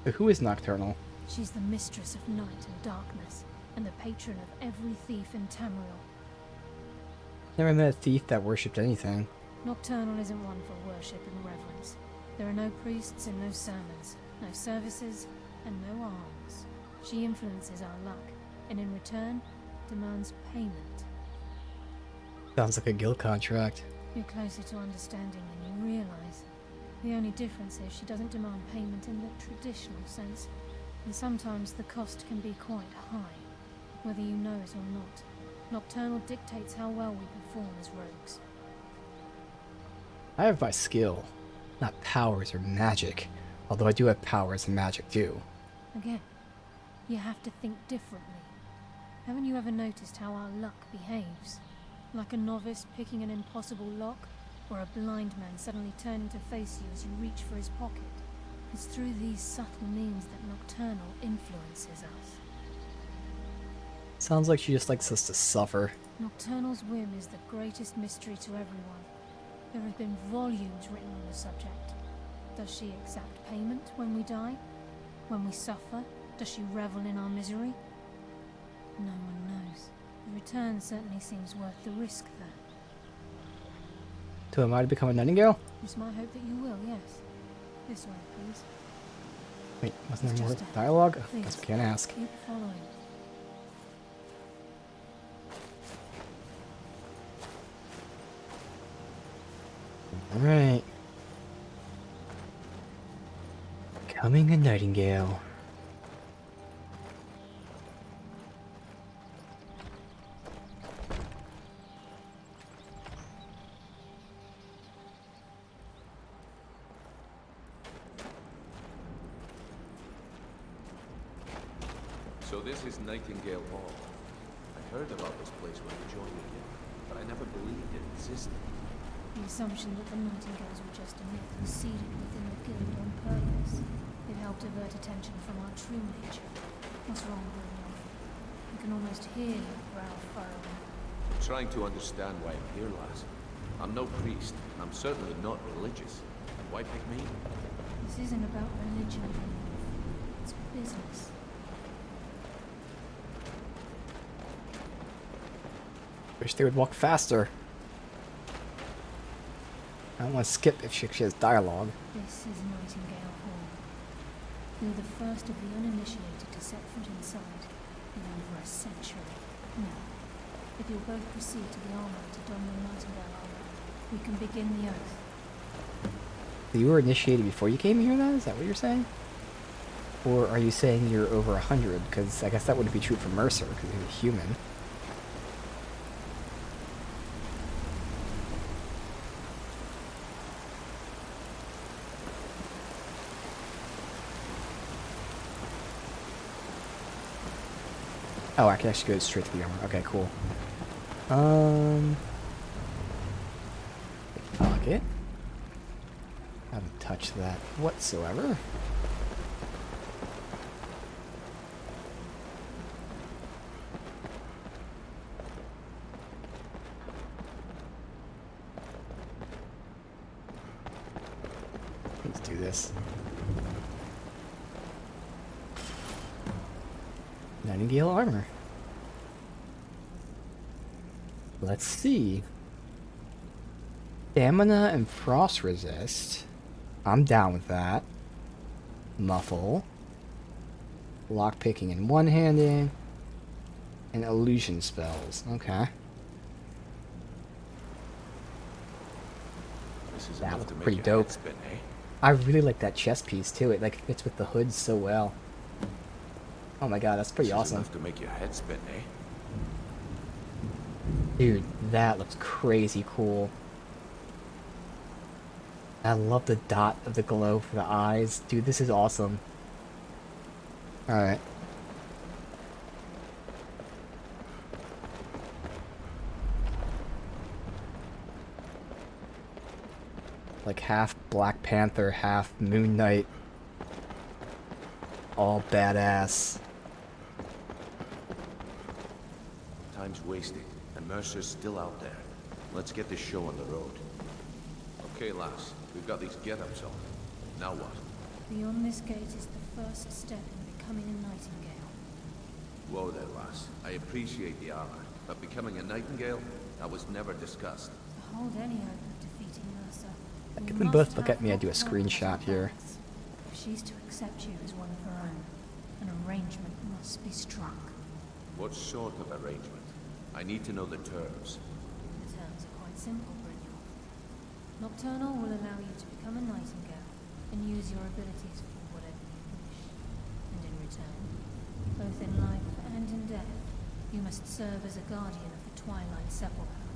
So who is Nocturnal? She's the mistress of night and darkness, and the patron of every thief in Tamriel. Never met a thief that worshipped anything. Nocturnal isn't one for worship and reverence. There are no priests and no sermons, no services, and no alms. She influences our luck, and in return, demands payment. Sounds like a guild contract. You're closer to understanding than you realize. The only difference is she doesn't demand payment in the traditional sense, and sometimes the cost can be quite high, whether you know it or not. Nocturnal dictates how well we perform as rogues. I have my skill, not powers or magic, although I do have powers and magic too. Again, you have to think differently. Haven't you ever noticed how our luck behaves? Like a novice picking an impossible lock, or a blind man suddenly turning to face you as you reach for his pocket. It's through these subtle means that Nocturnal influences us. Sounds like she just likes us to suffer. Nocturnal's whim is the greatest mystery to everyone. There have been volumes written on the subject. Does she accept payment when we die? When we suffer, does she revel in our misery? No one knows. The return certainly seems worth the risk, though. So am I to become a nightingale? It's my hope that you will, yes. This way, please. Wait, wasn't there more Just a- dialogue? please, Guess we can't ask. Keep following. Alright. Becoming a nightingale. So this is Nightingale Hall. I heard about this place when I joined again, but I never believed it existed. The assumption that the Nightingales were just a myth was seeded within the guild on purpose. It helped divert attention from our true nature. What's wrong, Brynjolf? You can almost hear your brow furrowing. I'm trying to understand why I'm here, lass. I'm no priest, and I'm certainly not religious. Why pick me? This isn't about religion, Brynjolf. It's business. Wish they would walk faster. I don't want to skip if she has dialogue. This is Nightingale Hall. You're the first of the uninitiated to set foot inside in over a century. Now, if you'll both proceed to the armory to don your Nightingale armor, we can begin the oath. So you were initiated before you came here then? Is that what you're saying? Or are you saying you're over 100? Because I guess that wouldn't be true for Mercer, because he's a human. Oh, I can actually go straight to the armor. Okay, cool. Pocket. Haven't touched that whatsoever. Let's do this. Nightingale armor. Let's see. Stamina and frost resist. I'm down with that. Muffle. Lockpicking and one-handing. And illusion spells. Okay. This is That enough looks to make pretty your dope. head spin, eh? I really like that chest piece too. It like fits with the hood so well. Oh my god, that's pretty This is awesome. enough to make your head spin, eh? Dude, that looks crazy cool. I love the dot of the glow for the eyes. Dude, this is awesome. Alright. Like half Black Panther, half Moon Knight. All badass. Time's wasted, and Mercer's still out there. Let's get this show on the road. Okay, lass, we've got these get-ups on. Now what? Beyond this gate is the first step in becoming a Nightingale. Whoa there, lass. I appreciate the armor, but becoming a Nightingale? That was never discussed. To hold any hope of defeating Mercer, we Get them must both look have at me. I do a Nocturnal as screenshot our here. balance. If she's to accept you as one of her own, an arrangement must be struck. What sort of arrangement? I need to know the terms. The terms are quite simple, Brynjolf. Nocturnal will allow you to become a Nightingale and use your abilities for whatever you wish. And in return, both in life and in death, you must serve as a guardian of the Twilight Sepulchre.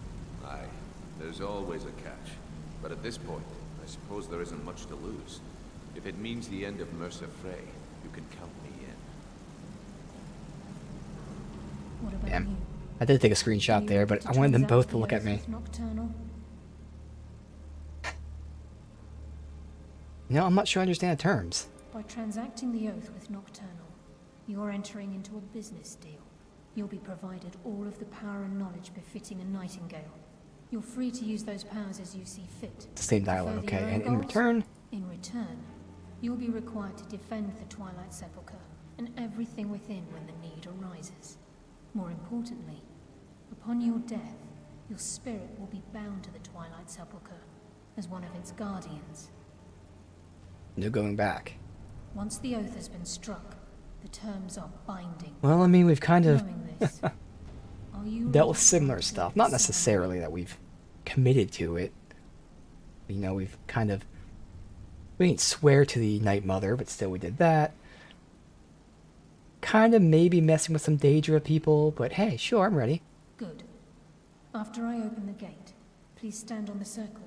Aye, there's always a catch. But at this point, I suppose there isn't much to lose. If it means the end of Mercer Frey, you can count me in. What about Damn. you? I did take a screenshot there, but I wanted them both to look at me. Nocturnal. No, I'm not sure I understand the terms. By transacting the oath with Nocturnal, you're entering into a business deal. You'll be provided all of the power and knowledge befitting a nightingale. You're free to use those powers as you see fit. Same dialogue, To further okay. your own And in goals, return, you'll be required to defend the Twilight Sepulchre and everything within when the need arises. More importantly, upon your death, your spirit will be bound to the Twilight Sepulchre as one of its guardians. no going back. Once the oath has been struck, the terms are binding. Well, I mean, we've kind of Knowing this, are you dealt ready with to similar activate stuff. the Not sign? necessarily that we've committed to it. You know, we've kind of... We didn't swear to the Night Mother, but still we did that. Kind of maybe messing with some Daedra people, but hey, sure, I'm ready. Good. After I open the gate, please stand on the circle.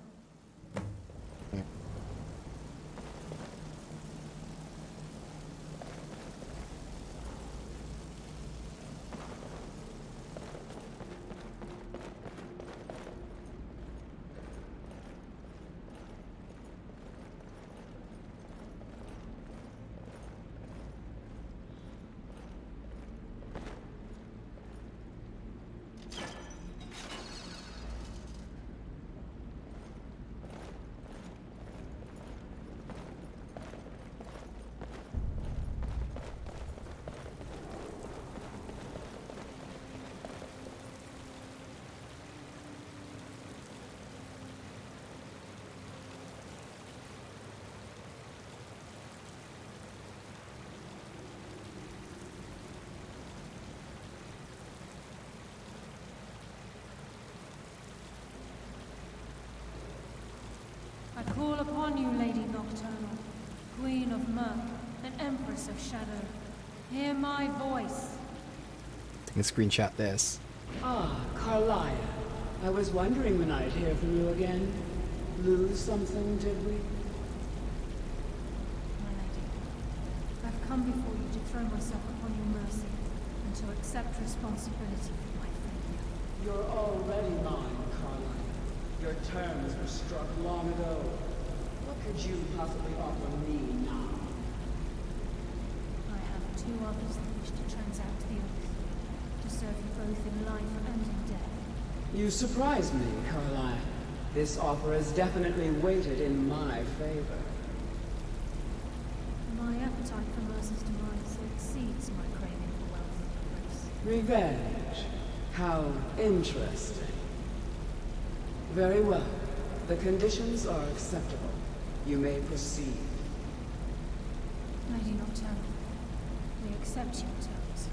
I call upon you, Lady Nocturnal, Queen of Mirth and Empress of Shadow. Hear my voice. I can screenshot this. Ah, Carlia. I was wondering when I'd hear from you again. Lose something, did we? My lady, I've come before you to throw myself upon your mercy and to accept responsibility for my failure. You're already mine, Carlia. Your terms were struck long ago. What could you possibly offer me now? I have two others that wish to transact the oath, to serve you both in life and in death. You surprise me, Carlia. This offer is definitely weighted in my favor. My appetite for Mercer's demise exceeds my craving for wealth and grace. Revenge. How interesting. Very well. The conditions are acceptable. You may proceed. Lady Nocturnal, we accept your terms.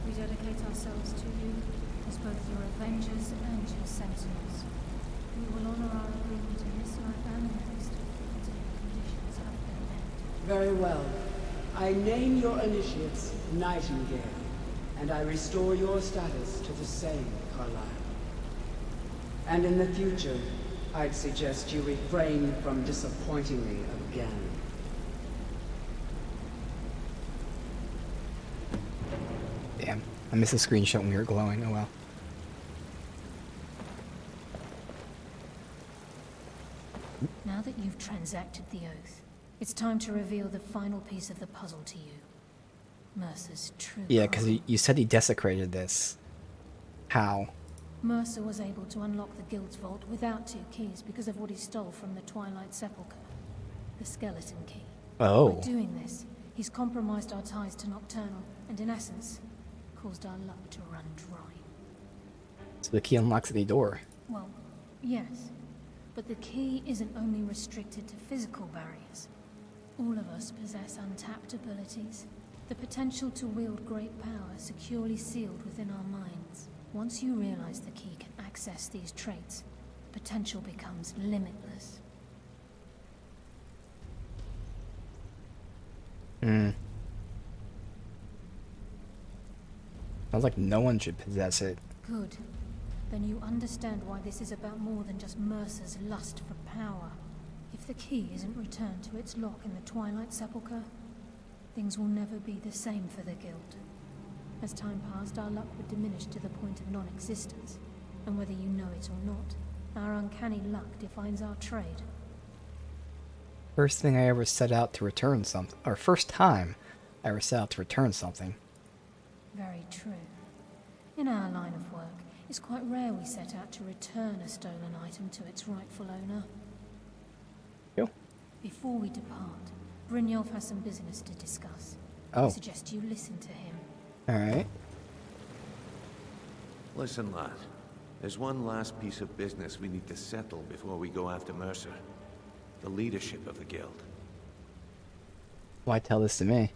We dedicate ourselves to you as both your avengers and your sentinels. We will honor our agreement in this life and the next until your conditions have been met. Very well. I name your initiates Nightingale, and I restore your status to the same, Carlisle. And in the future, I'd suggest you refrain from disappointing me again. Damn, I missed a screenshot when we were glowing. Oh well. Now that you've transacted the oath, it's time to reveal the final piece of the puzzle to you. Mercer's true Yeah, power. because you said he desecrated this. How? Mercer was able to unlock the Guild's vault without two keys because of what he stole from the Twilight Sepulchre. The skeleton key. Oh. By doing this, he's compromised our ties to Nocturnal, and in essence, caused our luck to run dry. So the key unlocks any door. Well, yes. But the key isn't only restricted to physical barriers. All of us possess untapped abilities. The potential to wield great power securely sealed within our minds. Once you realize the key can access these traits, potential becomes limitless. Hmm. Sounds like no one should possess it. Good. Then you understand why this is about more than just Mercer's lust for power. If the key isn't returned to its lock in the Twilight Sepulchre, things will never be the same for the Guild. As time passed, our luck would diminish to the point of non-existence, and whether you know it or not, our uncanny luck defines our trade. First thing I ever set out to return something, or first time I ever set out to return something. Very true. In our line of work, it's quite rare we set out to return a stolen item to its rightful owner. Yo. Before we depart, Brynjolf has some business to discuss. Oh. I suggest you listen to him. Alright. Listen, lad. There's one last piece of business we need to settle before we go after Mercer. The leadership of the guild. Why tell this to me?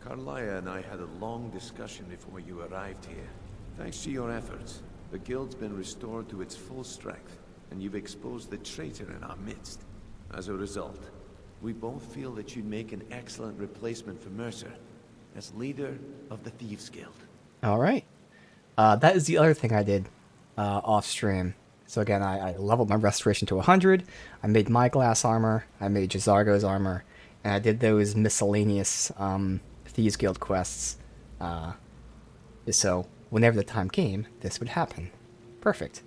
Carlia and I had a long discussion before you arrived here. Thanks to your efforts, the guild's been restored to its full strength, and you've exposed the traitor in our midst. As a result, we both feel that you'd make an excellent replacement for Mercer as leader of the Thieves Guild. Alright. That is the other thing I did off stream. So again, I leveled my restoration to 100. I made my glass armor. I made Jazargo's armor. And I did those miscellaneous Thieves Guild quests. Just so whenever the time came, this would happen. Perfect.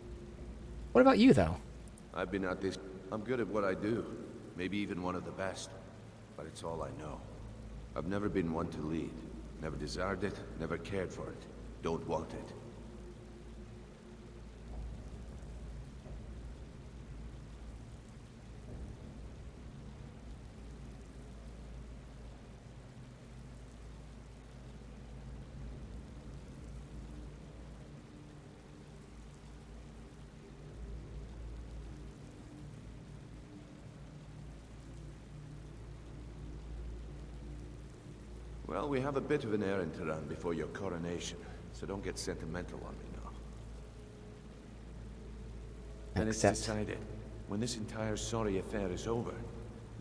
What about you, though? I've been at this. I'm good at what I do. Maybe even one of the best. But it's all I know. I've never been one to lead. Never desired it, never cared for it. Don't want it. Well, we have a bit of an errand to run before your coronation, so don't get sentimental on me now. And it's decided. When this entire sorry affair is over,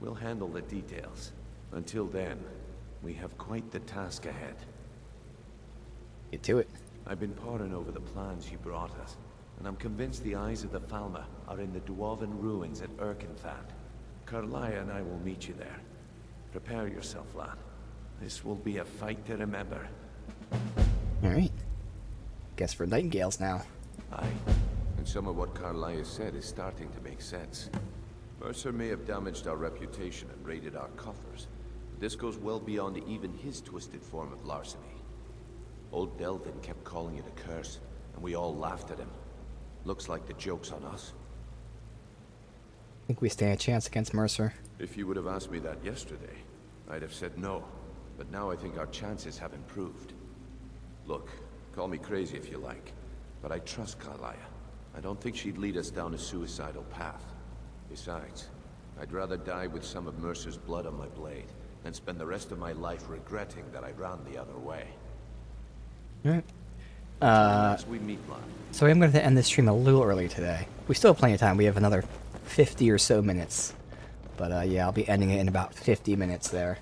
we'll handle the details. Until then, we have quite the task ahead. Get to it. I've been poring over the plans you brought us, and I'm convinced the eyes of the Falmer are in the Dwarven ruins at Erkenfand. Carlia and I will meet you there. Prepare yourself, lad. This will be a fight to remember. Alright. Guess for Nightingales now. Aye. And some of what Carlia said is starting to make sense. Mercer may have damaged our reputation and raided our coffers, but this goes well beyond even his twisted form of larceny. Old Delvin kept calling it a curse, and we all laughed at him. Looks like the joke's on us. I think we stand a chance against Mercer. If you would have asked me that yesterday, I'd have said no. But now I think our chances have improved. Look, call me crazy if you like, but I trust Carlia. I don't think she'd lead us down a suicidal path. Besides, I'd rather die with some of Mercer's blood on my blade than spend the rest of my life regretting that I ran the other way. Alright. We meet, lad. So I'm going to end this stream a little early today. We still have plenty of time. We have another 50 or so minutes. But yeah, I'll be ending it in about 50 minutes there.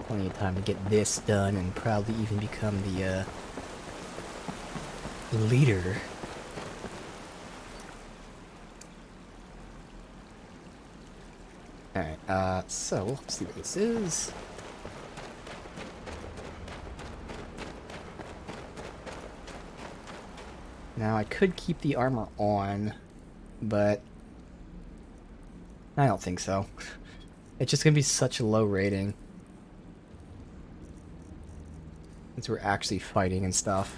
Plenty of time to get this done and probably even become the leader. Alright, so let's see what this is. Now I could keep the armor on, but I don't think so. It's just gonna be such a low rating. Since we're actually fighting and stuff.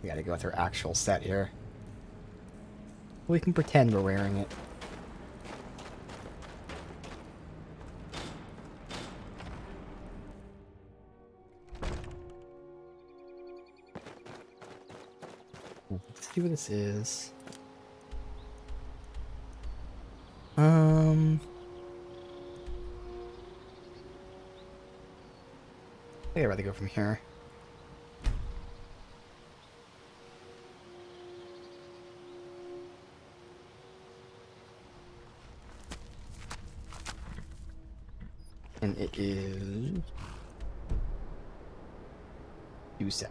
We gotta go with our actual set here. We can pretend we're wearing it. Let's see what this is. I'd rather go from here. And it is due south.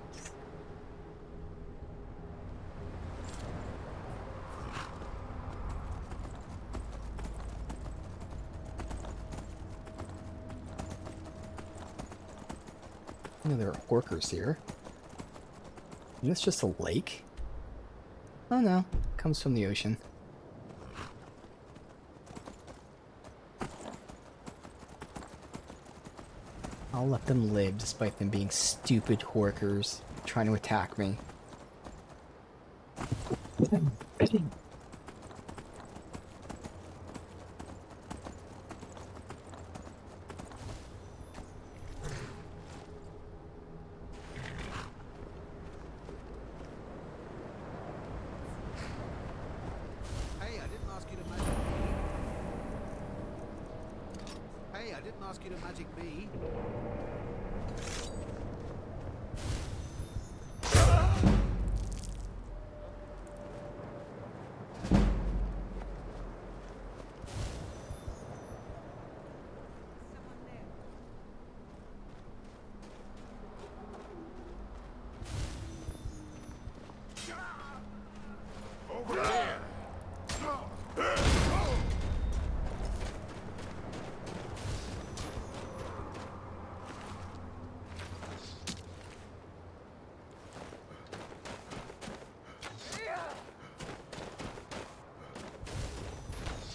I know there are orcers here. Is this just a lake? Oh no, it comes from the ocean. I'll let them live despite them being stupid horkers trying to attack me. Hey, I didn't ask you to magic me. Hey, I didn't ask you to magic me. Over here!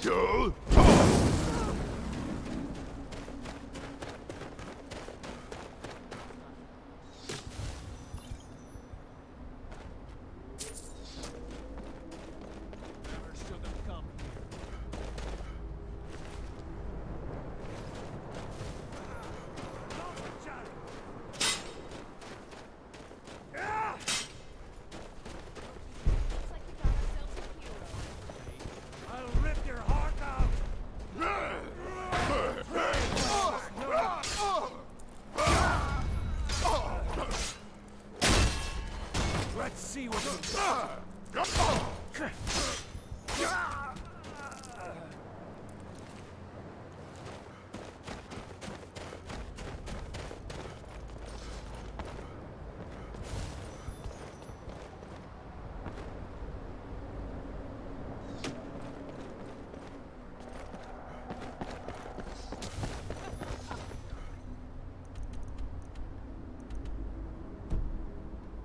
Go! Never should have come I'll rip your heart out! Let's see what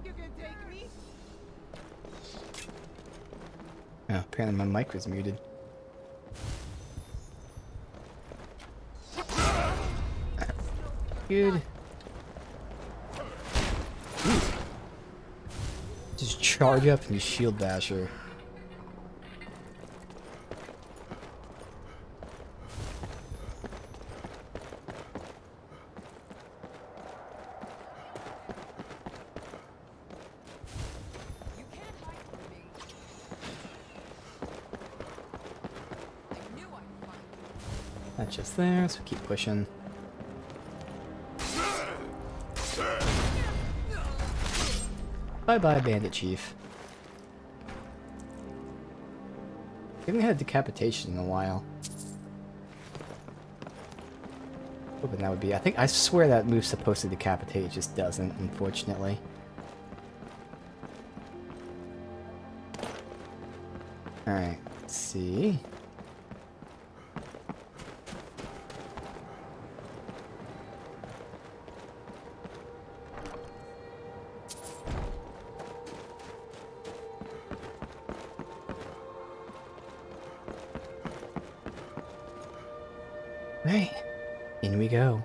You can take me? Oh, apparently my mic was muted. Good. Just charge up and you shield basher. Not just there, so keep pushing. Bye-bye, Bandit Chief. We haven't had decapitation in a while. Hoping that would be. I swear that move's supposed to decapitate, it just doesn't, unfortunately. Alright, let's see. Right, in we go.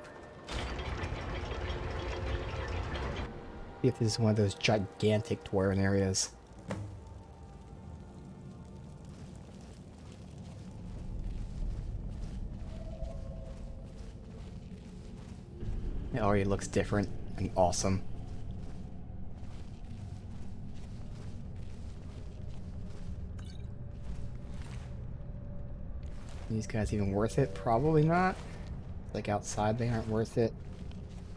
See if this is one of those gigantic dwarven areas. It already looks different and awesome. These guys even worth it? Probably not. Like outside they aren't worth it.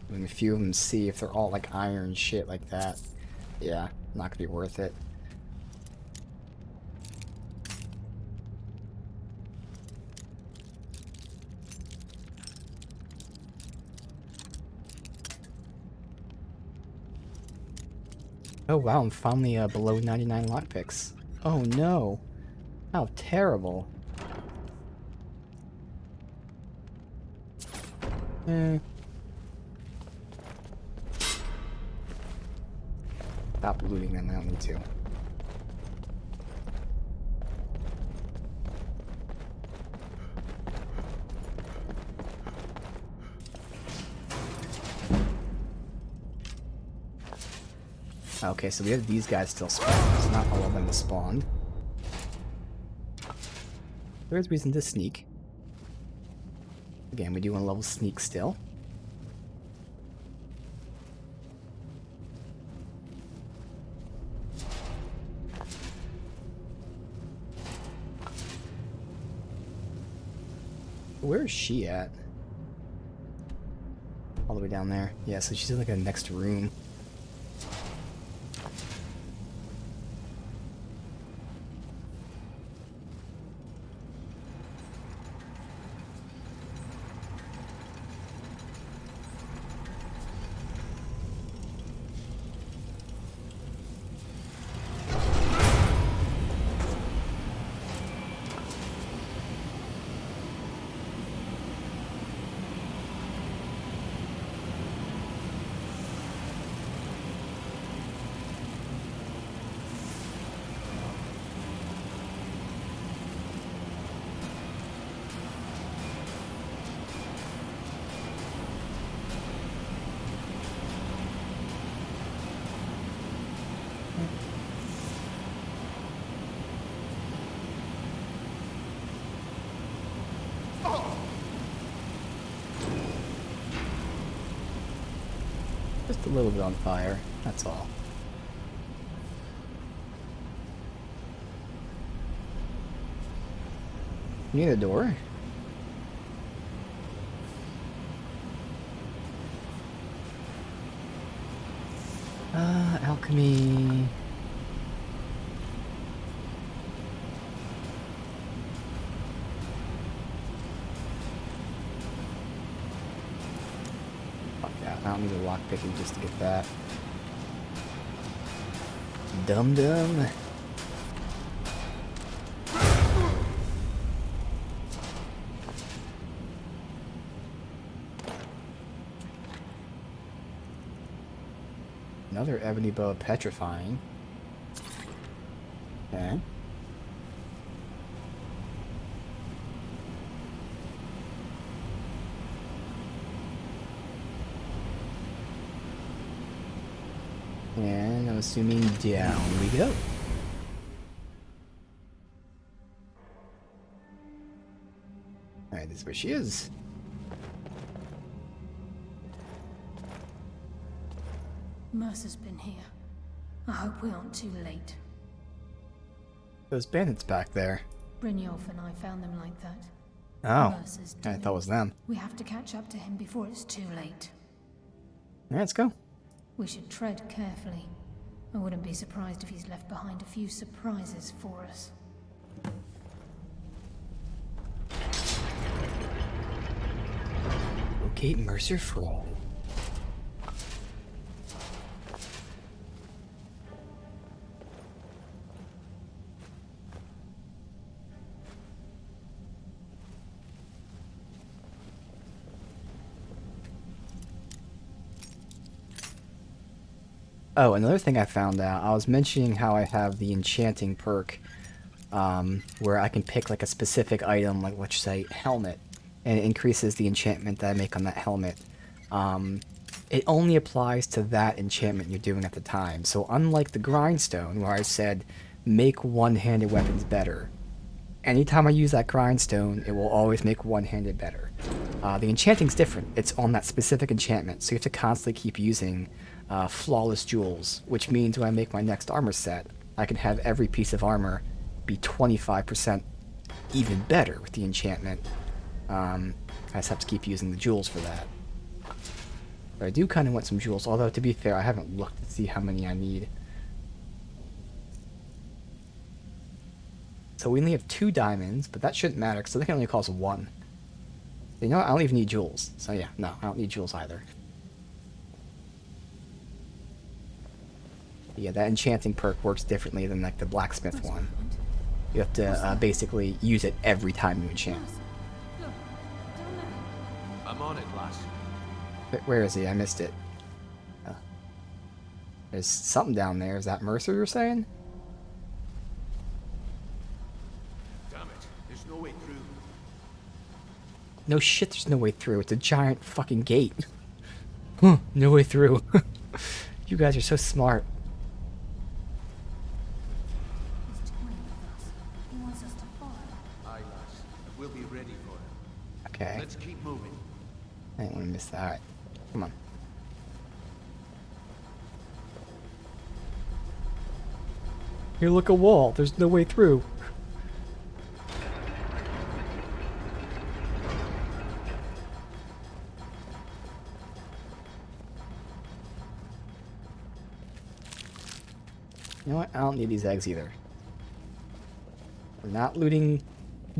I mean, a few of them see if they're all like iron shit like that. Yeah, not gonna be worth it. Oh wow, I'm finally below 99 lockpicks. Oh no. How terrible. Stop looting them, I don't need to. Okay, so we have these guys still spawned. So not all of them have spawned. There's reason to sneak. Again, we do want to level sneak still. Where is she at? All the way down there. Yeah, so she's in like a next room. Just a little bit on fire, that's all. Near the door? Alchemy... I don't need a lockpicking just to get that. Dum dum. Another ebony bow petrifying. Okay. And I'm assuming down we go. Alright, this is where she is. Mercer's been here. I hope we aren't too late. Those bandits back there. Brynjolf and I found them like that. Oh, Mercer's I thought it was them. We have to catch up to him before it's too late. Alright, let's go. We should tread carefully. I wouldn't be surprised if he's left behind a few surprises for us. Locate Mercer Frey. Oh, another thing I found out, I was mentioning how I have the enchanting perk, where I can pick like a specific item, like let's say helmet, and it increases the enchantment that I make on that helmet. It only applies to that enchantment you're doing at the time. So unlike the grindstone, where I said make one-handed weapons better, anytime I use that grindstone, it will always make one-handed better. The enchanting's different. It's on that specific enchantment, so you have to constantly keep using flawless jewels, which means when I make my next armor set, I can have every piece of armor be 25% even better with the enchantment. I just have to keep using the jewels for that. But I do kind of want some jewels, although to be fair, I haven't looked to see how many I need. So we only have 2 diamonds, but that shouldn't matter, because they can only cost 1. You know what? I don't even need jewels. So yeah, no, I don't need jewels either. Yeah, that enchanting perk works differently than like the blacksmith one. You have to basically use it every time you enchant. I'm on it, lass. Where is he? I missed it. There's something down there. Is that Mercer you're saying? Damn it, there's no way through. No shit, there's no way through. It's a giant fucking gate. Huh, no way through. You guys are so smart. wants us to follow. Aye, lass. We'll be ready for it. Okay. Let's keep moving. I didn't want to miss that. Alright. Come on. Here, look, a wall. There's no way through. You know what? I don't need these eggs either. We're not looting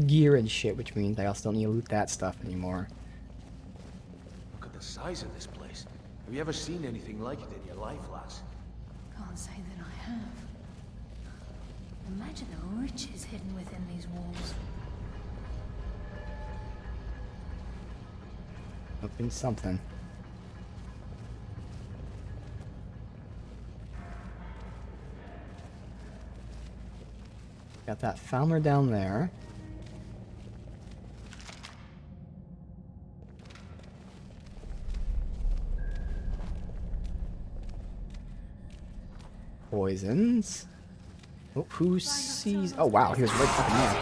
gear and shit, which means I also don't need to loot that stuff anymore. Look at the size of this place. Have you ever seen anything like it in your life, lass? Can't say that I have. Imagine the riches hidden within these walls. Open something. Got that founder down there. Poisons. Oh, who sees? Oh wow, he was right fucking there.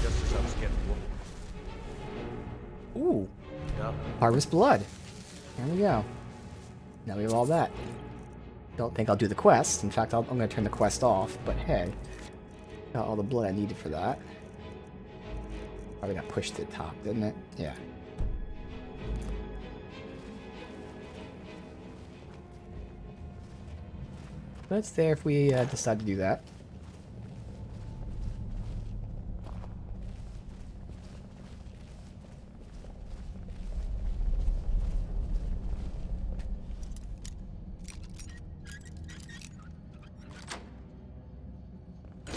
Just as I was getting one. Ooh. Yeah. Harvest blood. There we go. Now we have all that. Don't think I'll do the quest. In fact, I'm going to turn the quest off. But hey, got all the blood I needed for that. Probably got pushed to the top, didn't it? Yeah. But it's there if we decide to do that.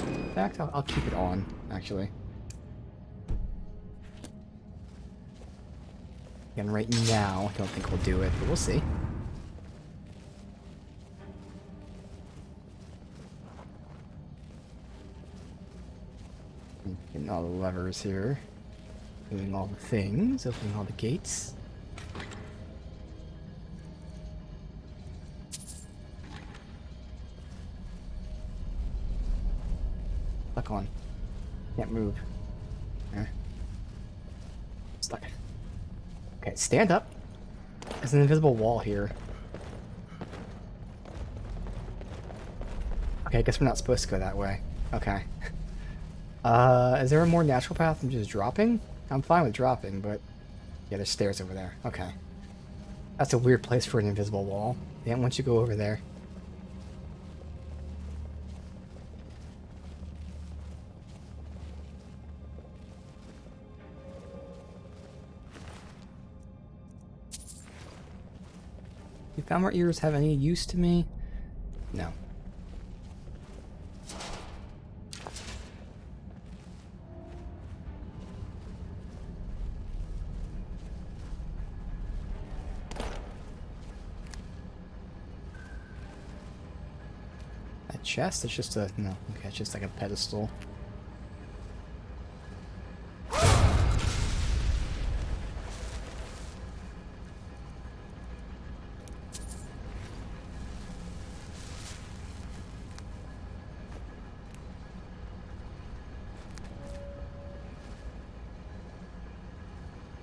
In fact, I'll keep it on, actually. Again, right now, I don't think we'll do it, but we'll see. Getting all the levers here. Doing all the things, opening all the gates. Stuck on. Can't move. Stuck. Okay, stand up. There's an invisible wall here. Okay, I guess we're not supposed to go that way. Okay. Is there a more natural path than just dropping? I'm fine with dropping, but... Yeah, there's stairs over there. Okay. That's a weird place for an invisible wall. They don't want you to go over there. Do Falmer ears have any use to me? No. That chest? It's just a... No. Okay, it's just like a pedestal.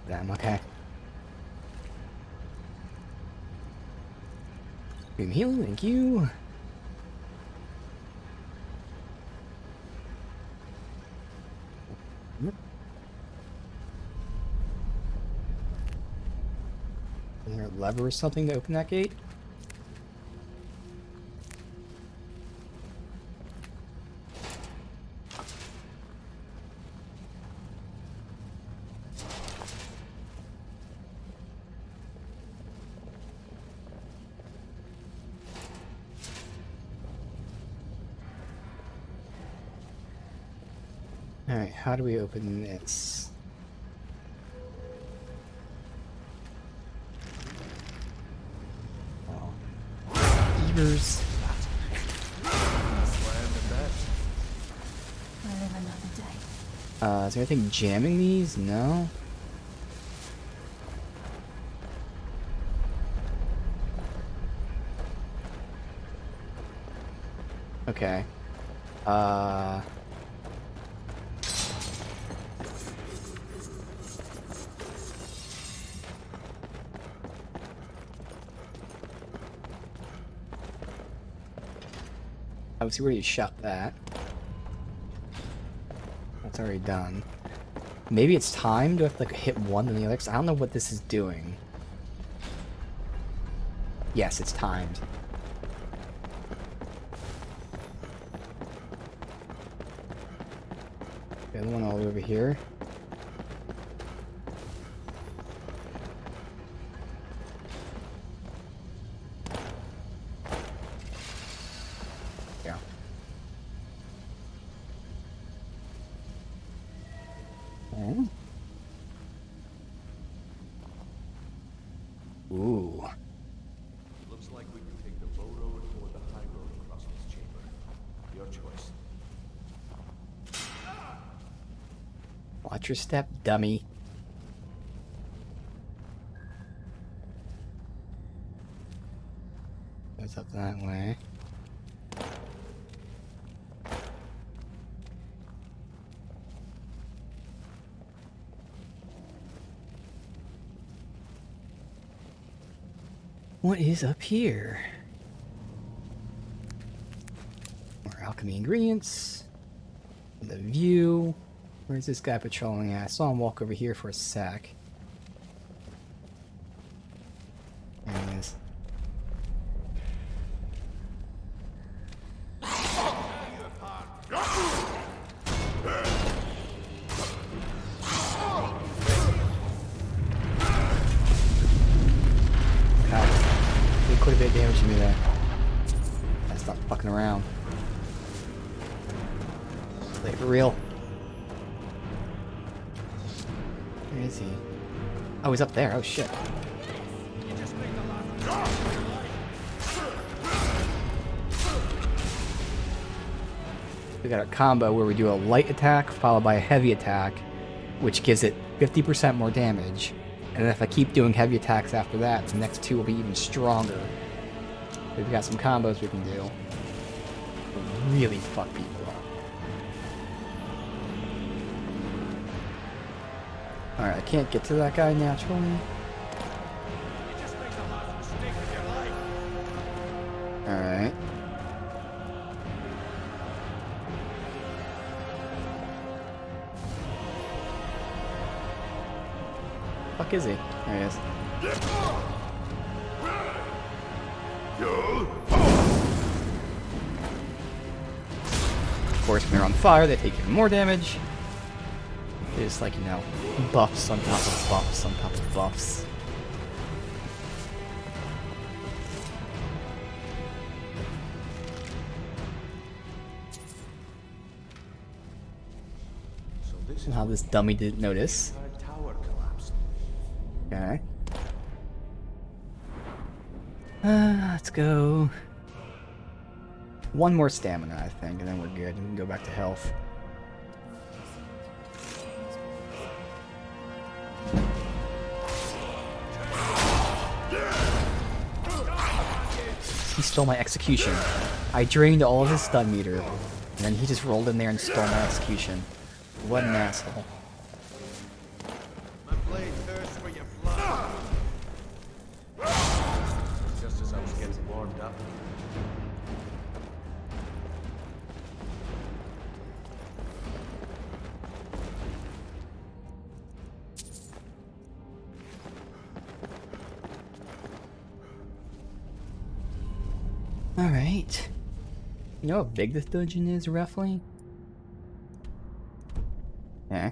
Damn, okay. Beam healing, thank you. Is there a lever or something to open that gate? Alright, how do we open this? Evers. I live another day. Is there anything jamming these? No. Okay. Obviously, we already shot that. That's already done. Maybe it's timed. Do I have to like hit one and the other? 'Cause I don't know what this is doing. Yes, it's timed. The other one all the way over here. Yeah. Oh. Ooh. Looks like we can take the low road or the high road across this chamber. Your choice. Watch your step, dummy. Goes up that way. What is up here? More alchemy ingredients. The view. Where's this guy patrolling at? I saw him walk over here for a sec. There he is. God, did quite a bit of damage to me there. Gotta stop fucking around. Play it for real. Where is he? Oh, he's up there. Oh, shit. We got a combo where we do a light attack followed by a heavy attack, which gives it 50% more damage. And then if I keep doing heavy attacks after that, the next two will be even stronger. We've got some combos we can do. Really fuck people up. Alright, I can't get to that guy naturally. Alright. Fuck is he? There he is. Of course, when they're on fire, they take even more damage. It's like, you know, buffs on top of buffs on top of buffs. Somehow this dummy didn't notice. Tower collapsed. Okay. Let's go. One more stamina, I think, and then we're good. We can go back to health. He stole my execution. I drained all of his stun meter, and then he just rolled in there and stole my execution. What an asshole. My blade thirsts for your blood. Just as I was getting warmed up. Alright. You know how big this dungeon is, roughly? Yeah.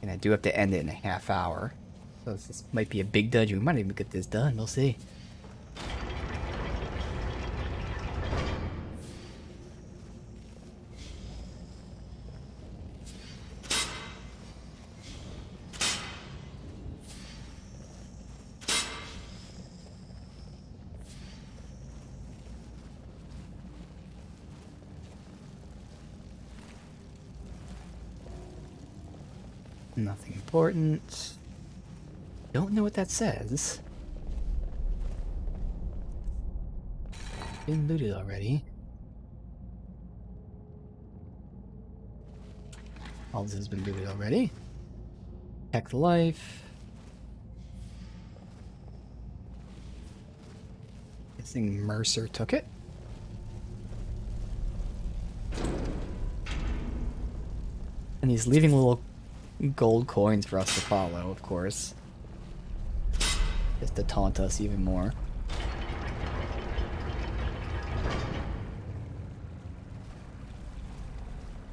And I do have to end it in a half hour. So this might be a big dungeon. We might even get this done. We'll see. Nothing important. Don't know what that says. Been looted already. All this has been looted already. Protect life. Guessing Mercer took it. And he's leaving little gold coins for us to follow, of course. Just to taunt us even more.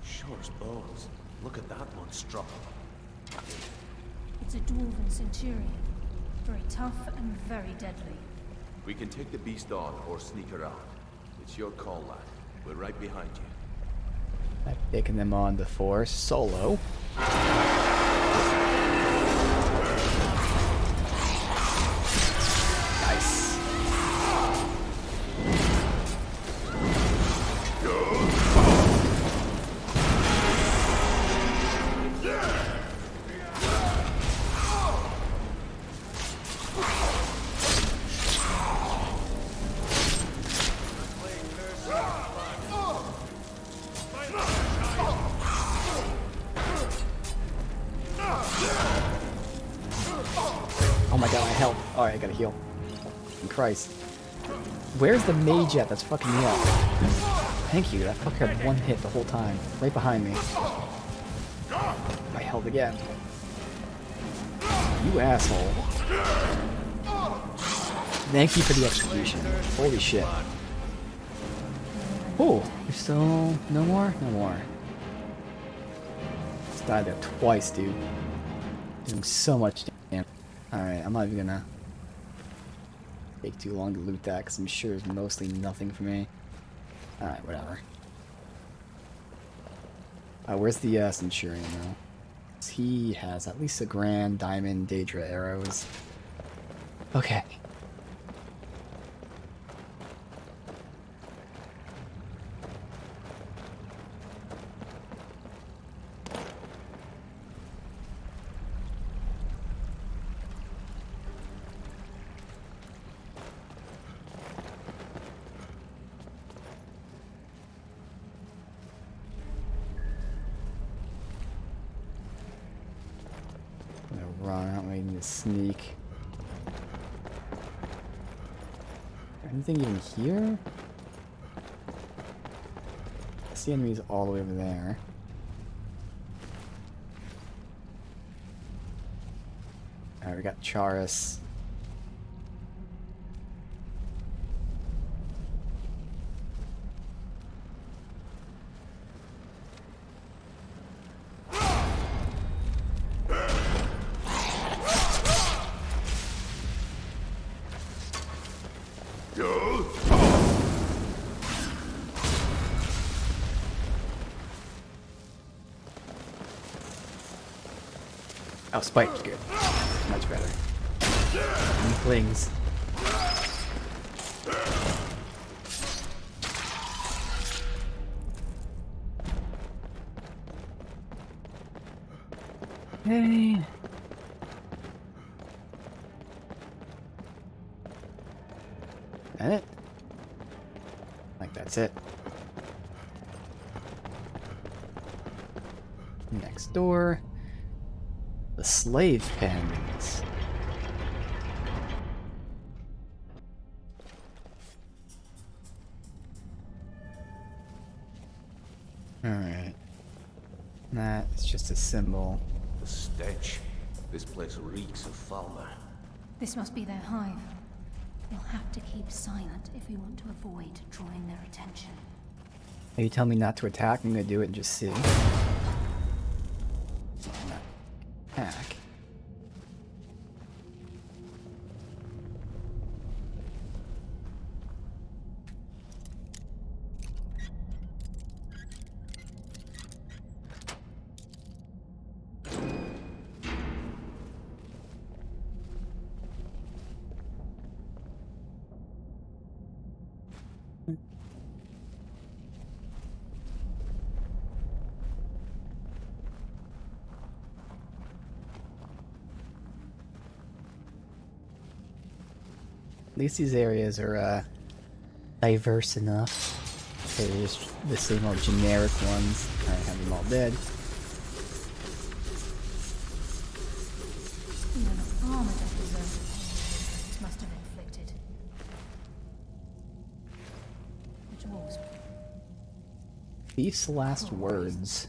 Sure as bones. Look at that monstrosity. It's a dwarven centurion. Very tough and very deadly. We can take the beast on or sneak around. It's your call, lad. We're right behind you. I've taken them on before, solo. Nice. Oh my god, my health. Alright, I gotta heal. Fucking Christ. Where's the mage at that's fucking me up? Thank you, that fucker had one hit the whole time. Right behind me. I held again. You asshole. Thank you for the execution. Holy shit. Oh, there's still no more? No more. Just died there twice, dude. Doing so much damage. Alright, I'm not even gonna take too long to loot that because I'm sure it's mostly nothing for me. Alright, whatever. Where's the Centurion though? 'Cause he has at least a grand diamond Daedra arrows. Okay. Run, not waiting to sneak. Anything even here? I see enemies all the way over there. Alright, we got Charis. Oh, Spike, good. Much better. Weaklings. Hey. That it? Like that's it. Next door. The slave pens. Alright. That's just a symbol. The stench. This place reeks of Falmer. This must be their hive. We'll have to keep silent if we want to avoid drawing their attention. If you tell me not to attack, I'm gonna do it and just see. Attack. At least these areas are diverse enough. They're just the same old generic ones. I have them all dead. dwarves. Thief's last words.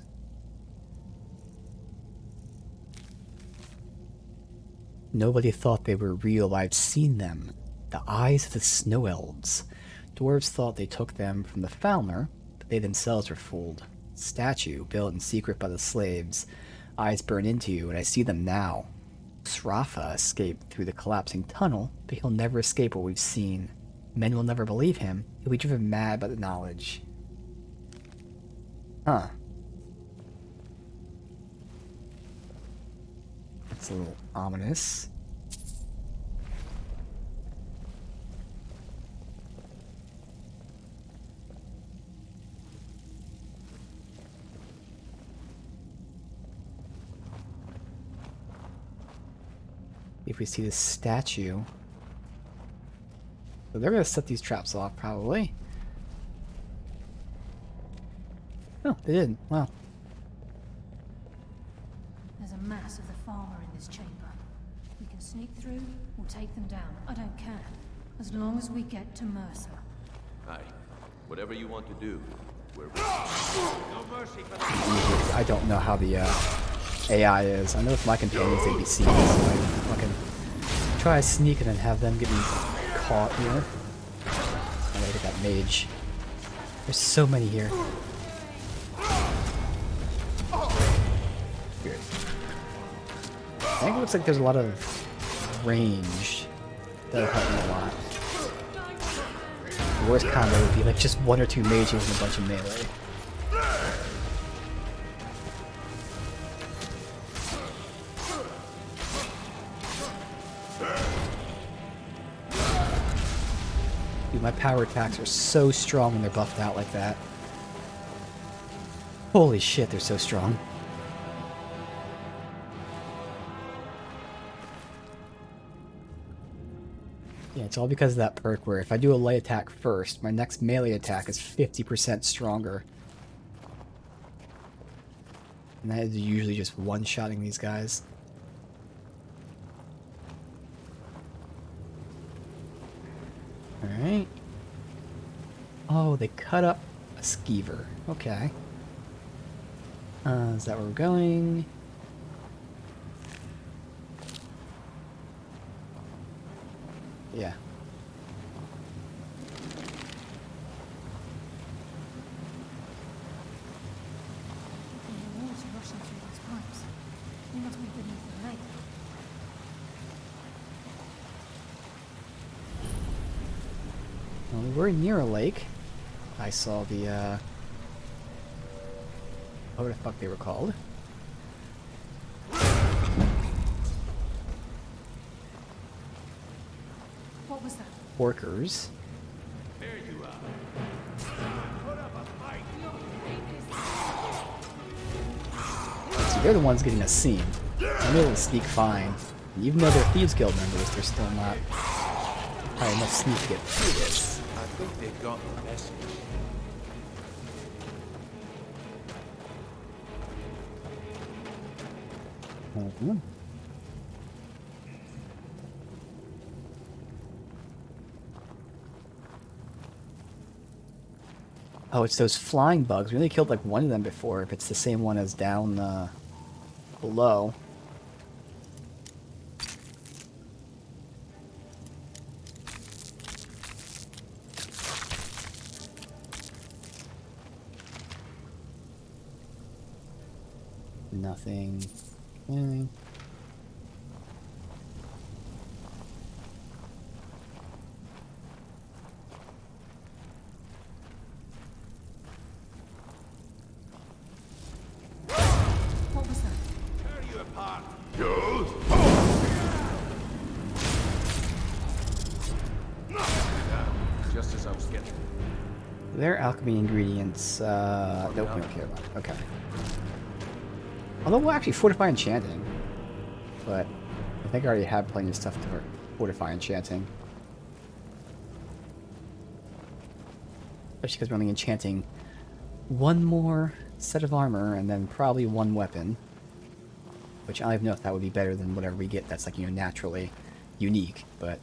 Nobody thought they were real. I've seen them. The eyes of the snow elves. Dwarves thought they took them from the Falmer, but they themselves were fooled. Statue built in secret by the slaves. Eyes burn into you, and I see them now. Srafa escaped through the collapsing tunnel, but he'll never escape what we've seen. Men will never believe him. He'll be driven mad by the knowledge. Huh. That's a little ominous. If we see this statue. So they're gonna set these traps off, probably. Oh, they didn't. Wow. There's a mass of the farmer in this chamber. We can sneak through or take them down. I don't care. As long as we get to Mercer. Aye. Whatever you want to do, we're ready. No mercy for the... I don't know how the AI is. I know if my companions they'd be seen, so I fucking try to sneak and then have them get me caught here. I gotta get that mage. There's so many here. Weird. I think it looks like there's a lot of range that'll help me a lot. The worst combo would be like just one or two mages and a bunch of melee. Dude, my power attacks are so strong when they're buffed out like that. Holy shit, they're so strong. Yeah, it's all because of that perk where if I do a light attack first, my next melee attack is 50% stronger. And that is usually just one-shotting these guys. Alright. Oh, they cut up a skeever. Okay. Is that where we're going? Yeah. There's water rushing through these pipes. We must be beneath the lake. Well, we were near a lake. I saw the, what the fuck they were called. What was that? Orkers. There you are. Put up a fight. So they're the ones getting us seen. I'm able to sneak fine. And even though they're Thieves Guild members, they're still not probably enough sneak to get through this. I think they got the message. Mm-hmm. Oh, it's those flying bugs. We only killed like one of them before, if it's the same one as down below. Nothing. Okay. What was that? Tear you apart. Just as I was getting. Their alchemy ingredients, nope, we don't care about. Okay. Although we'll actually fortify enchanting. But I think I already have plenty of stuff to fortify enchanting. Especially because we're only enchanting one more set of armor and then probably one weapon. Which I don't even know if that would be better than whatever we get that's like, you know, naturally unique. But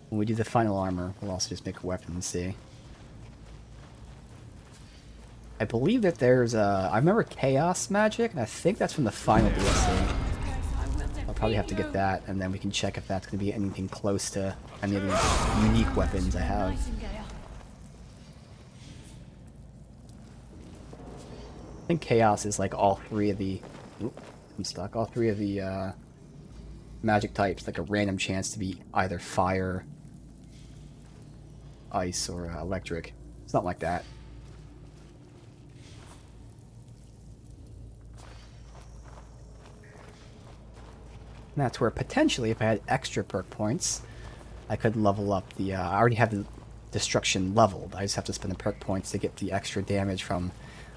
when we do the final armor, we'll also just make a weapon and see. I believe that there's I remember chaos magic, and I think that's from the final DLC. I'll probably have to get that, and then we can check if that's going to be anything close to any of the unique weapons I have. I think chaos is like all three of the... Oop, I'm stuck. All three of the magic types, like a random chance to be either fire, ice, or electric. Something like that. And that's where potentially, if I had extra perk points, I could level up the... I already have the destruction leveled. I just have to spend the perk points to get the extra damage from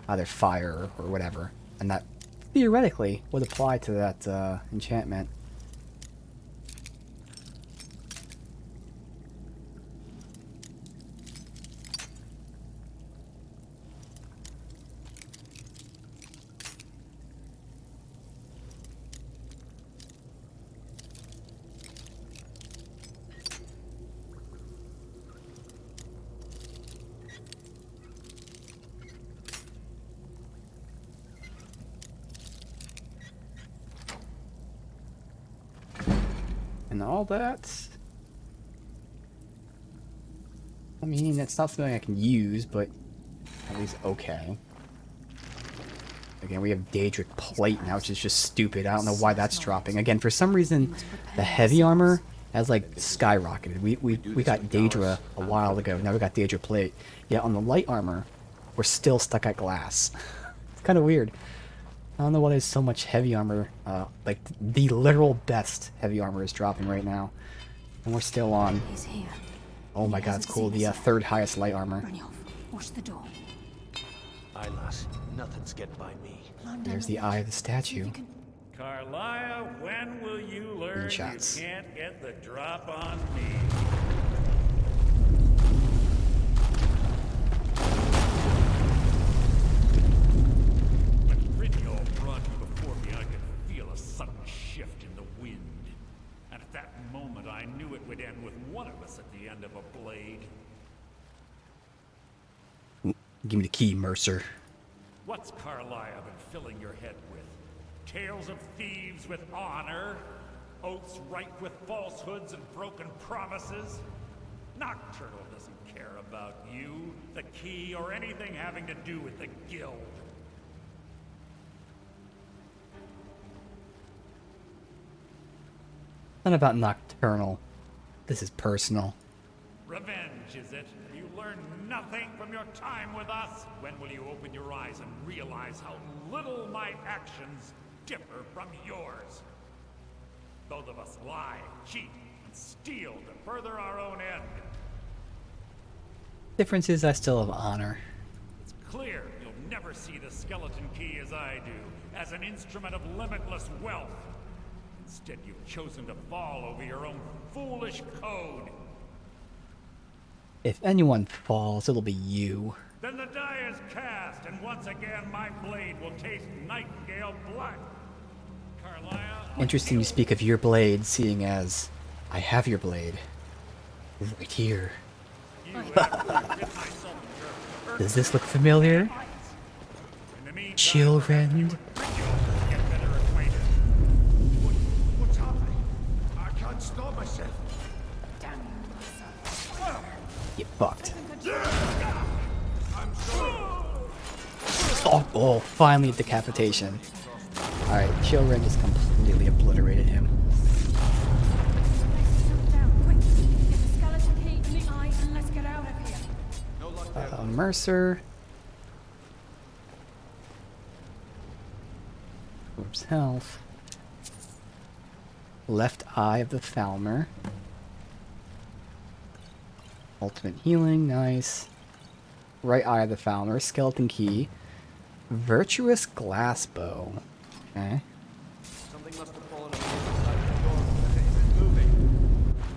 either fire or whatever. And that theoretically would apply to that enchantment. And all that... I mean, it's not something I can use, but at least okay. Again, we have Daedric Plate now, which is just stupid. I don't know why that's dropping. Again, for some reason, the heavy armor has, like, skyrocketed. We got Daedra a while ago. Now we got Daedra Plate. Yet on the light armor, we're still stuck at glass. It's kind of weird. I don't know why there's so much heavy armor. Like, the literal best heavy armor is dropping right now. And we're still on... He's here. Oh my god, it's cool. The third highest light armor. Watch the door. Aye, lass. Nothing's getting by me. There's the eye of the statue. Carlisle, when will you learn you can't get the drop on me? When Brynjolf brought you before me, I could feel a sudden shift in the wind. And at that moment, I knew it would end with one of us at the end of a blade. Give me the key, Mercer. What's Carlisle been filling your head with? Tales of thieves with honor? Oaths ripe with falsehoods and broken promises? Nocturnal doesn't care about you, the key, or anything having to do with the guild. Not about Nocturnal. This is personal. Revenge, is it? You learn nothing from your time with us? When will you open your eyes and realize how little my actions differ from yours? Both of us lie, cheat, and steal to further our own end. Difference is I still have honor. It's clear you'll never see the skeleton key as I do, as an instrument of limitless wealth. Instead, you've chosen to fall over your own foolish code. If anyone falls, it'll be you. Then the die is cast, and once again my blade will taste nightingale blood. Carlisle, Interesting you speak of your blade, seeing as I have your blade. Right here. Does this look familiar? Children? What's happening? I can't stop myself. Get fucked. I'm sorry. Oh, finally decapitation. Alright, Children just completely obliterated him. Mercer. Oops, health. Left eye of the Falmer. Ultimate healing, nice. Right eye of the Falmer, skeleton key. Virtuous glass bow. Okay. Something must have fallen on the other side of the door because it isn't moving.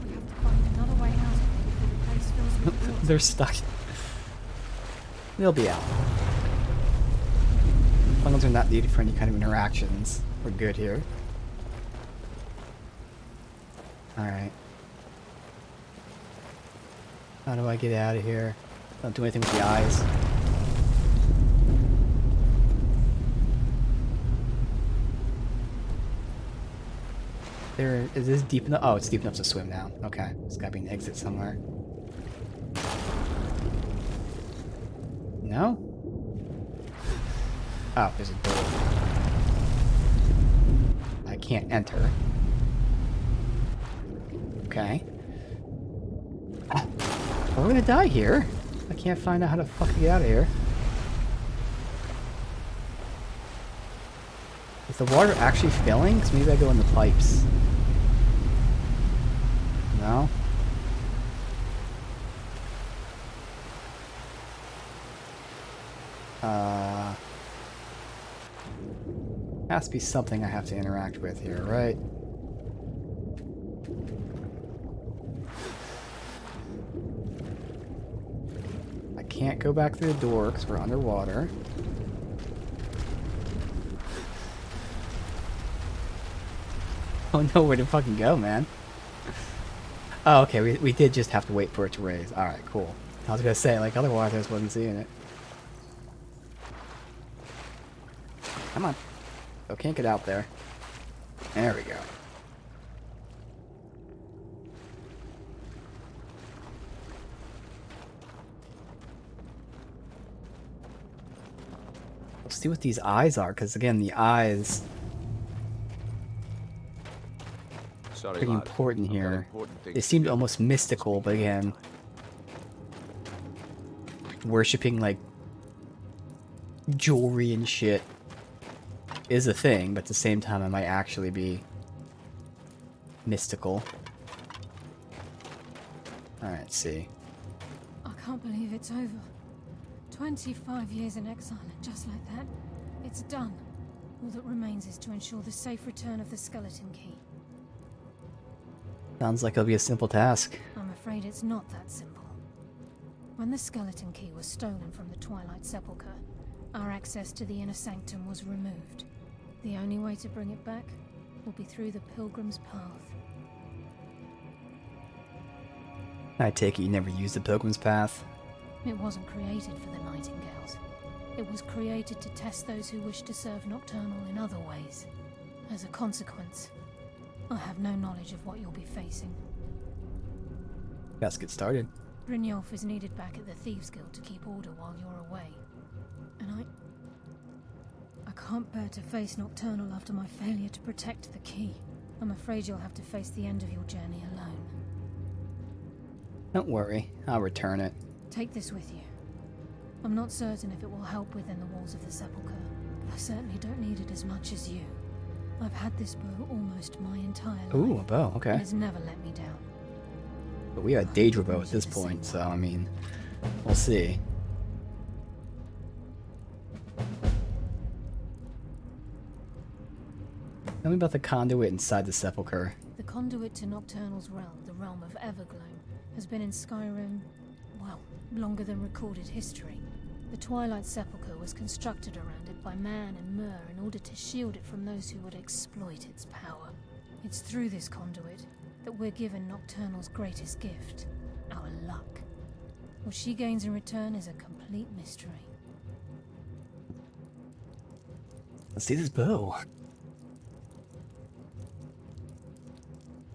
We have to find another way out before the place fills with water. They're stuck. They'll be out. As long as they're not needed for any kind of interactions, we're good here. Alright. How do I get out of here? Don't do anything with the eyes. There is this deep enough? Oh, it's deep enough to swim down. Okay, there's gotta be an exit somewhere. No? Oh, there's a door. I can't enter. Okay. We're gonna die here. I can't find out how to fucking get out of here. Is the water actually filling? Because maybe I go in the pipes. No? Has to be something I have to interact with here, right? I can't go back through the door because we're underwater. Oh no, where to fucking go, man? Oh, okay, we did just have to wait for it to raise. Alright, cool. I was gonna say, like, otherwise I just wasn't seeing it. Come on. Oh, can't get out there. There we go. Let's see what these eyes are, because again, the eyes... Sorry, pretty lad. important I've got here. important things They to seemed do. almost mystical, but again, worshipping like jewelry and shit is a thing, but at the same time, it might actually be mystical. Alright, let's see. I can't believe it's over. 25 years in exile, and just like that, it's done. All that remains is to ensure the safe return of the skeleton key. Sounds like it'll be a simple task. I'm afraid it's not that simple. When the skeleton key was stolen from the Twilight Sepulchre, our access to the inner sanctum was removed. The only way to bring it back will be through the Pilgrim's Path. I take it you never used the Pilgrim's Path? It wasn't created for the Nightingales. It was created to test those who wish to serve Nocturnal in other ways. As a consequence, I have no knowledge of what you'll be facing. Let's get started. Brynjolf is needed back at the Thieves Guild to keep order while you're away. And I can't bear to face Nocturnal after my failure to protect the key. I'm afraid you'll have to face the end of your journey alone. Don't worry, I'll return it. Take this with you. I'm not certain if it will help within the walls of the Sepulchre, but I certainly don't need it as much as you. I've had this bow almost my entire life. Ooh, a bow, okay. It has never let me down. But we have a Daedra bow at this point, so I mean, we'll see. Tell me about the conduit inside the Sepulchre. The conduit to Nocturnal's realm, the realm of Everglow, has been in Skyrim, well, longer than recorded history. The Twilight Sepulchre was constructed around it by man and Myr in order to shield it from those who would exploit its power. It's through this conduit that we're given Nocturnal's greatest gift, our luck. What she gains in return is a complete mystery. Let's see this bow.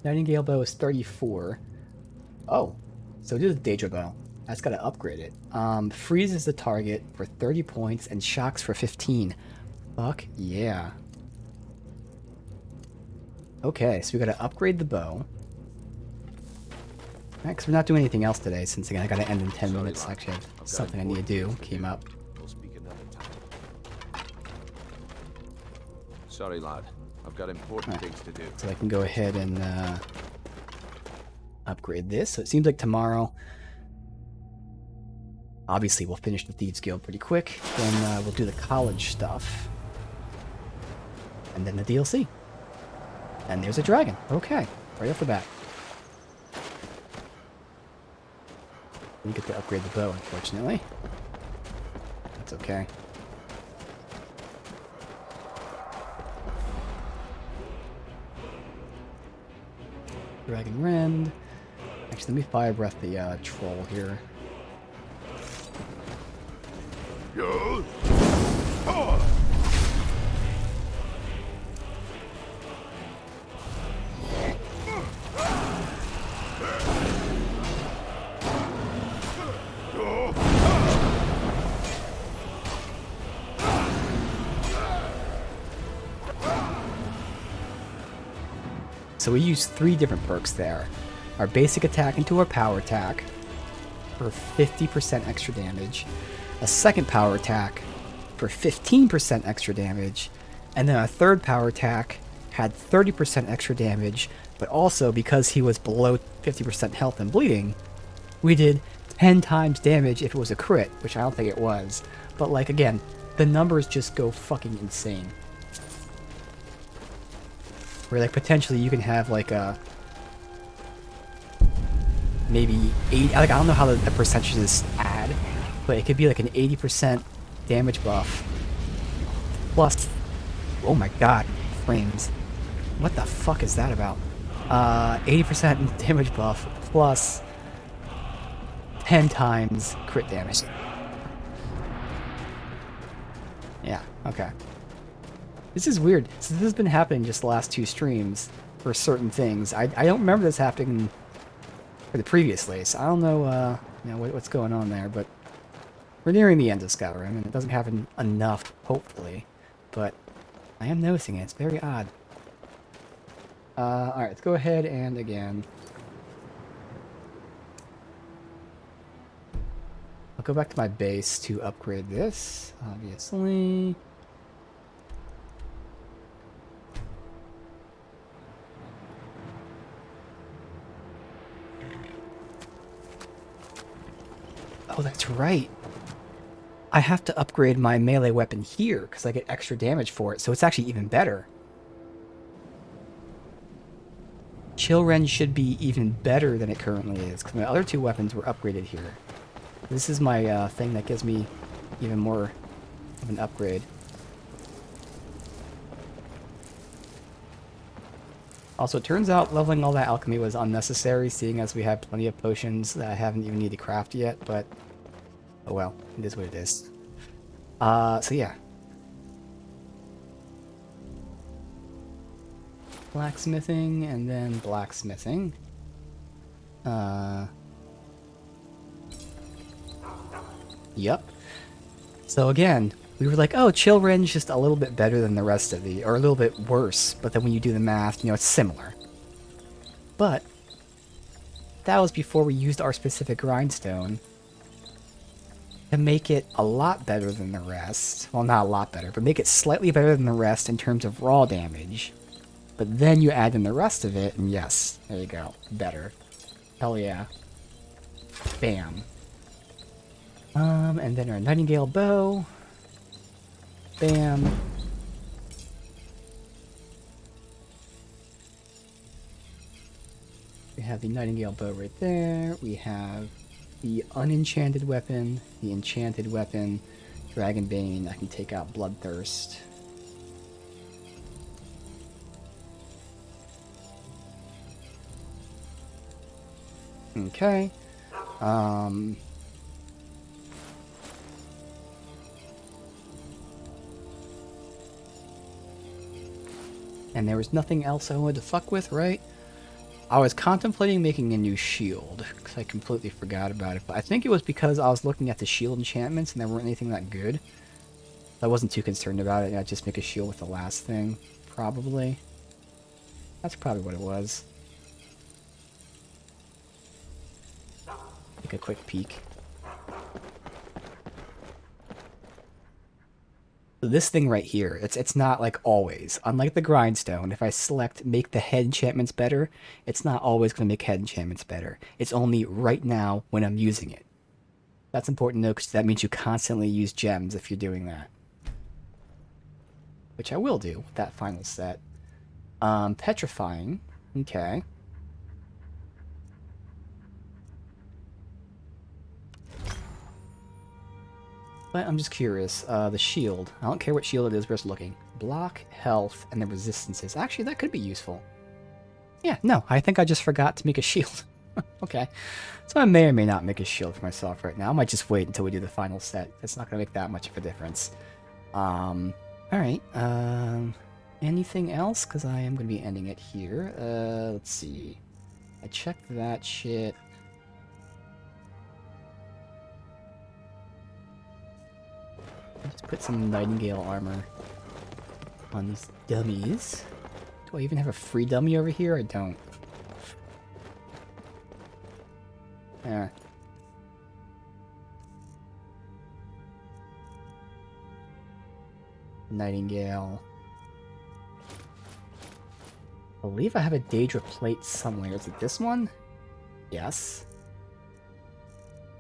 Nightingale bow is 34. Oh, so it is a Daedra bow. I just gotta upgrade it. Freezes the target for 30 points and shocks for 15. Fuck yeah. Okay, so we gotta upgrade the bow. Alright, because we're not doing anything else today, since again I gotta end in 10 minutes. Actually, I have something I need to do. Came up. We'll speak another time. Sorry, lad. I've got important things to do. So I can go ahead and upgrade this. So it seems like tomorrow, obviously we'll finish the Thieves Guild pretty quick. Then we'll do the college stuff. And then the DLC. And there's a dragon. Okay, right off the bat. We get to upgrade the bow, unfortunately. That's okay. Dragon Rend. Actually, let me fire breath the troll here. So we use 3 different perks there. Our basic attack into our power attack for 50% extra damage. A second power attack for 15% extra damage. And then a third power attack had 30% extra damage, but also because he was below 50% health and bleeding, we did 10 times damage if it was a crit, which I don't think it was. But like, again, the numbers just go fucking insane. Where like potentially you can have like a maybe 8, like I don't know how the percentages add, but it could be like an 80% damage buff plus, oh my god, frames. What the fuck is that about? 80% damage buff plus 10 times crit damage. Yeah, okay. This is weird. So this has been happening just the last 2 streams for certain things. I don't remember this happening for the previously, so I don't know, you know what's going on there, but we're nearing the end of Skyrim, and it doesn't happen enough, hopefully, but I am noticing it. It's very odd. Alright, let's go ahead and again. I'll go back to my base to upgrade this, obviously. Oh, that's right. I have to upgrade my melee weapon here because I get extra damage for it, so it's actually even better. Chill Rend should be even better than it currently is because my other 2 weapons were upgraded here. This is my thing that gives me even more of an upgrade. Also, it turns out leveling all that alchemy was unnecessary, seeing as we have plenty of potions that I haven't even needed to craft yet, but oh well, it is what it is. So yeah. Blacksmithing, and then blacksmithing. Yep. So again, we were like, oh, Chill Rend's just a little bit better than the rest of the, or a little bit worse, but then when you do the math, you know, it's similar. But that was before we used our specific grindstone to make it a lot better than the rest. Well, not a lot better, but make it slightly better than the rest in terms of raw damage. But then you add in the rest of it, and yes, there you go. Better. Hell yeah. Bam. And then our Nightingale bow. Bam. We have the Nightingale bow right there. We have the unenchanted weapon, the enchanted weapon, Dragonbane. I can take out Bloodthirst. Okay. And there was nothing else I wanted to fuck with, right? I was contemplating making a new shield, because I completely forgot about it. But I think it was because I was looking at the shield enchantments and there weren't anything that good. I wasn't too concerned about it. I'd just make a shield with the last thing, probably. That's probably what it was. Take a quick peek. So this thing right here, it's not like always. Unlike the grindstone, if I select make the head enchantments better, it's not always going to make head enchantments better. It's only right now when I'm using it. That's important to know because that means you constantly use gems if you're doing that. Which I will do with that final set. Petrifying. Okay. But I'm just curious, the shield. I don't care what shield it is, we're just looking. Block, health, and the resistances. Actually, that could be useful. Yeah, no, I think I just forgot to make a shield. Okay. So I may or may not make a shield for myself right now. I might just wait until we do the final set. It's not going to make that much of a difference. Alright, anything else? Because I am going to be ending it here. Let's see. I checked that shit. Just put some Nightingale armor on these dummies. Do I even have a free dummy over here? I don't. Yeah. Nightingale. I believe I have a Daedra plate somewhere. Is it this one? Yes.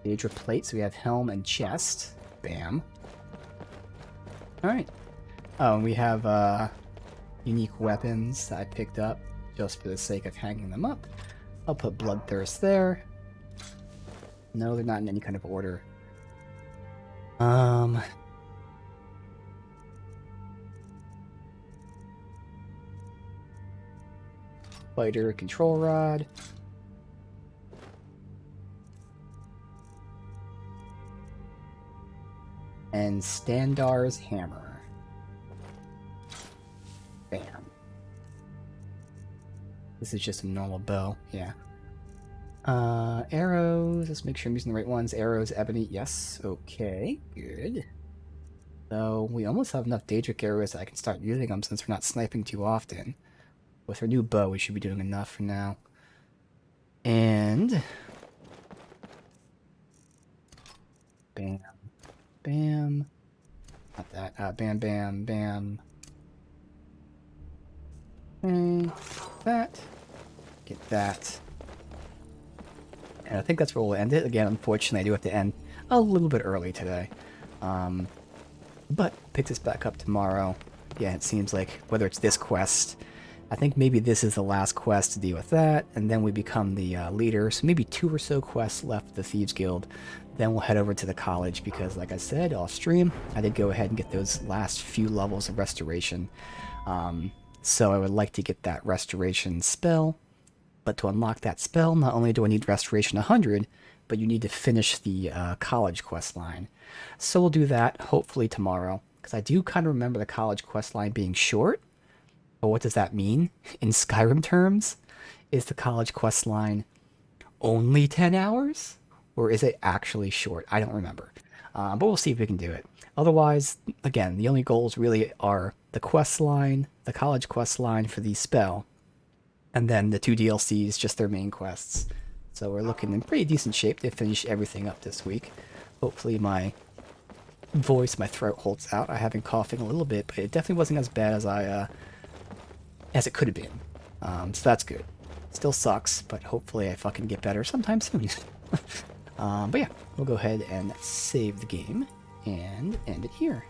Daedra plate, so we have helm and chest. Bam. Alright. Oh, and we have unique weapons that I picked up just for the sake of hanging them up. I'll put Bloodthirst there. No, they're not in any kind of order. Fighter, control rod. And Standar's hammer. Bam. This is just a normal bow, yeah. Arrows, let's make sure I'm using the right ones. Arrows, ebony, yes, okay, good. So we almost have enough Daedric arrows that I can start using them since we're not sniping too often. With our new bow, we should be doing enough for now. And... bam. Bam. Not that. Bam, bam, bam. Okay. That. Get that. And I think that's where we'll end it. Again, unfortunately, I do have to end a little bit early today. But pick this back up tomorrow. Yeah, it seems like whether it's this quest, I think maybe this is the last quest to deal with that, and then we become the leader. So maybe 2 or so quests left at the Thieves Guild. Then we'll head over to the college because, like I said, off stream, I did go ahead and get those last few levels of restoration. So I would like to get that restoration spell. But to unlock that spell, not only do I need restoration 100, but you need to finish the college quest line. So we'll do that hopefully tomorrow, because I do kind of remember the college quest line being short. But what does that mean in Skyrim terms? Is the college quest line only 10 hours? Or is it actually short? I don't remember. But we'll see if we can do it. Otherwise, again, the only goals really are the quest line, the college quest line for the spell, and then the 2 DLCs, just their main quests. So we're looking in pretty decent shape to finish everything up this week. Hopefully my voice, my throat holds out. I have been coughing a little bit, but it definitely wasn't as bad as it could have been. So that's good. Still sucks, but hopefully I fucking get better sometime soon. But yeah, we'll go ahead and save the game and end it here.